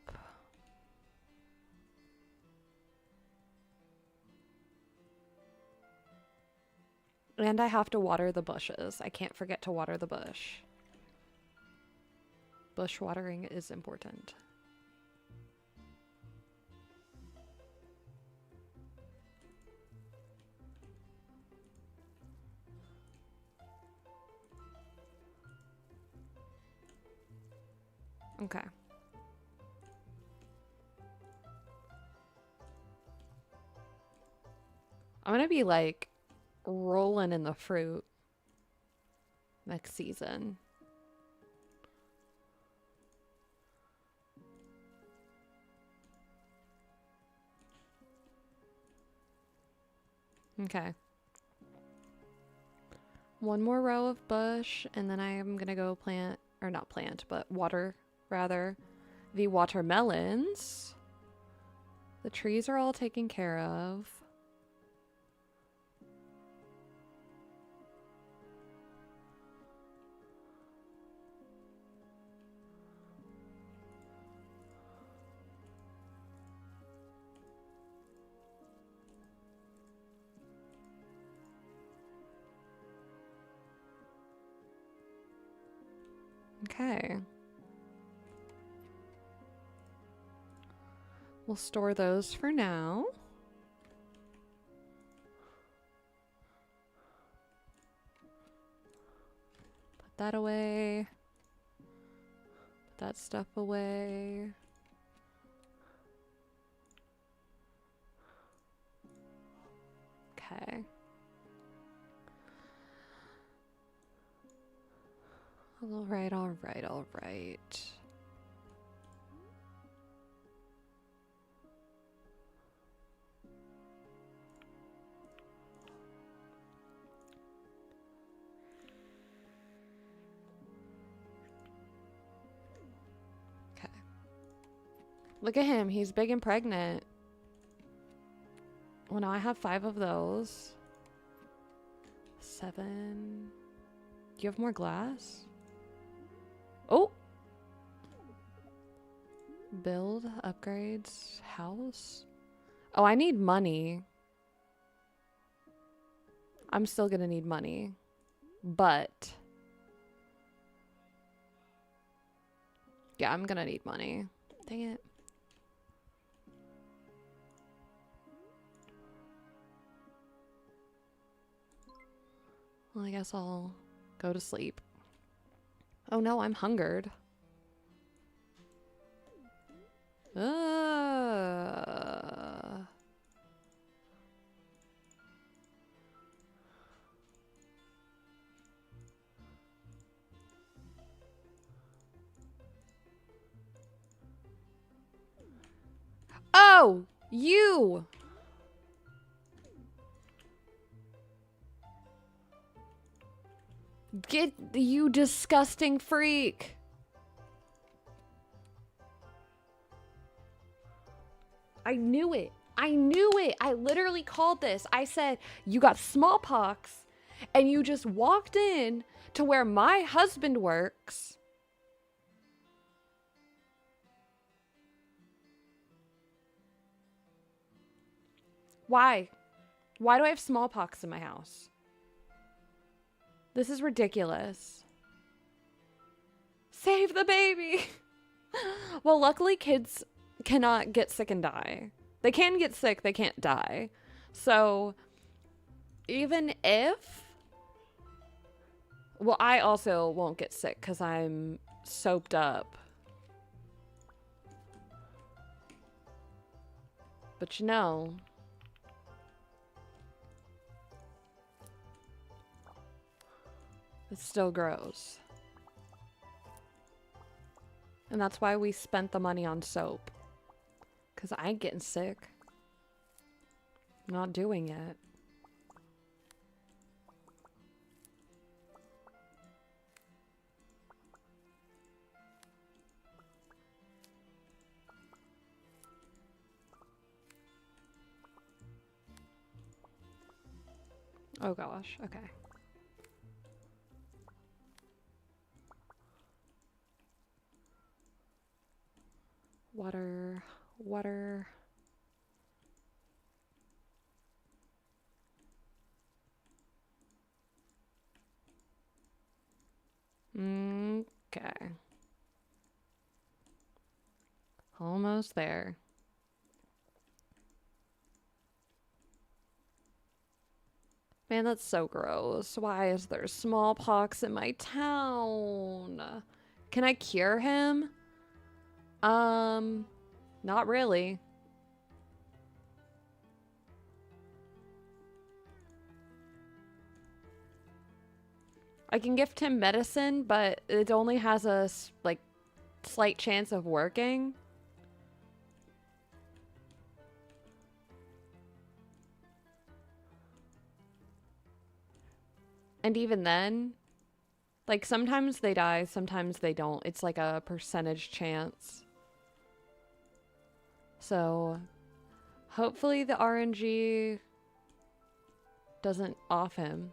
And I have to water the bushes. I can't forget to water the bush. Bush watering is important. Okay. I'm gonna be like rolling in the fruit next season. Okay. One more row of bush, and then I am gonna go plant, or not plant, but water, rather, the watermelons. The trees are all taken care of. Okay. We'll store those for now. Put that away. Put that stuff away. Okay. All right, all right, all right. Okay. Look at him. He's big and pregnant. Well, now I have 5 of those. 7. Do you have more glass? Oh! Build, upgrades, house. Oh, I need money. I'm still gonna need money. But yeah, I'm gonna need money. Dang it. Well, I guess I'll go to sleep. Oh no, I'm hungered. No! You! Get, you disgusting freak! I knew it. I knew it. I literally called this. I said, you got smallpox and you just walked in to where my husband works. Why? Why do I have smallpox in my house? This is ridiculous. Save the baby. Well, luckily kids cannot get sick and die. They can get sick, they can't die. So even if, well, I also won't get sick because I'm soaped up. But you know, it still grows. And that's why we spent the money on soap. Because I ain't getting sick. I'm not doing it. Oh gosh, okay. Water, water. Okay. Almost there. Man, that's so gross. Why is there smallpox in my town? Can I cure him? Not really. I can gift him medicine, but it only has a, like, slight chance of working. And even then, like, sometimes they die, sometimes they don't. It's like a percentage chance. So, hopefully the RNG doesn't off him.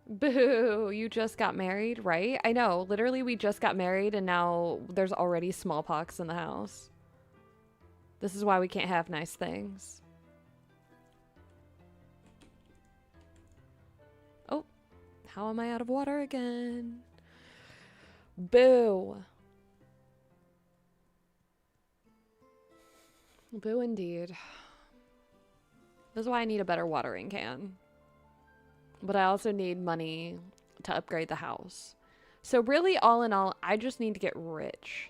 Boo, you just got married, right? I know, literally we just got married and now there's already smallpox in the house. This is why we can't have nice things. Oh, how am I out of water again? Boo. Boo indeed. This is why I need a better watering can. But I also need money to upgrade the house. So really, all in all, I just need to get rich.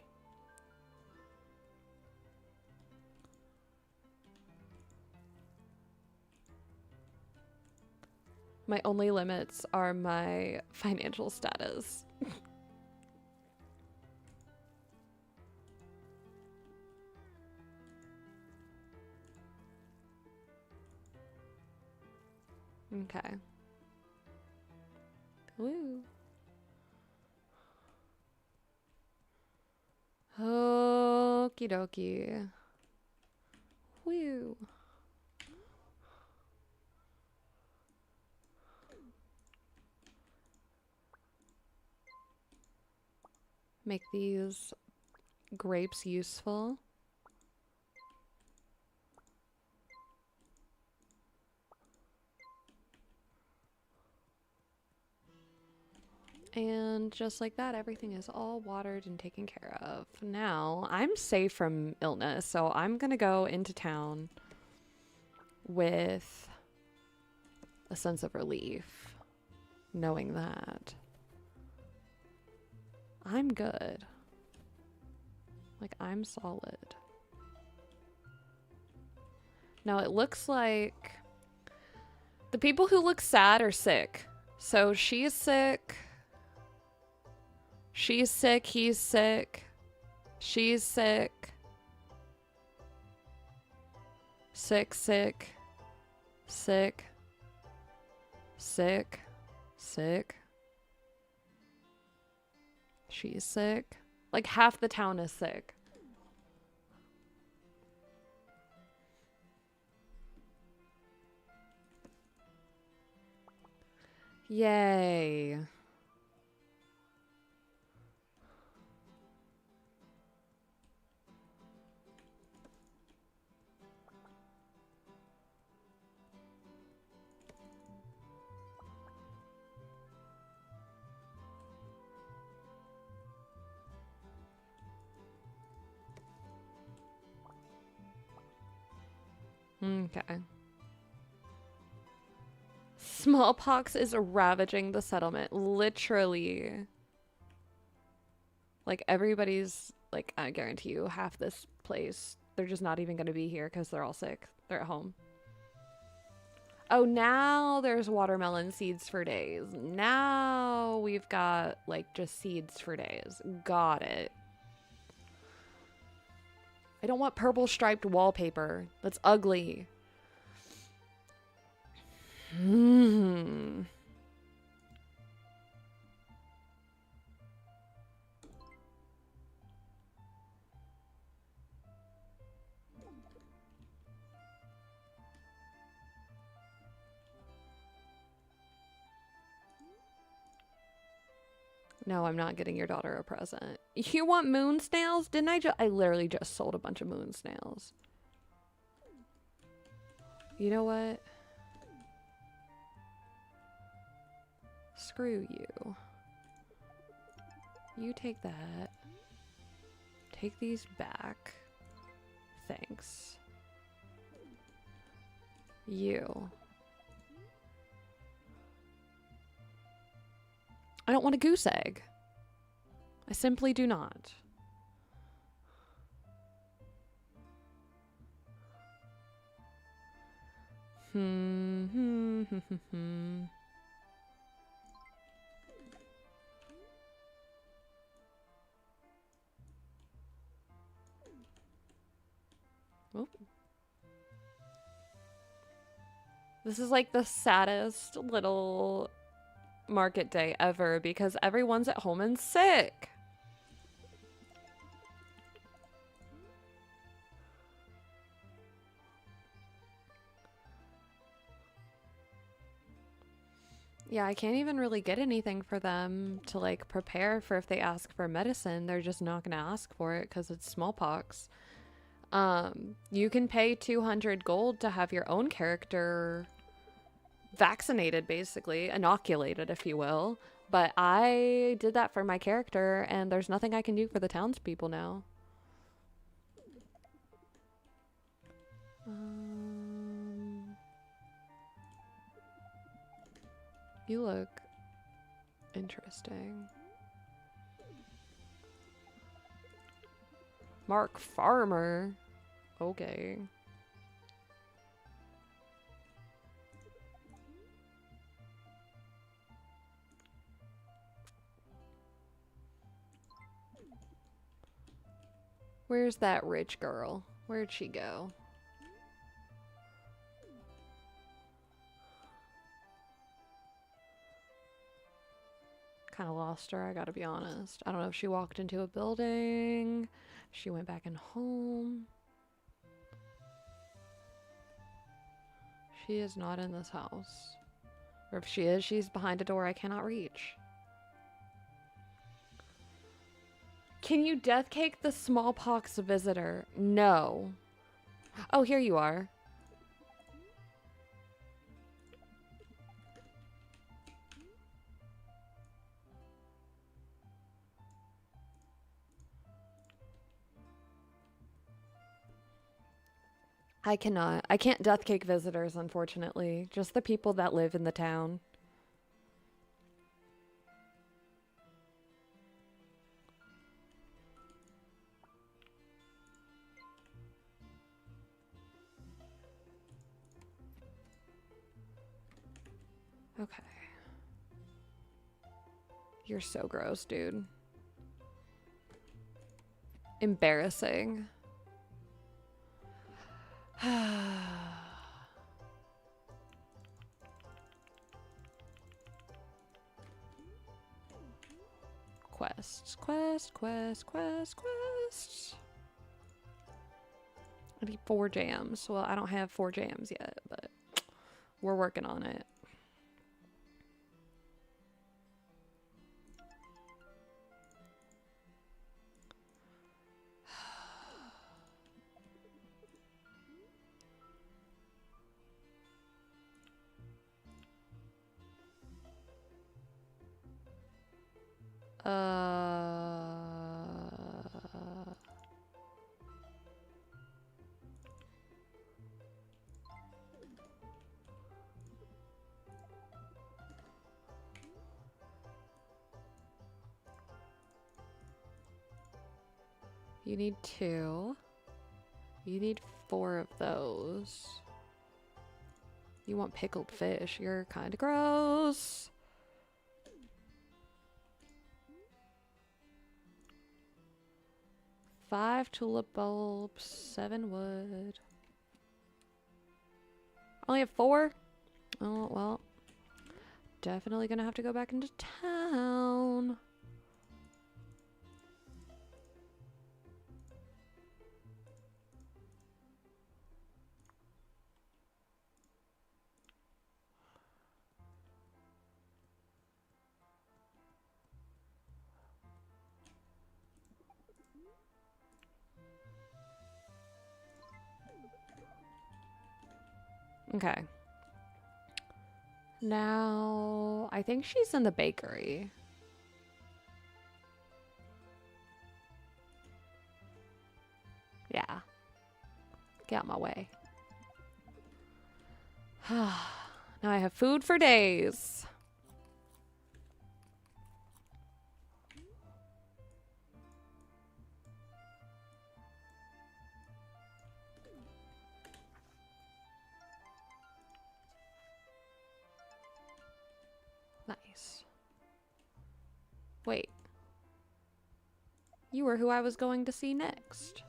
My only limits are my financial status. Okay. Woo. Okie dokie. Woo. Make these grapes useful. And just like that, everything is all watered and taken care of. Now, I'm safe from illness, so I'm gonna go into town with a sense of relief, knowing that I'm good. Like, I'm solid. Now it looks like the people who look sad are sick. So she's sick. She's sick. He's sick. She's sick. Sick, sick. Sick. Sick. Sick. She's sick. Like half the town is sick. Yay. Okay. Smallpox is ravaging the settlement. Literally. Like, everybody's, like, I guarantee you, half this place, they're just not even going to be here because they're all sick. They're at home. Oh, now there's watermelon seeds for days. Now we've got, like, just seeds for days. Got it. I don't want purple striped wallpaper. That's ugly. No, I'm not getting your daughter a present. You want moon snails? Didn't I literally just sold a bunch of moon snails. You know what? Screw you. You take that. Take these back. Thanks. You. I don't want a goose egg. I simply do not. Oh. This is like the saddest little market day ever because everyone's at home and sick. Yeah, I can't even really get anything for them to like prepare for if they ask for medicine. They're just not gonna ask for it because it's smallpox. You can pay 200 gold to have your own character vaccinated, basically, inoculated, if you will. But I did that for my character, and there's nothing I can do for the townspeople now. You look interesting. Mark Farmer. Okay. Where's that rich girl? Where'd she go? Kind of lost her, I gotta be honest. I don't know if she walked into a building, she went back in home. She is not in this house. Or if she is, she's behind a door I cannot reach. Can you death cake the smallpox visitor? No. Oh, here you are. I cannot. I can't death cake visitors, unfortunately. Just the people that live in the town. Okay. You're so gross, dude. Embarrassing. Quests. I need 4 jams. Well, I don't have 4 jams yet, but we're working on it. You need 2. You need 4 of those. You want pickled fish. You're kind of gross. Five tulip bulbs, 7 wood. Only have 4? Oh, well. Definitely gonna have to go back into town. Okay. Now, I think she's in the bakery. Yeah. Get out my way. Now I have food for days. Nice. Wait. You were who I was going to see next.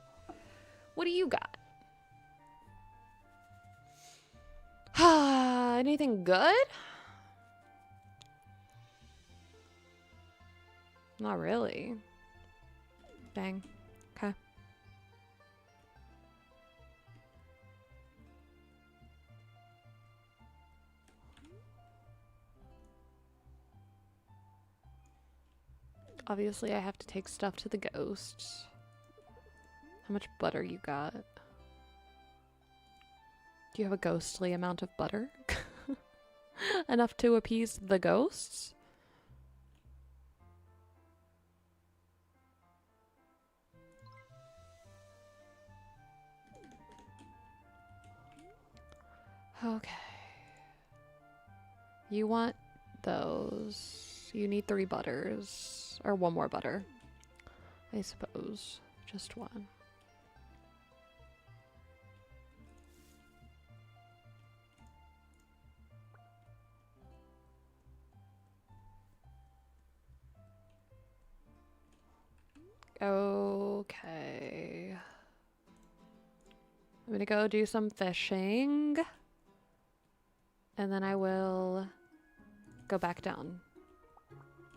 What do you got? Anything good? Not really. Dang. Okay. Obviously, I have to take stuff to the ghosts. How much butter you got? Do you have a ghostly amount of butter? Enough to appease the ghosts? Okay. You want those. You need 3 butters. Or 1 more butter. I suppose. Just 1. Okay. I'm gonna go do some fishing. And then I will go back down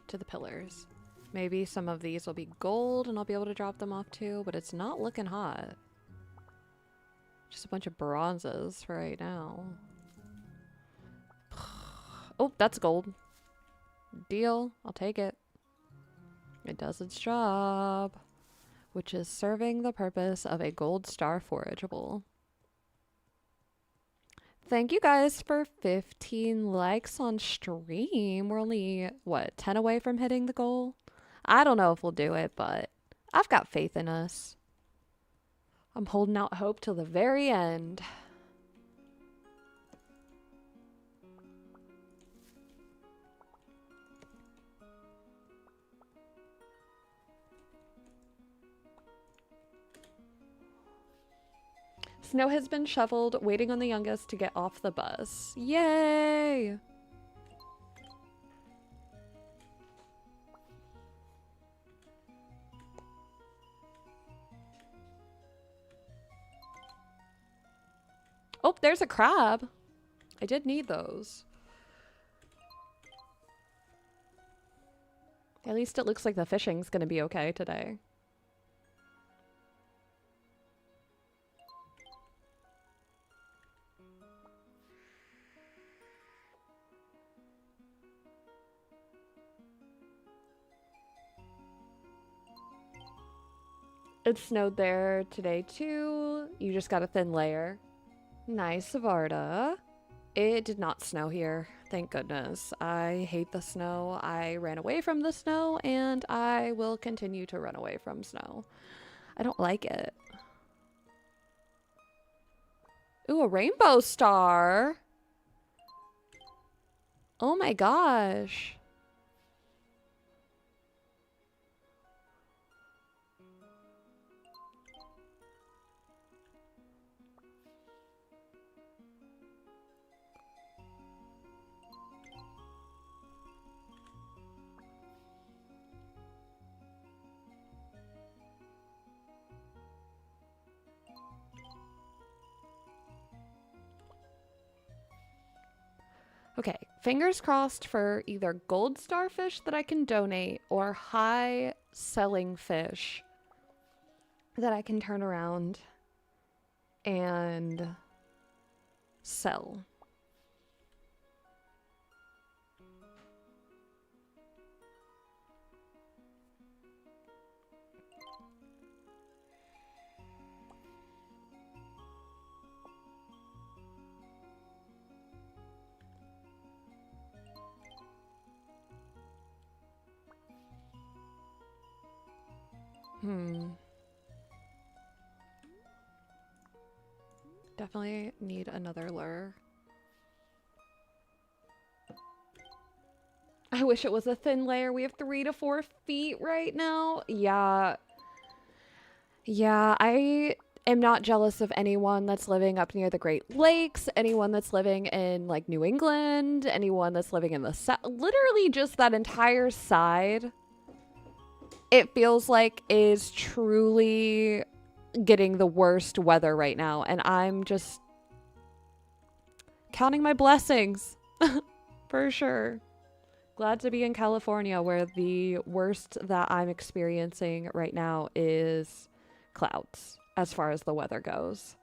to the pillars. Maybe some of these will be gold and I'll be able to drop them off too, but it's not looking hot. Just a bunch of bronzes for right now. Oh, that's gold. Deal. I'll take it. It does its job, which is serving the purpose of a gold star forageable. Thank you guys for 15 likes on stream. We're only, what, 10 away from hitting the goal? I don't know if we'll do it, but I've got faith in us. I'm holding out hope till the very end. Snow has been shoveled, waiting on the youngest to get off the bus. Yay! Oh, there's a crab. I did need those. At least it looks like the fishing's gonna be okay today. It snowed there today too. You just got a thin layer. Nice, Varda. It did not snow here. Thank goodness. I hate the snow. I ran away from the snow and I will continue to run away from snow. I don't like it. Ooh, a rainbow star. Oh my gosh. Okay, fingers crossed for either gold starfish that I can donate or high selling fish that I can turn around and sell. Definitely need another lure. I wish it was a thin layer. We have 3 to 4 feet right now. Yeah. Yeah, I am not jealous of anyone that's living up near the Great Lakes, anyone that's living in like New England, anyone that's living in the south. Literally just that entire side. It feels like is truly getting the worst weather right now. And I'm just counting my blessings for sure. Glad to be in California where the worst that I'm experiencing right now is clouds as far as the weather goes.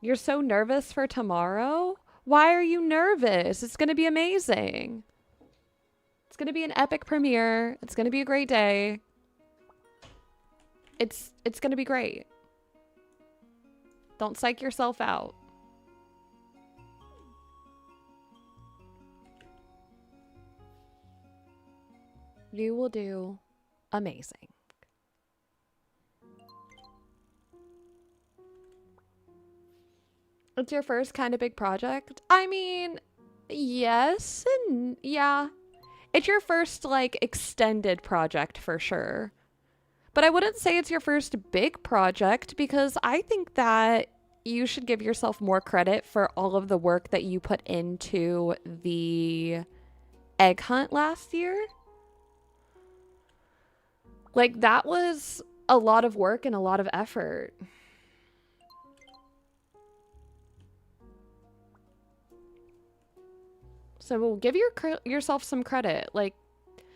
You're so nervous for tomorrow? Why are you nervous? It's going to be amazing. It's going to be an epic premiere. It's going to be a great day. It's going to be great. Don't psych yourself out. You will do amazing. It's your first kind of big project? I mean, yes and yeah. It's your first, like, extended project for sure. But I wouldn't say it's your first big project because I think that you should give yourself more credit for all of the work that you put into the egg hunt last year. Like, that was a lot of work and a lot of effort. So give yourself some credit. Like,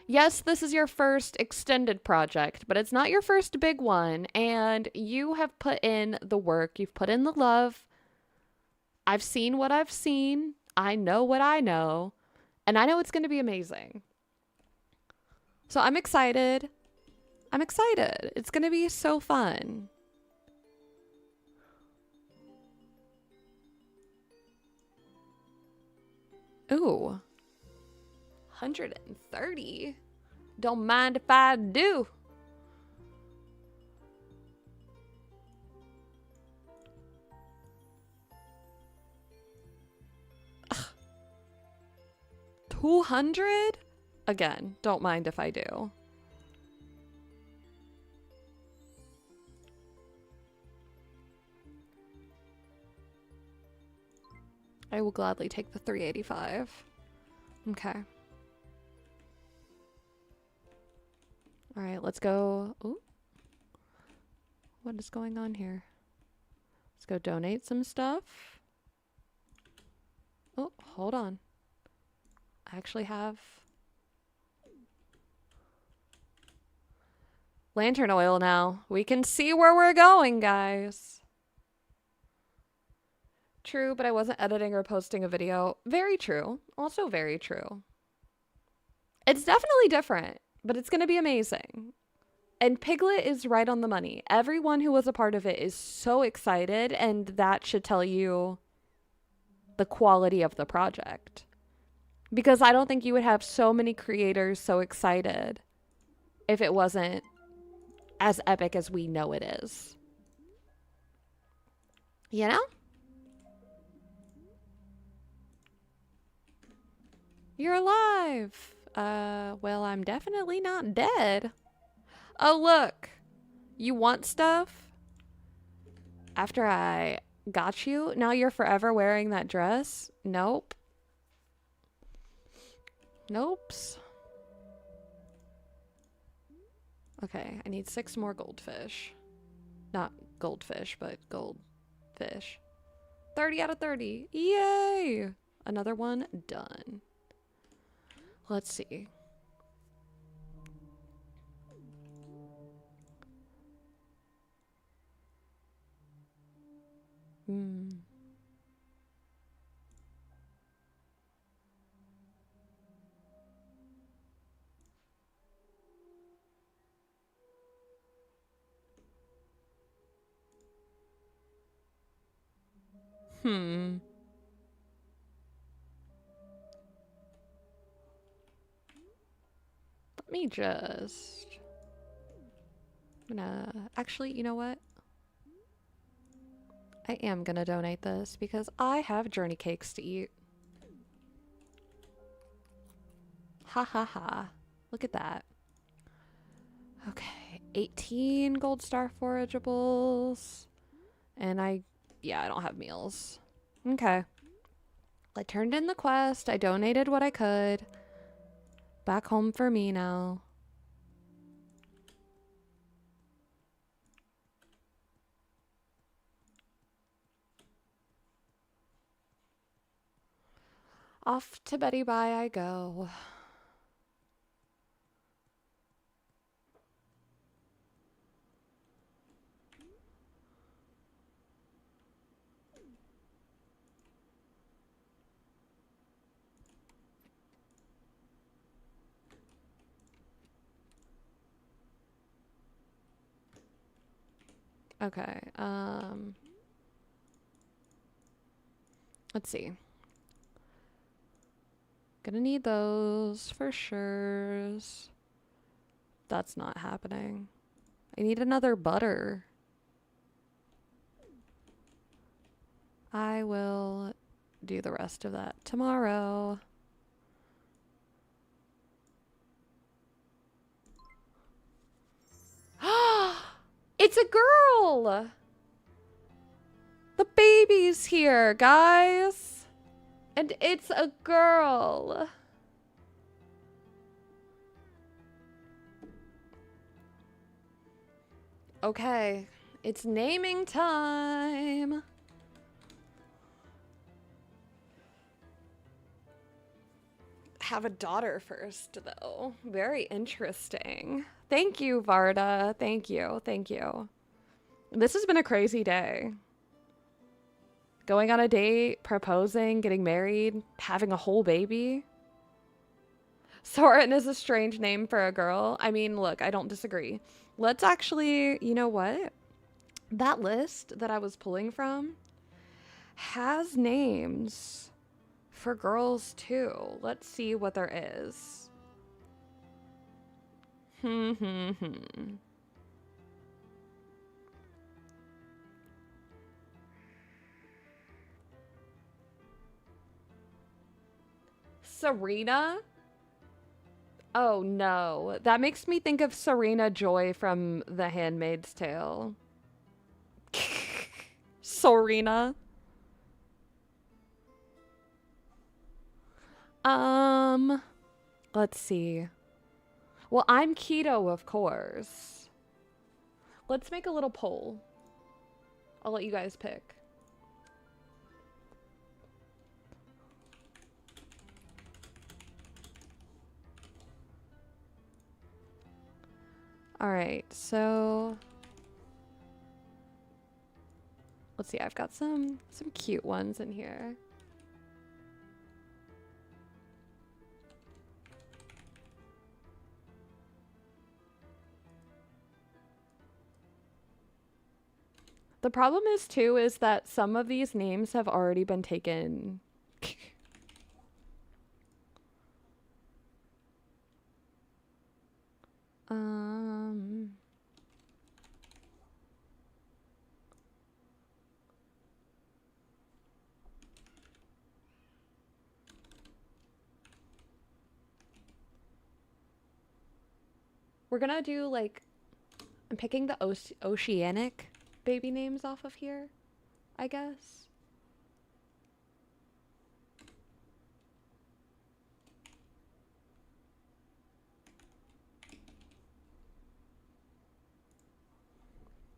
yes, this is your first extended project, but it's not your first big one. And you have put in the work. You've put in the love. I've seen what I've seen. I know what I know. And I know it's going to be amazing. So I'm excited. I'm excited. It's going to be so fun. Ooh. 130? Don't mind if I do. Ugh. 200? Again, don't mind if I do. I will gladly take the 385. Okay. All right, let's go. Ooh. What is going on here? Let's go donate some stuff. Oh, hold on. I actually have lantern oil now. We can see where we're going, guys. True, but I wasn't editing or posting a video. Very true. Also very true. It's definitely different, but it's going to be amazing. And Piglet is right on the money. Everyone who was a part of it is so excited, and that should tell you the quality of the project. Because I don't think you would have so many creators so excited if it wasn't as epic as we know it is. You know? You're alive. Well, I'm definitely not dead. Oh, look. You want stuff? After I got you? Now you're forever wearing that dress? Nope. Nopes. Okay, I need 6 more goldfish. Not goldfish, but goldfish. 30 out of 30. Yay! Another one done. Let's see. Hmm. Hmm. Let me just... I'm gonna... Actually, you know what? I am gonna donate this because I have journey cakes to eat. Ha ha ha. Look at that. Okay. 18 gold star forageables. And I don't have meals. Okay. I turned in the quest. I donated what I could. Back home for me now. Off to Betty Bye I go. Okay, let's see. Gonna need those for sure. That's not happening. I need another butter. I will do the rest of that tomorrow. It's a girl! The baby's here, guys! And it's a girl! Okay, it's naming time! Have a daughter first, though. Very interesting. Thank you, Varda. Thank you. Thank you. This has been a crazy day. Going on a date, proposing, getting married, having a whole baby. Soren is a strange name for a girl. I mean, look, I don't disagree. Let's actually, you know what? That list that I was pulling from has names for girls too. Let's see what there is. Serena? Oh no, that makes me think of Serena Joy from The Handmaid's Tale. Serena. Let's see. Well, I'm keto, of course. Let's make a little poll. I'll let you guys pick. All right, so let's see. I've got some cute ones in here. The problem is too is that some of these names have already been taken. We're gonna do like, I'm picking the oceanic baby names off of here, I guess.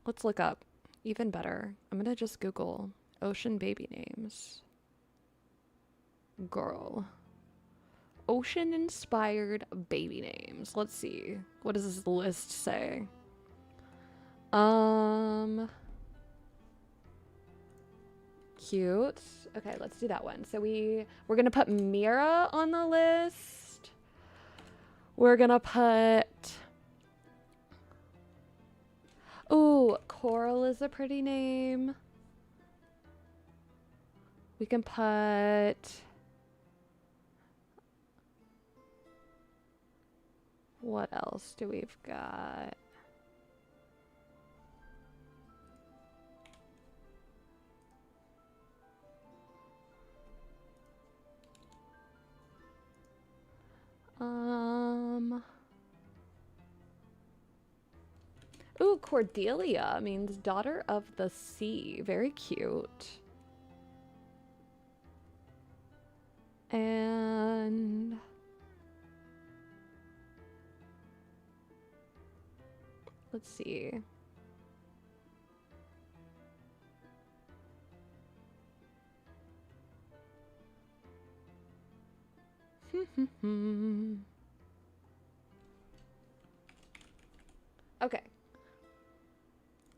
Let's look up. Even better. I'm gonna just Google ocean baby names. Girl. Ocean inspired baby names. Let's see. What does this list say? Cute. Okay, let's do that one. So we're gonna put Mira on the list. We're gonna put, ooh, Coral is a pretty name. We can put, what else do we've got? Ooh, Cordelia means daughter of the sea. Very cute. And let's see. Okay.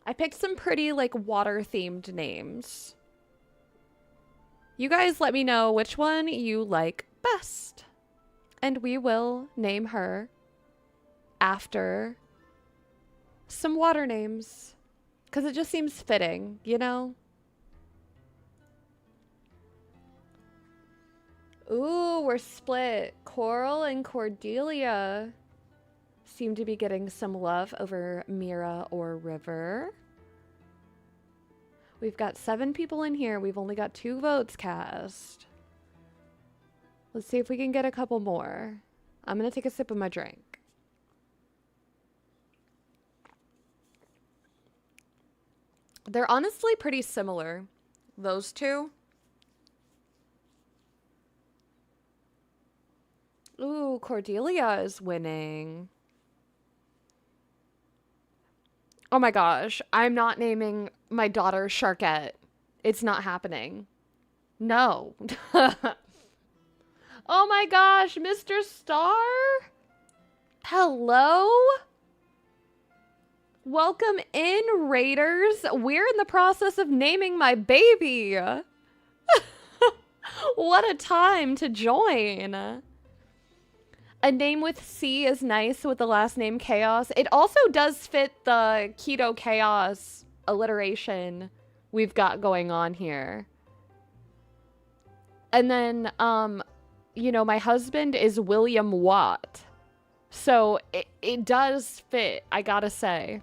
I picked some pretty like water themed names. You guys let me know which one you like best. And we will name her after some water names. Because it just seems fitting, you know? Ooh, we're split. Coral and Cordelia seem to be getting some love over Mira or River. We've got 7 people in here. We've only got 2 votes cast. Let's see if we can get a couple more. I'm gonna take a sip of my drink. They're honestly pretty similar, those two. Ooh, Cordelia is winning. Oh my gosh, I'm not naming my daughter Sharkette. It's not happening. No. Oh my gosh, Mr. Star? Hello? Welcome in, Raiders. We're in the process of naming my baby. What a time to join. A name with C is nice with the last name Chaos. It also does fit the Keto Chaos alliteration we've got going on here. And then, you know, my husband is William Watt. So it does fit, I gotta say.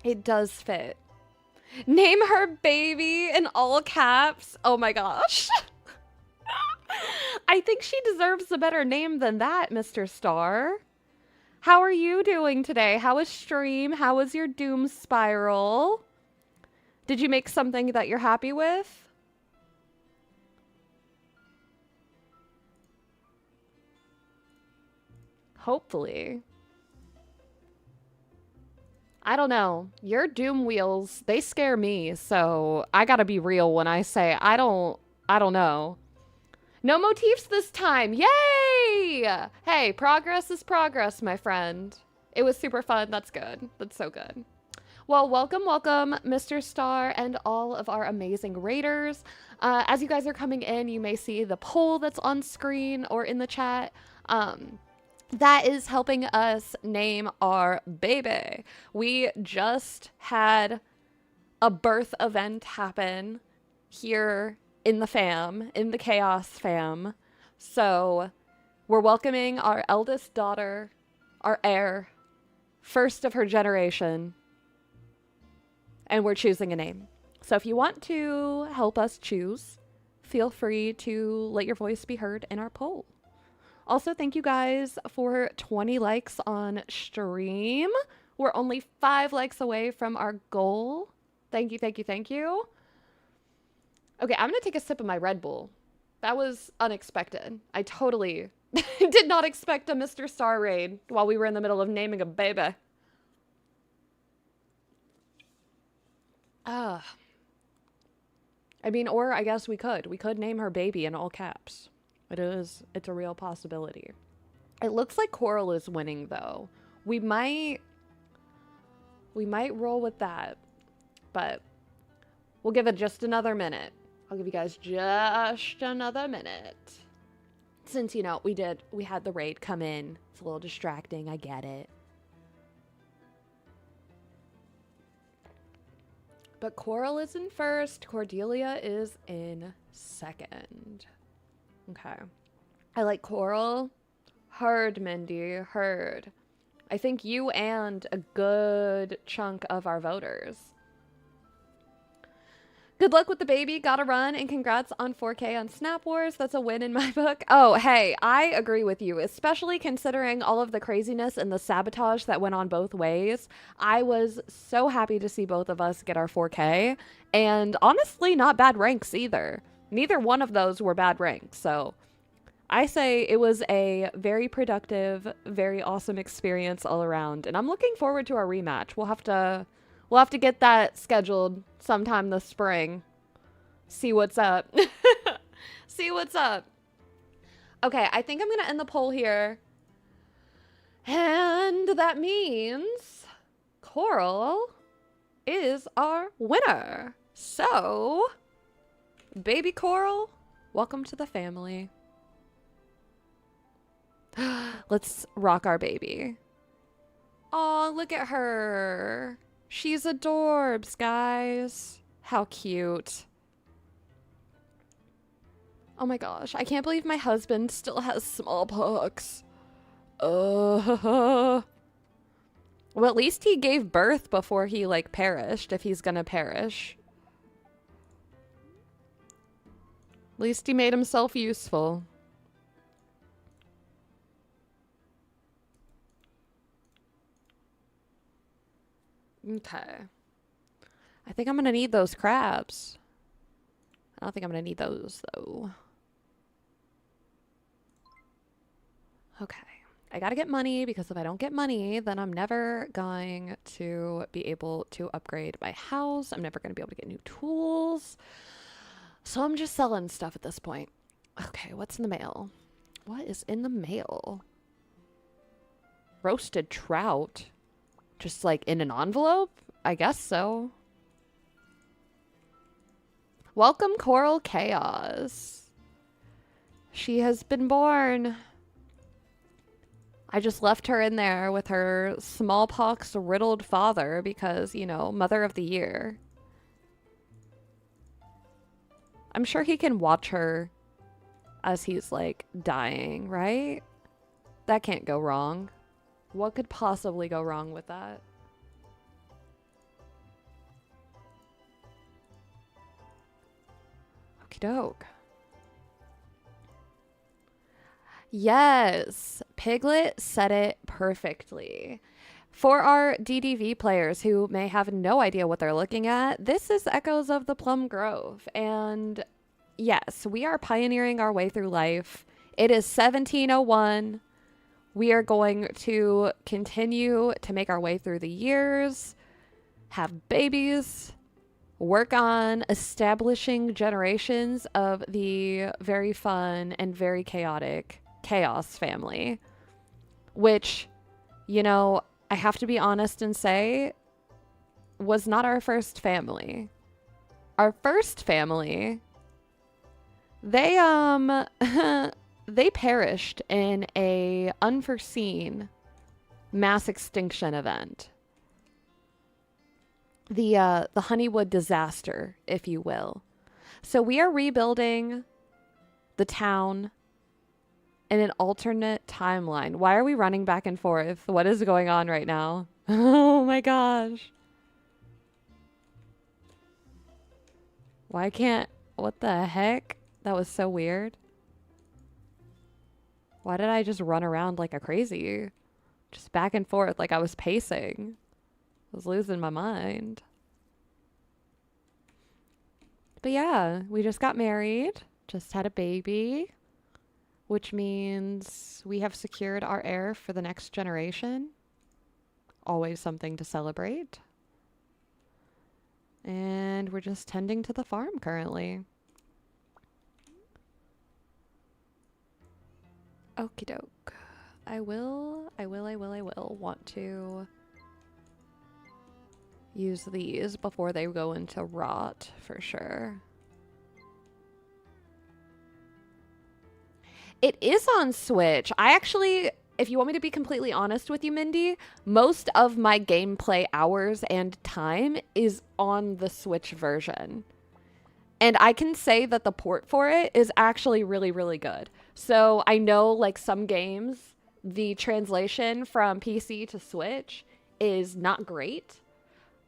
It does fit. Name her baby in all caps. Oh my gosh. I think she deserves a better name than that, Mr. Star. How are you doing today? How was stream? How was your doom spiral? Did you make something that you're happy with? Hopefully. I don't know. Your doom wheels, they scare me, so I gotta be real when I say I don't know. No motifs this time. Yay! Hey, progress is progress, my friend. It was super fun. That's good. That's so good. Well, welcome, welcome, Mr. Star and all of our amazing raiders. As you guys are coming in, you may see the poll that's on screen or in the chat. That is helping us name our baby. We just had a birth event happen here in the fam, in the chaos fam. So we're welcoming our eldest daughter, our heir, first of her generation, and we're choosing a name. So if you want to help us choose, feel free to let your voice be heard in our poll. Also, thank you guys for 20 likes on stream. We're only 5 likes away from our goal. Thank you, thank you, thank you. Okay, I'm gonna take a sip of my Red Bull. That was unexpected. I totally did not expect a Mr. Star raid while we were in the middle of naming a baby. I mean, or I guess we could. We could name her baby in all caps. It's a real possibility. It looks like Coral is winning though. We might roll with that, but we'll give it just another minute. I'll give you guys just another minute. Since, you know, we had the raid come in. It's a little distracting, I get it. But Coral is in first, Cordelia is in second. Okay. I like Coral. Heard, Mindy, heard. I think you and a good chunk of our voters. Good luck with the baby, gotta run, and congrats on 4K on Snap Wars. That's a win in my book. Oh, hey, I agree with you, especially considering all of the craziness and the sabotage that went on both ways. I was so happy to see both of us get our 4K, and honestly, not bad ranks either. Neither one of those were bad ranks, so I say it was a very productive, very awesome experience all around, and I'm looking forward to our rematch. We'll have to get that scheduled sometime this spring. See what's up. See what's up. Okay, I think I'm going to end the poll here. And that means Coral is our winner. So, baby Coral, welcome to the family. Let's rock our baby. Oh, look at her. She's adorbs, guys. How cute. Oh my gosh, I can't believe my husband still has smallpox. Well, at least he gave birth before he, like, perished, if he's gonna perish. At least he made himself useful. Okay. I think I'm gonna need those crabs. I don't think I'm gonna need those, though. Okay. I gotta get money, because if I don't get money, then I'm never going to be able to upgrade my house. I'm never gonna be able to get new tools. So I'm just selling stuff at this point. Okay, what's in the mail? What is in the mail? Roasted trout. Just like in an envelope? I guess so. Welcome, Coral Chaos. She has been born. I just left her in there with her smallpox-riddled father because, you know, Mother of the Year. I'm sure he can watch her as he's, like, dying, right? That can't go wrong. What could possibly go wrong with that? Okie doke. Yes, Piglet said it perfectly. For our DDV players who may have no idea what they're looking at, this is Echoes of the Plum Grove. And yes, we are pioneering our way through life. It is 1701. We are going to continue to make our way through the years, have babies, work on establishing generations of the very fun and very chaotic Chaos family, which, you know, I have to be honest and say, was not our first family. Our first family, they they perished in a unforeseen mass extinction event. The Honeywood disaster, if you will. So we are rebuilding the town in an alternate timeline. Why are we running back and forth? What is going on right now? Oh my gosh. Why can't... What the heck? That was so weird. Why did I just run around like a crazy? Just back and forth like I was pacing. I was losing my mind. But yeah, we just got married. Just had a baby. Which means we have secured our heir for the next generation. Always something to celebrate. And we're just tending to the farm currently. Okie doke. I will want to use these before they go into rot for sure. It is on Switch. I actually, if you want me to be completely honest with you, Mindy, most of my gameplay hours and time is on the Switch version. And I can say that the port for it is actually really, really good. So I know like some games, the translation from PC to Switch is not great.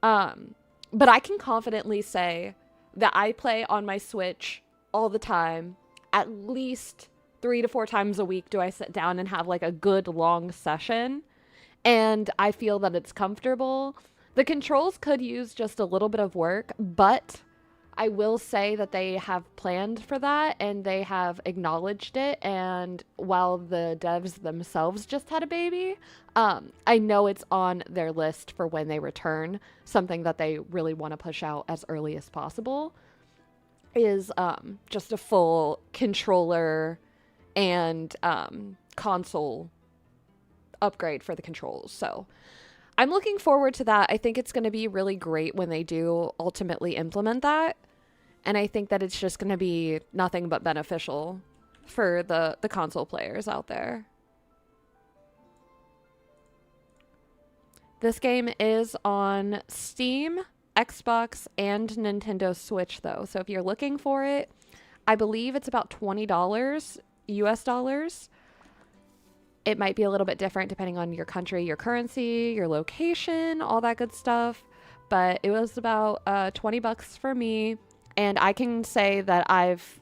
But I can confidently say that I play on my Switch all the time. At least 3 to 4 times a week do I sit down and have like a good long session. And I feel that it's comfortable. The controls could use just a little bit of work, but I will say that they have planned for that and they have acknowledged it. And while the devs themselves just had a baby, I know it's on their list for when they return. Something that they really want to push out as early as possible is just a full controller and console upgrade for the controls. So I'm looking forward to that. I think it's going to be really great when they do ultimately implement that. And I think that it's just going to be nothing but beneficial for the console players out there. This game is on Steam, Xbox, and Nintendo Switch, though. So if you're looking for it, I believe it's about $20 US dollars. It might be a little bit different depending on your country, your currency, your location, all that good stuff. But it was about $20 for me. And I can say that I've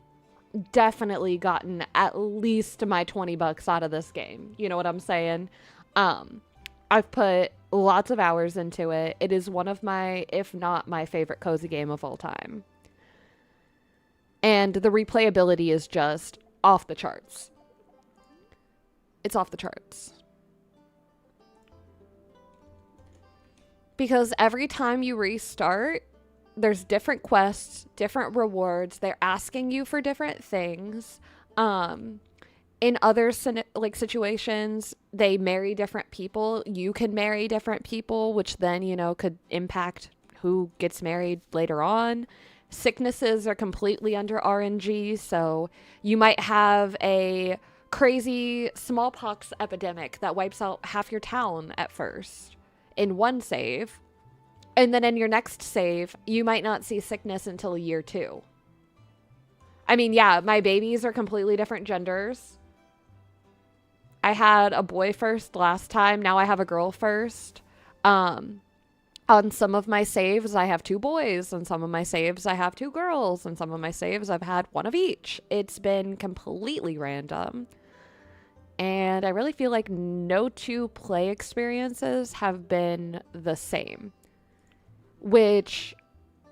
definitely gotten at least my $20 out of this game. You know what I'm saying? I've put lots of hours into it. It is one of my, if not my favorite cozy game of all time. And the replayability is just off the charts. It's off the charts. Because every time you restart, there's different quests, different rewards. They're asking you for different things. In other situations, they marry different people. You can marry different people, which then, you know, could impact who gets married later on. Sicknesses are completely under RNG, so you might have a crazy smallpox epidemic that wipes out half your town at first in one save. And then in your next save, you might not see sickness until year 2. I mean, yeah, my babies are completely different genders. I had a boy first last time. Now I have a girl first. On some of my saves, I have 2 boys. On some of my saves, I have 2 girls. On some of my saves, I've had 1 of each. It's been completely random. And I really feel like no 2 play experiences have been the same. Which,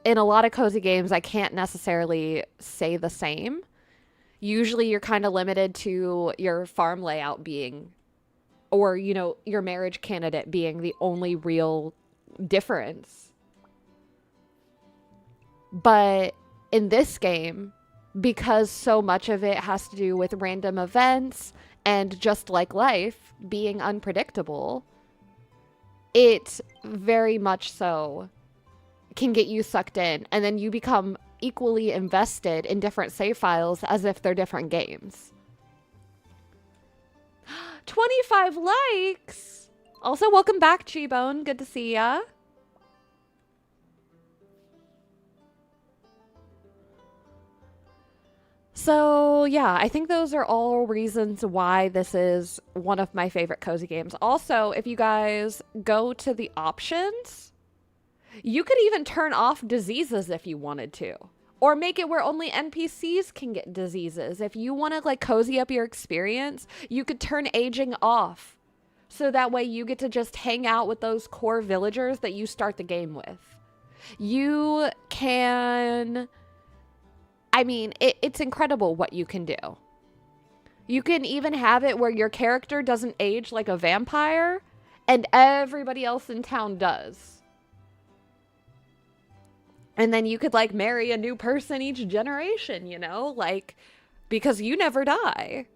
in a lot of cozy games, I can't necessarily say the same. Usually you're kind of limited to your farm layout being, or, you know, your marriage candidate being the only real difference. But in this game, because so much of it has to do with random events and just like life being unpredictable, it very much so can get you sucked in, and then you become equally invested in different save files as if they're different games. 25 likes! Also, welcome back, G-Bone. Good to see ya. So, yeah, I think those are all reasons why this is one of my favorite cozy games. Also, if you guys go to the options, you could even turn off diseases if you wanted to. Or make it where only NPCs can get diseases. If you want to like cozy up your experience, you could turn aging off. So that way you get to just hang out with those core villagers that you start the game with. You can... I mean, it's incredible what you can do. You can even have it where your character doesn't age like a vampire and everybody else in town does. And then you could like marry a new person each generation, you know, like because you never die.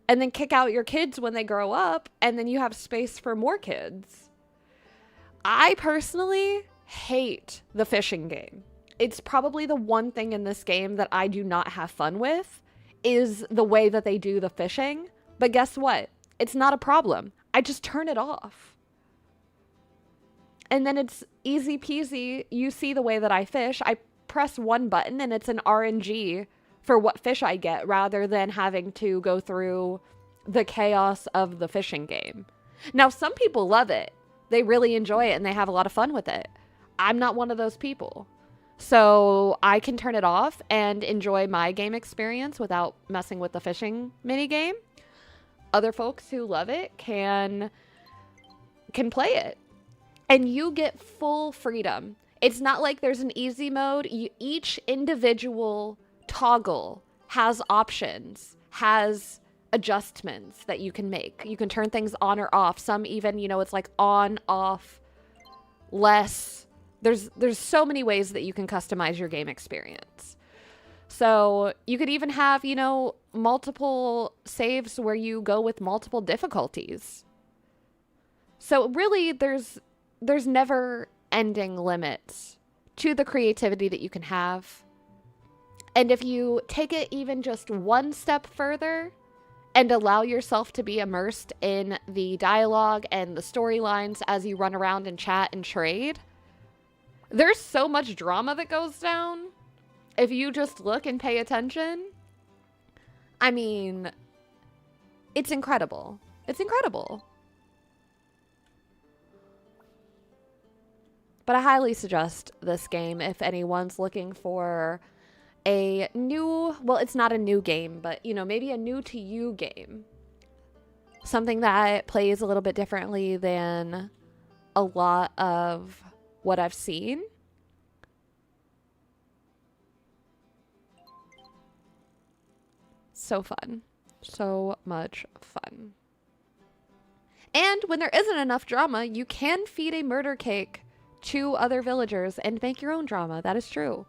And then kick out your kids when they grow up, and then you have space for more kids. I personally hate the fishing game. It's probably the one thing in this game that I do not have fun with is the way that they do the fishing. But guess what? It's not a problem. I just turn it off. And then it's easy peasy. You see the way that I fish. I press one button and it's an RNG for what fish I get rather than having to go through the chaos of the fishing game. Now, some people love it. They really enjoy it and they have a lot of fun with it. I'm not one of those people. So I can turn it off and enjoy my game experience without messing with the fishing minigame. Other folks who love it can play it. And you get full freedom. It's not like there's an easy mode. Each individual toggle has options, has adjustments that you can make. You can turn things on or off. Some even, you know, it's like on, off, less. There's so many ways that you can customize your game experience. So you could even have, you know, multiple saves where you go with multiple difficulties. So really there's never ending limits to the creativity that you can have. And if you take it even just one step further and allow yourself to be immersed in the dialogue and the storylines as you run around and chat and trade, there's so much drama that goes down if you just look and pay attention. I mean, it's incredible. It's incredible. But I highly suggest this game if anyone's looking for a new, well, it's not a new game, but, you know, maybe a new to you game. Something that plays a little bit differently than a lot of what I've seen. So fun. So much fun. And when there isn't enough drama, you can feed a murder cake to other villagers and make your own drama. That is true.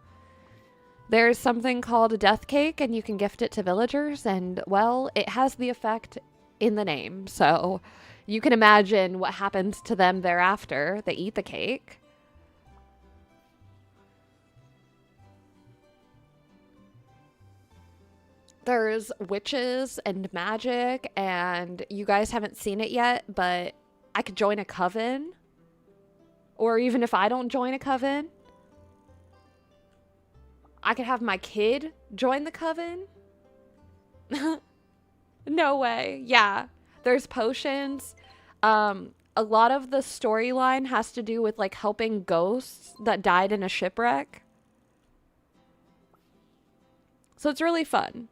There's something called a death cake and you can gift it to villagers, and well, it has the effect in the name. So you can imagine what happens to them thereafter. They eat the cake. There's witches and magic, and you guys haven't seen it yet, but I could join a coven. Or even if I don't join a coven, I could have my kid join the coven. No way. Yeah. There's potions. A lot of the storyline has to do with like helping ghosts that died in a shipwreck. So it's really fun.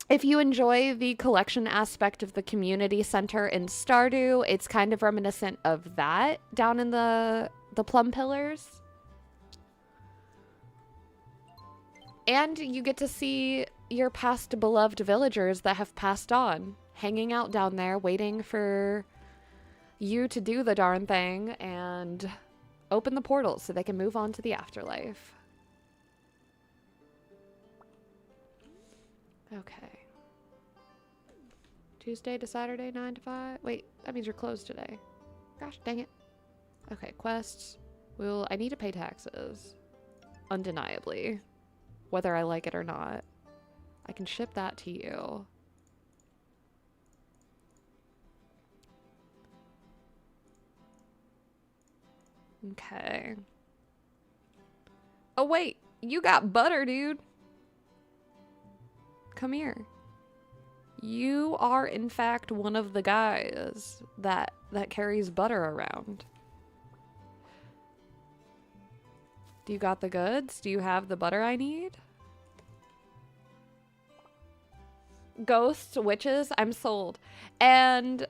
If you enjoy the collection aspect of the community center in Stardew, it's kind of reminiscent of that down in the Plum Pillars. And you get to see your past beloved villagers that have passed on, hanging out down there, waiting for you to do the darn thing and open the portals so they can move on to the afterlife. Okay. Tuesday to Saturday, 9 to 5. Wait, that means you're closed today. Gosh dang it. Okay, quests. I need to pay taxes. Undeniably. Whether I like it or not. I can ship that to you. Okay. Oh wait, you got butter, dude. Come here. You are in fact one of the guys that carries butter around. Do you got the goods? Do you have the butter I need? Ghosts, witches, I'm sold. And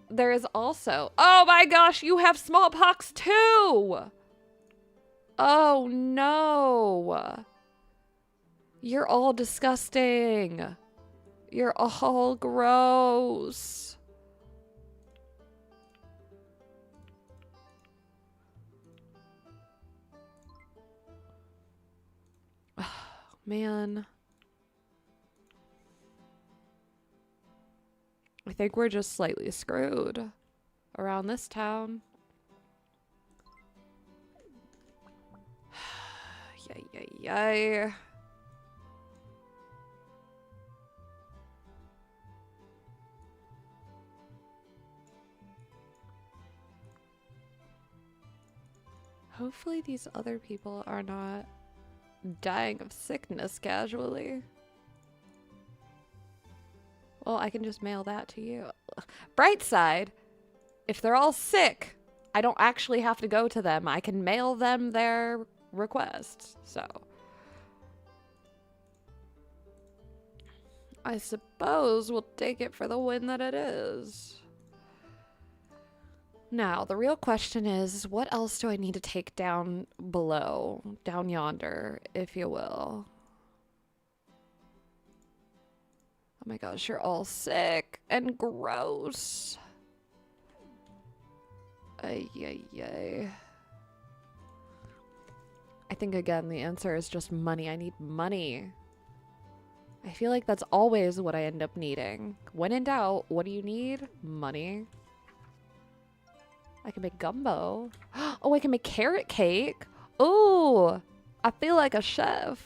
there is also, oh my gosh, you have smallpox too! Oh no! You're all disgusting. You're all gross. Oh, man. I think we're just slightly screwed around this town. Yay, yay, yay. Hopefully these other people are not dying of sickness casually. Well, I can just mail that to you. Bright side, if they're all sick, I don't actually have to go to them. I can mail them their requests, so. I suppose we'll take it for the win that it is. Now, the real question is, what else do I need to take down below? Down yonder, if you will. Oh my gosh, you're all sick and gross. Ay, ay, ay. I think, again, the answer is just money. I need money. I feel like that's always what I end up needing. When in doubt, what do you need? Money. I can make gumbo. Oh, I can make carrot cake. Oh, I feel like a chef.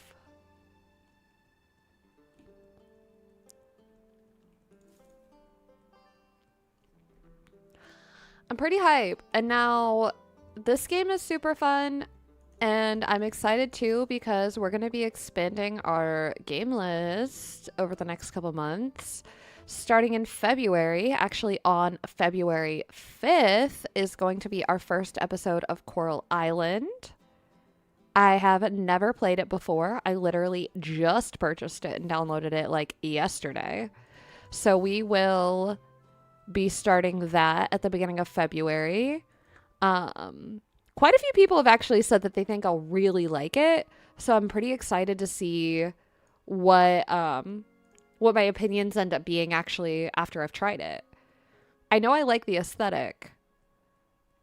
I'm pretty hype. And now this game is super fun. And I'm excited too because we're going to be expanding our game list over the next couple months. Starting in February, actually on February 5th, is going to be our first episode of Coral Island. I have never played it before. I literally just purchased it and downloaded it like yesterday. So we will be starting that at the beginning of February. Quite a few people have actually said that they think I'll really like it. So I'm pretty excited to see what my opinions end up being actually after I've tried it. I know I like the aesthetic,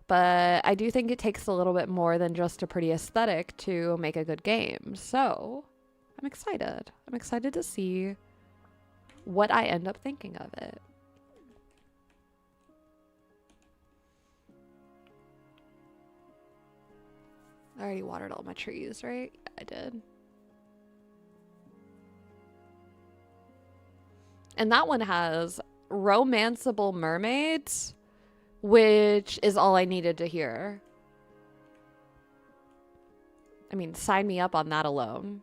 but I do think it takes a little bit more than just a pretty aesthetic to make a good game. So I'm excited. I'm excited to see what I end up thinking of it. I already watered all my trees, right? Yeah, I did. And that one has romanceable mermaids, which is all I needed to hear. I mean, sign me up on that alone.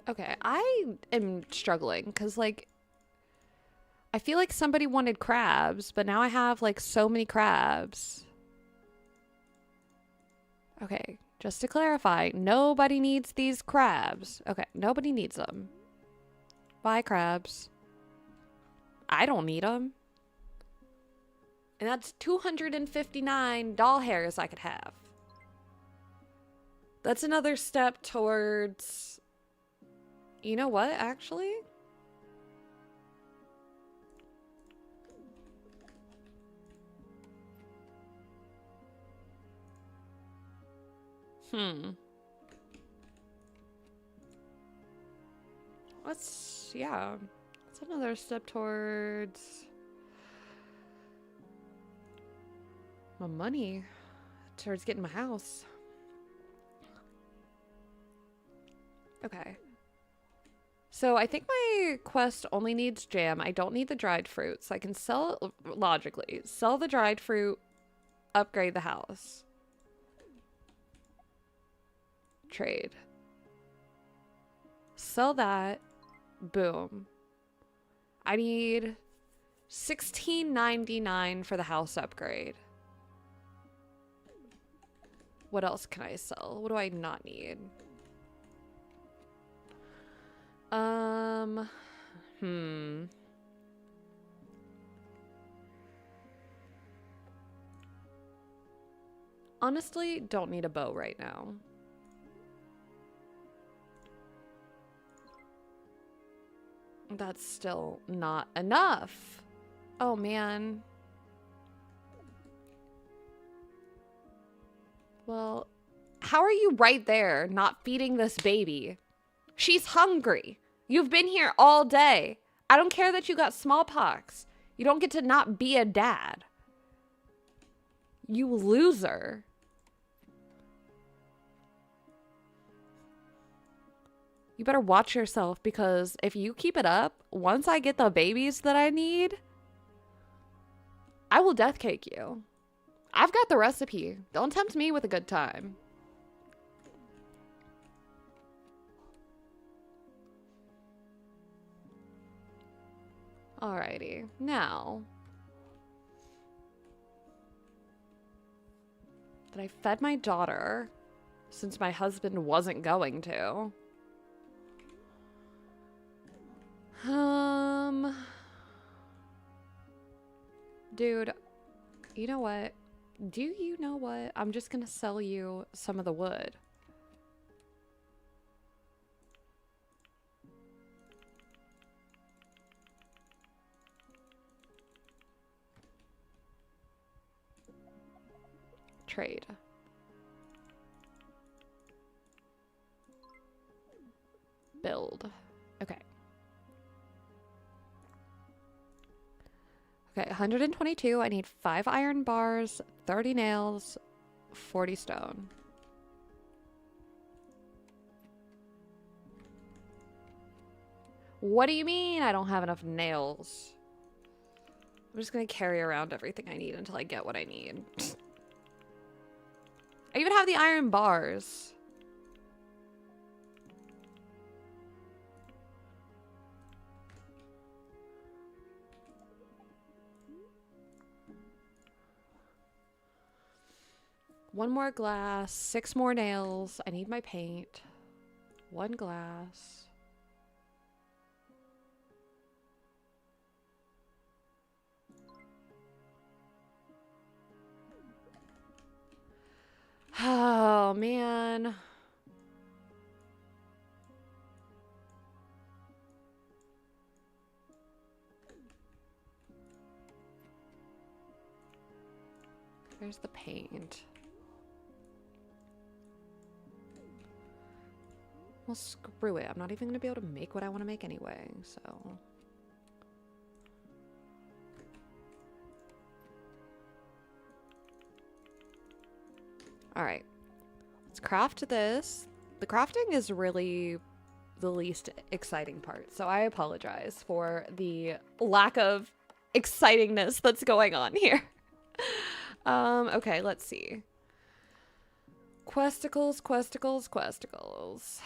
Okay, I am struggling because, like, I feel like somebody wanted crabs, but now I have, like, so many crabs. Okay, just to clarify, nobody needs these crabs. Okay, nobody needs them. Bye, crabs. I don't need them. And that's 259 doll hairs I could have. That's another step towards... You know what, actually? Yeah. It's another step towards my money, towards getting my house. Okay. So I think my quest only needs jam. I don't need the dried fruit, so I can sell, logically, sell the dried fruit, upgrade the house. Trade. Sell that. Boom. I need $16.99 for the house upgrade. What else can I sell? What do I not need? Honestly, don't need a bow right now. That's still not enough. Oh, man. Well, how are you right there not feeding this baby? She's hungry. You've been here all day. I don't care that you got smallpox. You don't get to not be a dad. You loser. You better watch yourself, because if you keep it up, once I get the babies that I need, I will death cake you. I've got the recipe. Don't tempt me with a good time. Alrighty, now that I fed my daughter, since my husband wasn't going to. Dude, you know what? Do you know what? I'm just gonna sell you some of the wood. Trade. Build. Okay. Okay, 122. I need 5 iron bars, 30 nails, 40 stone. What do you mean I don't have enough nails? I'm just gonna carry around everything I need until I get what I need. I even have the iron bars. One more glass, 6 more nails. I need my paint. 1 glass. Oh, man. There's the paint. Well, screw it. I'm not even going to be able to make what I want to make anyway, so... Alright. Let's craft this. The crafting is really the least exciting part, so I apologize for the lack of excitingness that's going on here. Okay, let's see. Questicles, questicles, questicles.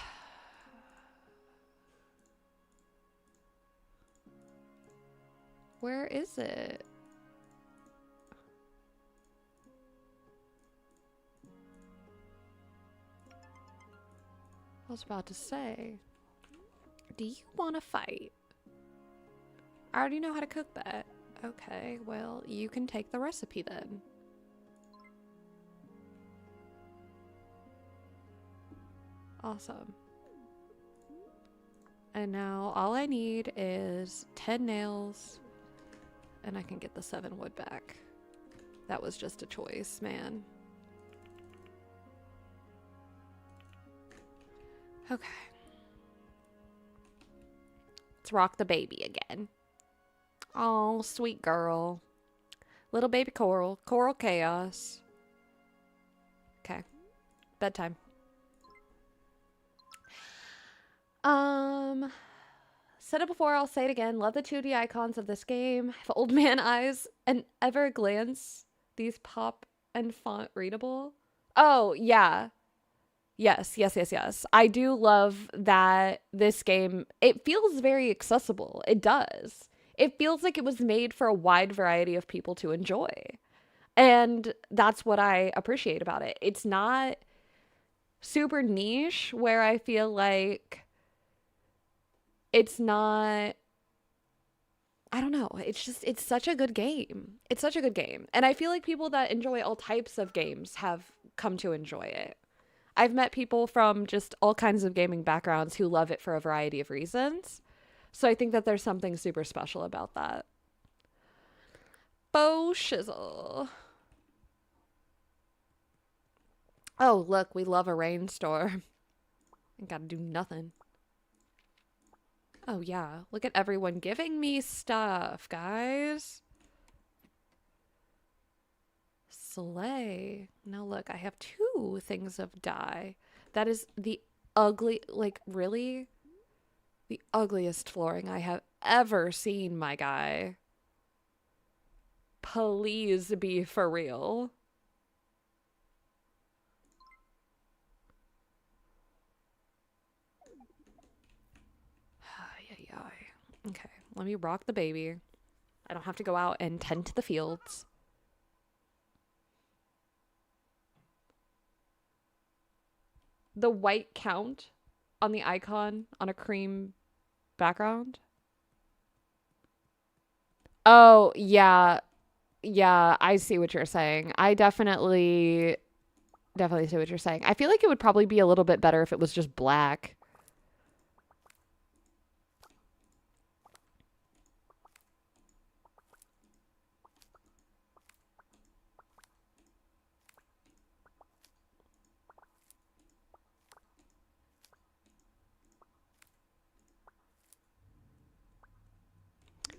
Where is it? I was about to say, do you want to fight? I already know how to cook that. Okay, well, you can take the recipe then. Awesome. And now all I need is 10 nails, and I can get the 7 wood back. That was just a choice, man. Okay. Let's rock the baby again. Oh, sweet girl. Little baby coral. Coral chaos. Okay. Bedtime. Said it before, I'll say it again. Love the 2D icons of this game. Have old man eyes and ever glance. These pop and font readable. Oh, yeah. Yes, yes, yes, yes. I do love that this game, it feels very accessible. It does. It feels like it was made for a wide variety of people to enjoy. And that's what I appreciate about it. It's not super niche where I feel like it's not, I don't know. It's just, it's such a good game. It's such a good game. And I feel like people that enjoy all types of games have come to enjoy it. I've met people from just all kinds of gaming backgrounds who love it for a variety of reasons. So I think that there's something super special about that. Faux shizzle. Oh, look, we love a rainstorm. Ain't gotta do nothing. Oh, yeah. Look at everyone giving me stuff, guys. Slay. Now look, I have 2 things of dye. That is the ugly, like, really? The ugliest flooring I have ever seen, my guy. Please be for real. Okay, let me rock the baby. I don't have to go out and tend to the fields. The white count on the icon on a cream background. Oh, yeah. Yeah, I see what you're saying. I definitely see what you're saying. I feel like it would probably be a little bit better if it was just black.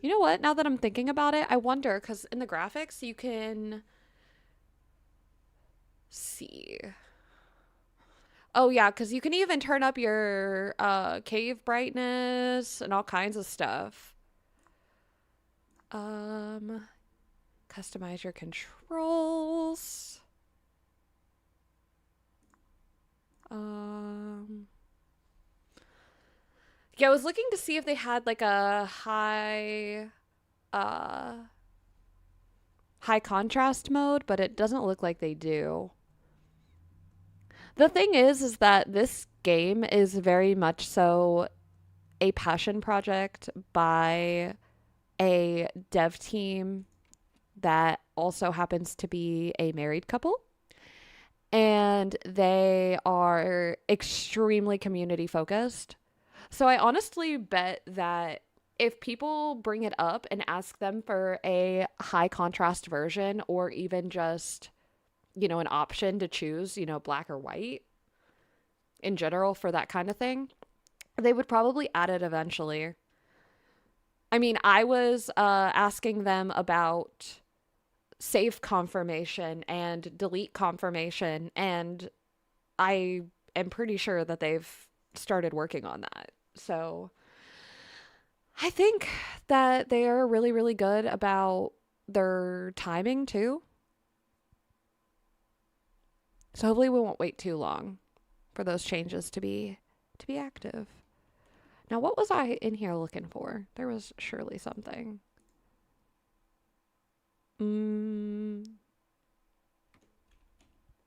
You know what? Now that I'm thinking about it, I wonder, because in the graphics, you can see. Oh, yeah, because you can even turn up your cave brightness and all kinds of stuff. Customize your controls. Yeah, I was looking to see if they had like a high contrast mode, but it doesn't look like they do. The thing is that this game is very much so a passion project by a dev team that also happens to be a married couple. And they are extremely community focused. So I honestly bet that if people bring it up and ask them for a high contrast version or even just, you know, an option to choose, you know, black or white in general for that kind of thing, they would probably add it eventually. I mean, I was asking them about save confirmation and delete confirmation, and I am pretty sure that they've started working on that. So I think that they are really, really good about their timing too. So hopefully we won't wait too long for those changes to be active. Now, what was I in here looking for? There was surely something.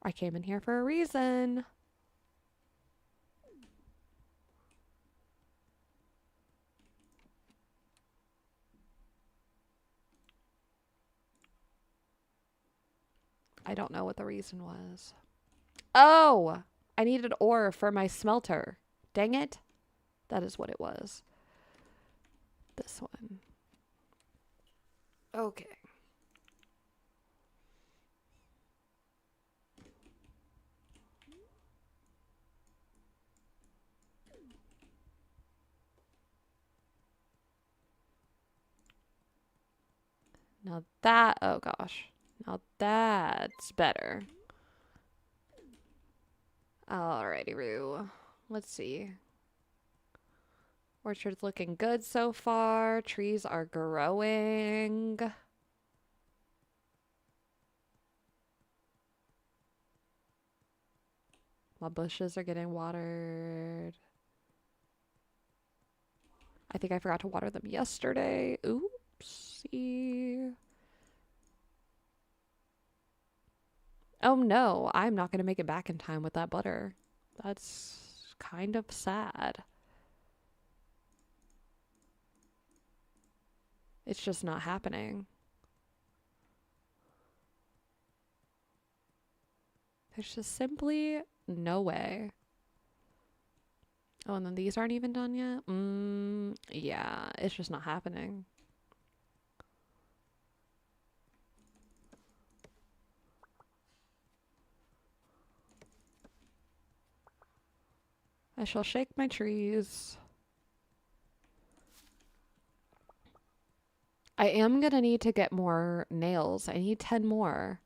I came in here for a reason. I don't know what the reason was. Oh, I needed ore for my smelter. Dang it. That is what it was. This one. Okay. Now that, oh gosh. Now that's better. Alrighty, Roo. Let's see. Orchard's looking good so far. Trees are growing. My bushes are getting watered. I think I forgot to water them yesterday. Oopsie. Oh no, I'm not going to make it back in time with that butter. That's kind of sad. It's just not happening. There's just simply no way. Oh, and then these aren't even done yet? Yeah, it's just not happening. I shall shake my trees. I am gonna need to get more nails. I need 10 more.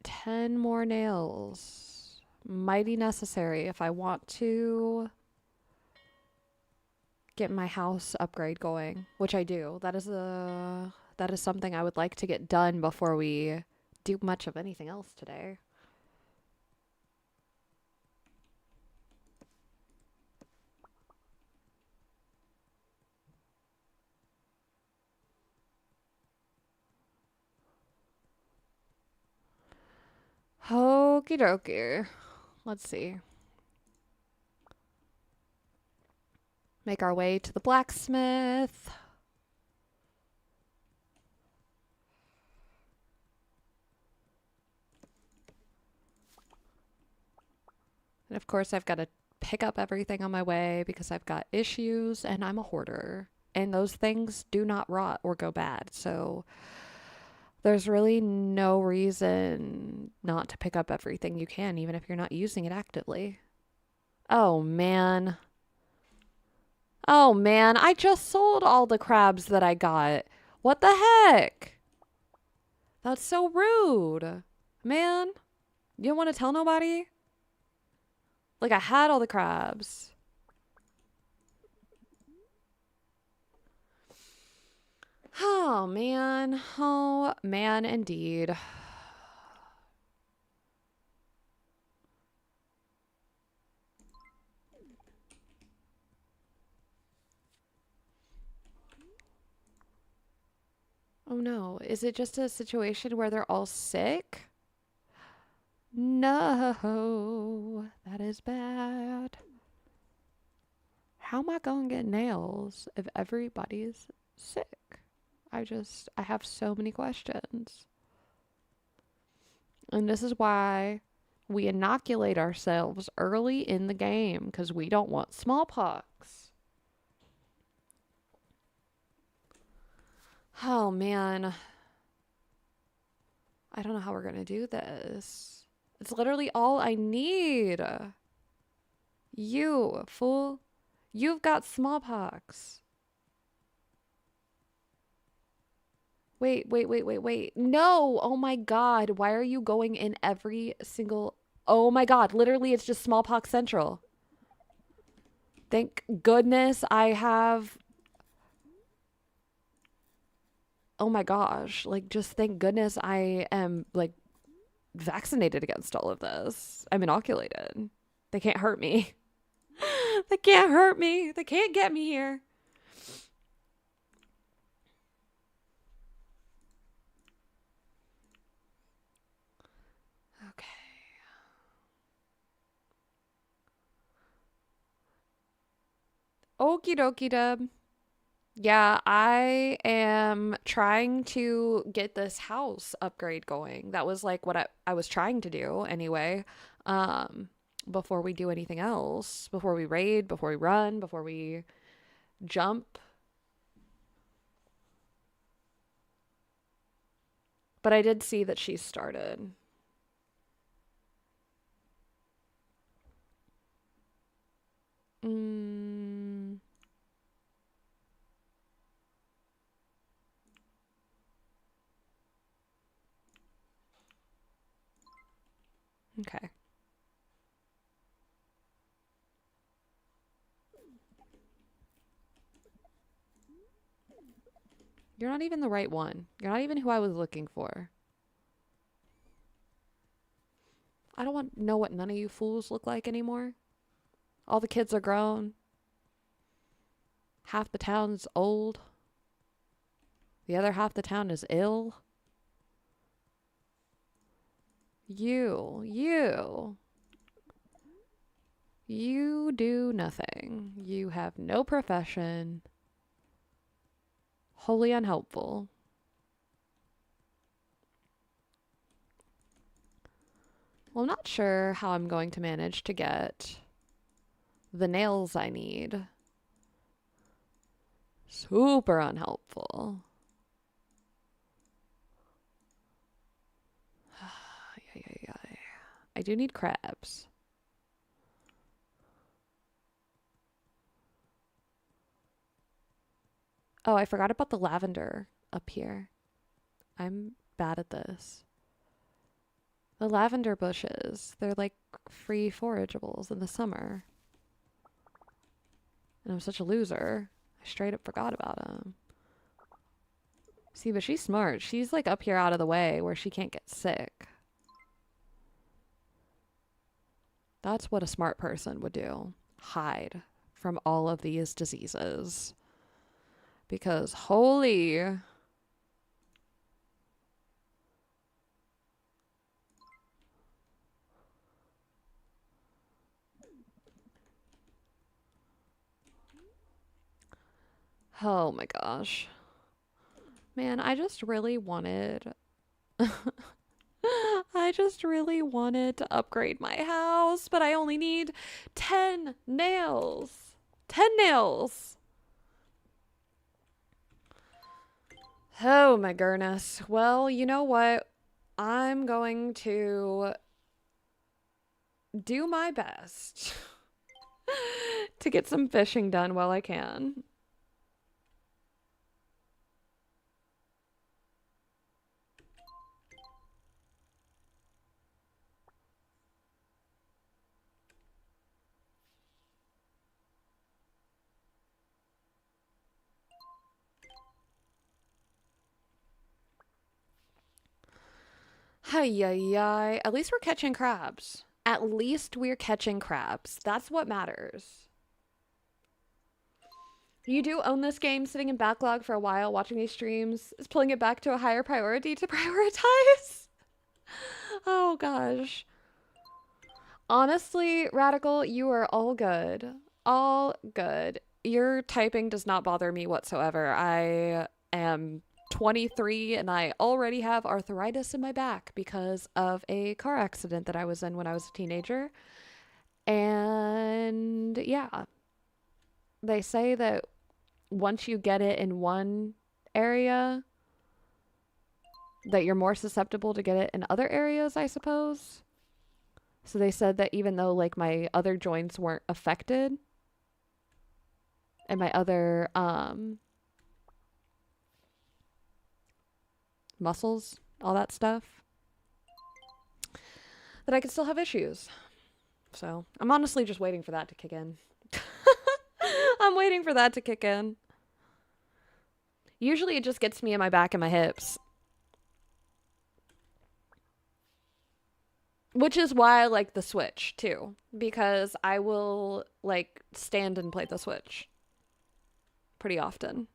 10 more nails. Mighty necessary if I want to get my house upgrade going, which I do. That is something I would like to get done before we do much of anything else today. Okie dokie. Let's see. Make our way to the blacksmith. And of course, I've got to pick up everything on my way because I've got issues and I'm a hoarder. And those things do not rot or go bad. So there's really no reason not to pick up everything you can, even if you're not using it actively. Oh, man. Oh, man. I just sold all the crabs that I got. What the heck? That's so rude. Man, you don't want to tell nobody? Like, I had all the crabs. Oh, man. Oh, man, indeed. Oh, no. Is it just a situation where they're all sick? No, that is bad. How am I going to get nails if everybody's sick? I have so many questions. And this is why we inoculate ourselves early in the game, because we don't want smallpox. Oh, man. I don't know how we're going to do this. It's literally all I need. You, fool. You've got smallpox. Wait. No! Oh my god. Why are you going in every single... Oh my god. Literally, it's just smallpox central. Thank goodness I have... Oh my gosh. Like, just thank goodness I am, like, vaccinated against all of this. I'm inoculated. They can't hurt me. They can't hurt me. They can't get me here. Okay. Okie dokie dub. Yeah, I am trying to get this house upgrade going. That was like what I was trying to do anyway. Before we do anything else, before we raid, before we run, before we jump. But I did see that she started. Okay. You're not even the right one. You're not even who I was looking for. I don't want to know what none of you fools look like anymore. All the kids are grown. Half the town's old. The other half the town is ill. You do nothing. You have no profession. Wholly unhelpful. Well, I'm not sure how I'm going to manage to get the nails I need. Super unhelpful. I do need crabs. Oh, I forgot about the lavender up here. I'm bad at this. The lavender bushes, they're like free forageables in the summer. And I'm such a loser. I straight up forgot about them. See, but she's smart. She's like up here out of the way where she can't get sick. That's what a smart person would do. Hide from all of these diseases. Because holy... Oh my gosh. Man, I just really wanted... I just really wanted to upgrade my house, but I only need 10 nails. 10 nails. Oh my goodness. Well, you know what? I'm going to do my best to get some fishing done while I can. Hi. At least we're catching crabs. At least we're catching crabs. That's what matters. You do own this game, sitting in backlog for a while, watching these streams, is pulling it back to a higher priority to prioritize. Oh gosh. Honestly, Radical, you are all good. All good. Your typing does not bother me whatsoever. I am 23 and I already have arthritis in my back because of a car accident that I was in when I was a teenager. And yeah, they say that once you get it in one area, that you're more susceptible to get it in other areas, I suppose. So they said that even though like my other joints weren't affected and my other muscles, all that stuff, that I could still have issues. So I'm honestly just waiting for that to kick in. I'm waiting for that to kick in. Usually it just gets me in my back and my hips. Which is why I like the Switch too, because I will like stand and play the Switch pretty often.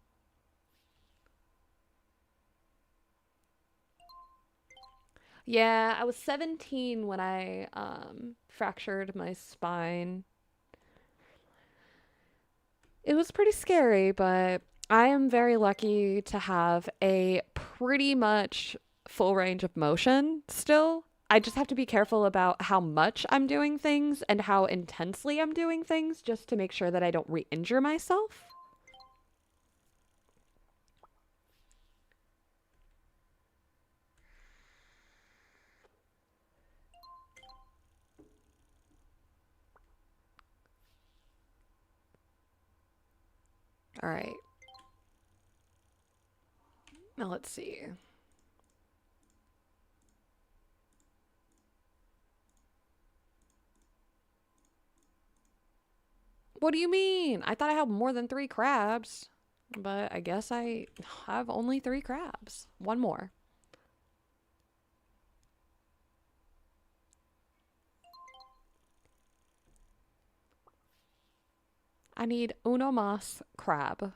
Yeah, I was 17 when I fractured my spine. It was pretty scary, but I am very lucky to have a pretty much full range of motion still. I just have to be careful about how much I'm doing things and how intensely I'm doing things just to make sure that I don't re-injure myself. All right. Now let's see. What do you mean? I thought I had more than 3 crabs. But I guess I have only 3 crabs. One more. I need uno más crab.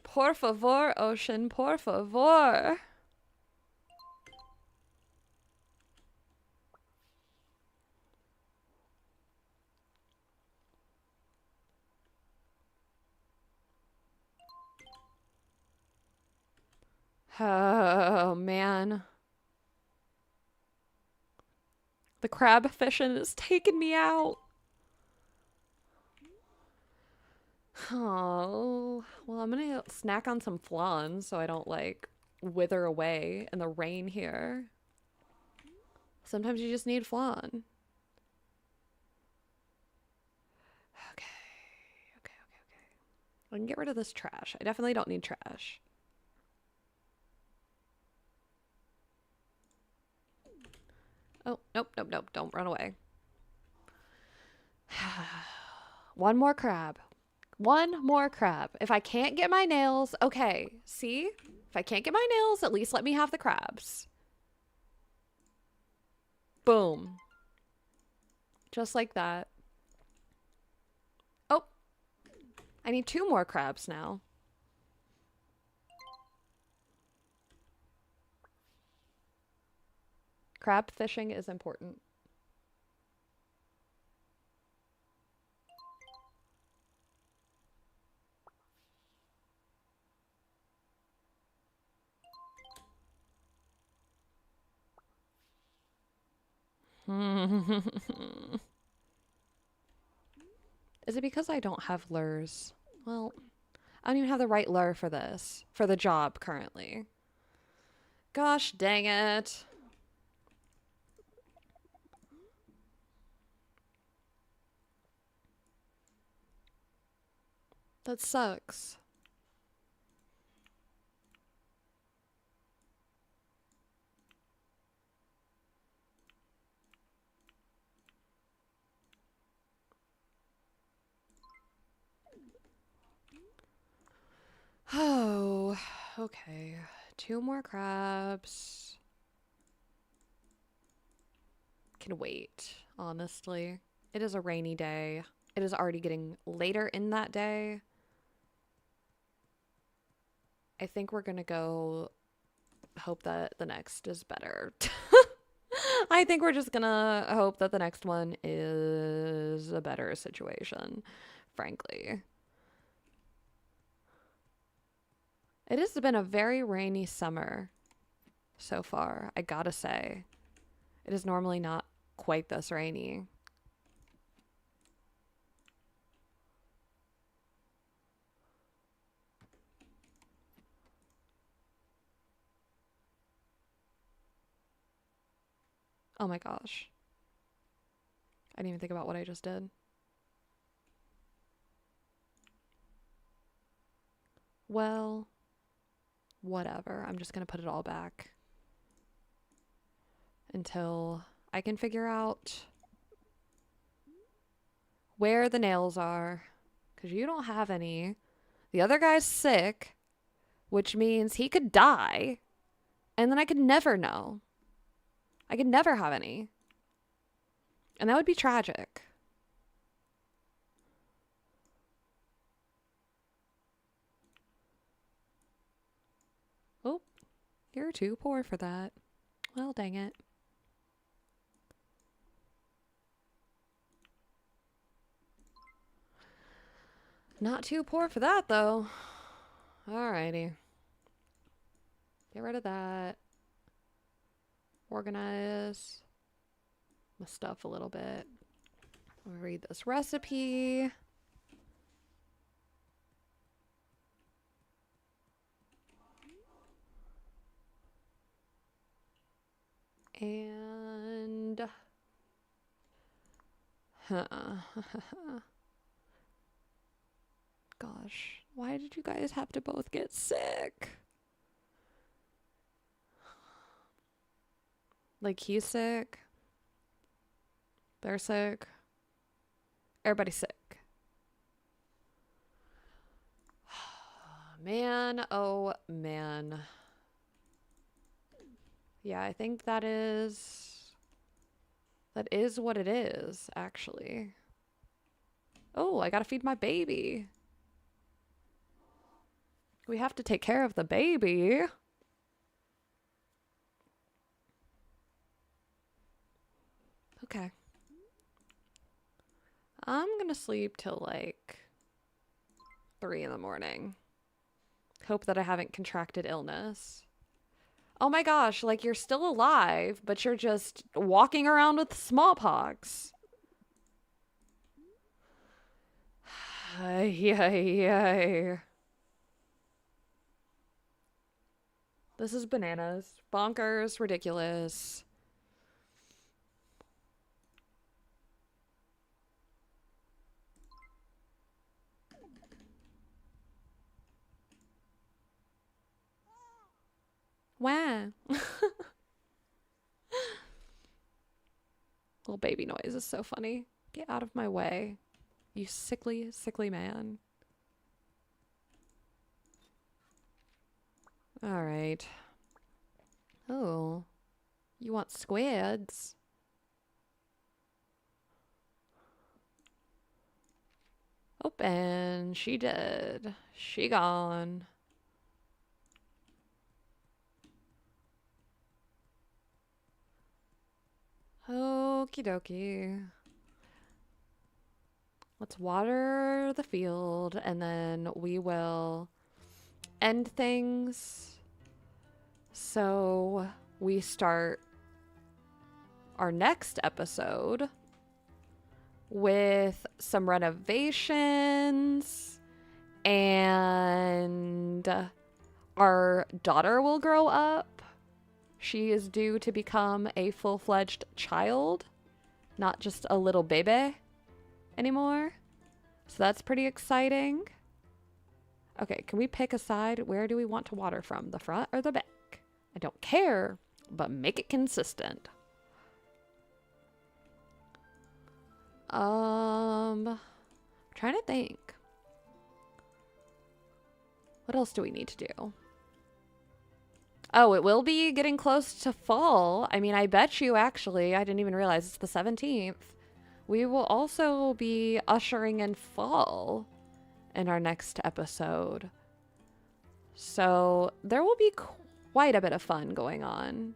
Por favor, ocean, por favor. Oh, man. The crab fishing is taking me out. Oh, well, I'm gonna snack on some flan so I don't, like, wither away in the rain here. Sometimes you just need flan. Okay, okay, okay, okay. I can get rid of this trash. I definitely don't need trash. Oh, nope, nope, nope. Don't run away. One more crab. One more crab. If I can't get my nails, okay. See? If I can't get my nails, at least let me have the crabs. Boom. Just like that. Oh. I need 2 more crabs now. Crab fishing is important. Is it because I don't have lures? Well, I don't even have the right lure for this, for the job currently. Gosh dang it. That sucks. Oh, okay. 2 more crabs. Can wait, honestly. It is a rainy day. It is already getting later in that day. I think we're gonna go hope that the next is better. I think we're just gonna hope that the next one is a better situation, frankly. It has been a very rainy summer so far, I gotta say. It is normally not quite this rainy. Oh my gosh. I didn't even think about what I just did. Well, whatever. I'm just gonna put it all back until I can figure out where the nails are. Because you don't have any. The other guy's sick, which means he could die. And then I could never know. I could never have any. And that would be tragic. Oh, you're too poor for that. Well, dang it. Not too poor for that, though. Alrighty. Get rid of that. Organize my stuff a little bit. I'll read this recipe. And gosh, why did you guys have to both get sick? Like, he's sick. They're sick. Everybody's sick. Man, oh man. Yeah, I think that is what it is, actually. Oh, I gotta feed my baby. We have to take care of the baby. Okay. I'm gonna sleep till like 3 in the morning. Hope that I haven't contracted illness. Oh my gosh, like you're still alive, but you're just walking around with smallpox. Yay. This is bananas. Bonkers, ridiculous. Wow. Little baby noise is so funny. Get out of my way, you sickly, sickly man. All right. Oh, you want squids? Oh, and she did. She gone. Okie dokie. Let's water the field and then we will end things. So we start our next episode with some renovations, and our daughter will grow up. She is due to become a full-fledged child, not just a little baby anymore. So that's pretty exciting. Okay, can we pick a side? Where do we want to water from? The front or the back? I don't care, but make it consistent. I'm trying to think. What else do we need to do? Oh, it will be getting close to fall. I mean, I bet you actually, I didn't even realize it's the 17th. We will also be ushering in fall in our next episode. So there will be quite a bit of fun going on.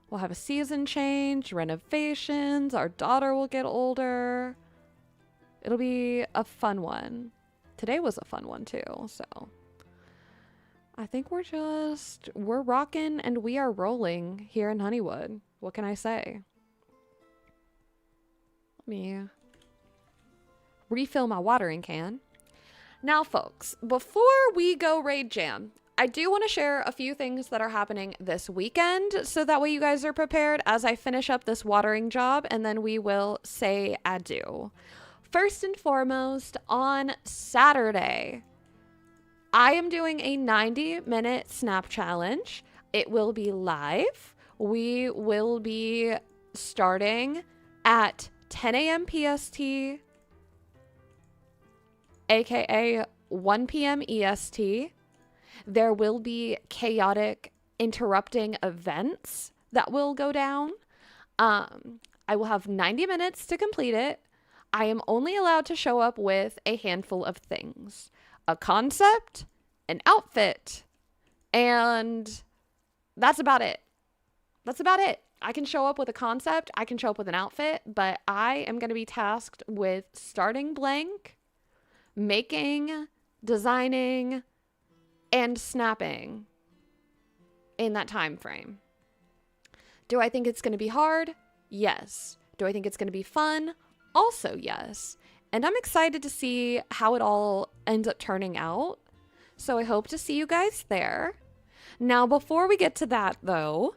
We'll have a season change, renovations, our daughter will get older. It'll be a fun one. Today was a fun one too, so I think we're rocking and we are rolling here in Honeywood. What can I say? Let me refill my watering can. Now, folks, before we go raid jam, I do want to share a few things that are happening this weekend so that way you guys are prepared as I finish up this watering job and then we will say adieu. First and foremost, on Saturday, I am doing a 90-minute snap challenge. It will be live. We will be starting at 10 a.m. PST, aka 1 p.m. EST. There will be chaotic interrupting events that will go down. I will have 90 minutes to complete it. I am only allowed to show up with a handful of things. A concept, an outfit, and that's about it. That's about it. I can show up with a concept, I can show up with an outfit, but I am going to be tasked with starting blank, making, designing, and snapping in that time frame. Do I think it's going to be hard? Yes. Do I think it's going to be fun? Also, yes. And I'm excited to see how it all ends up turning out. So I hope to see you guys there. Now, before we get to that, though,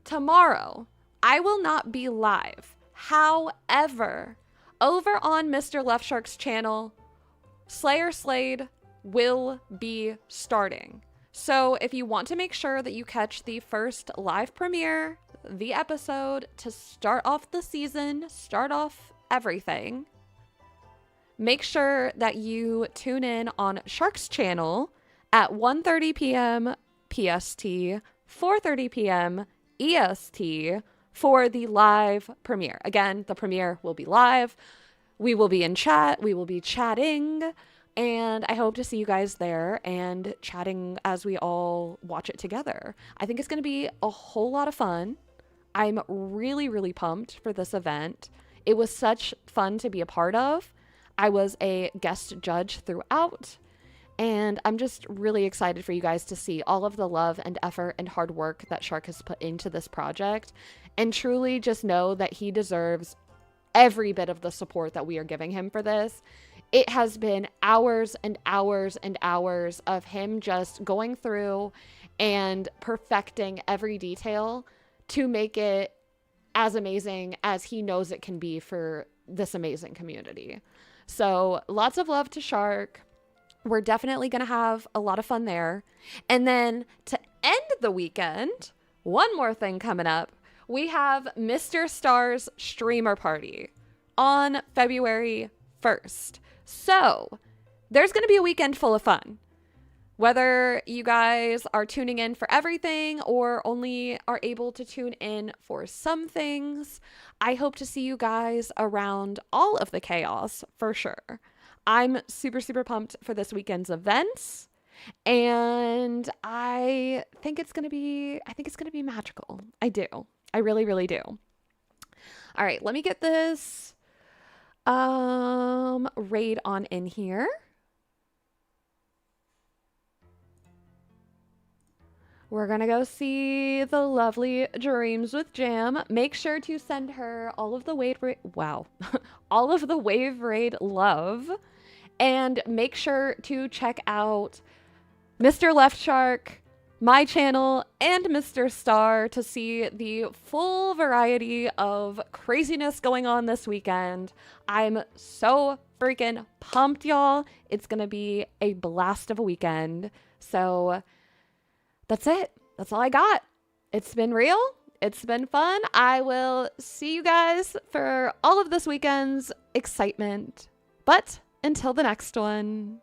tomorrow I will not be live. However, over on Mr. Left Shark's channel, Slayer Slade will be starting. So if you want to make sure that you catch the first live premiere, the episode to start off the season, start off everything, make sure that you tune in on Shark's channel at 1:30 p.m. PST, 4:30 p.m. EST for the live premiere. Again, the premiere will be live. We will be in chat. We will be chatting. And I hope to see you guys there and chatting as we all watch it together. I think it's going to be a whole lot of fun. I'm really, really pumped for this event. It was such fun to be a part of. I was a guest judge throughout. And I'm just really excited for you guys to see all of the love and effort and hard work that Shark has put into this project. And truly just know that he deserves every bit of the support that we are giving him for this. It has been hours and hours and hours of him just going through and perfecting every detail to make it as amazing as he knows it can be for this amazing community. So lots of love to Shark. We're definitely going to have a lot of fun there. And then to end the weekend, one more thing coming up. We have Mr. Star's streamer party on February 1st. So there's going to be a weekend full of fun. Whether you guys are tuning in for everything or only are able to tune in for some things, I hope to see you guys around all of the chaos for sure. I'm super, super pumped for this weekend's events. And I think it's going to be magical. I do. I really, really do. All right, let me get this raid on in here. We're gonna go see the lovely Dreams with Jam. Make sure to send her all of the all of the wave raid love, and make sure to check out Mr. Left Shark, my channel, and Mr. Star to see the full variety of craziness going on this weekend. I'm so freaking pumped, y'all. It's gonna be a blast of a weekend. So that's it. That's all I got. It's been real. It's been fun. I will see you guys for all of this weekend's excitement. But until the next one.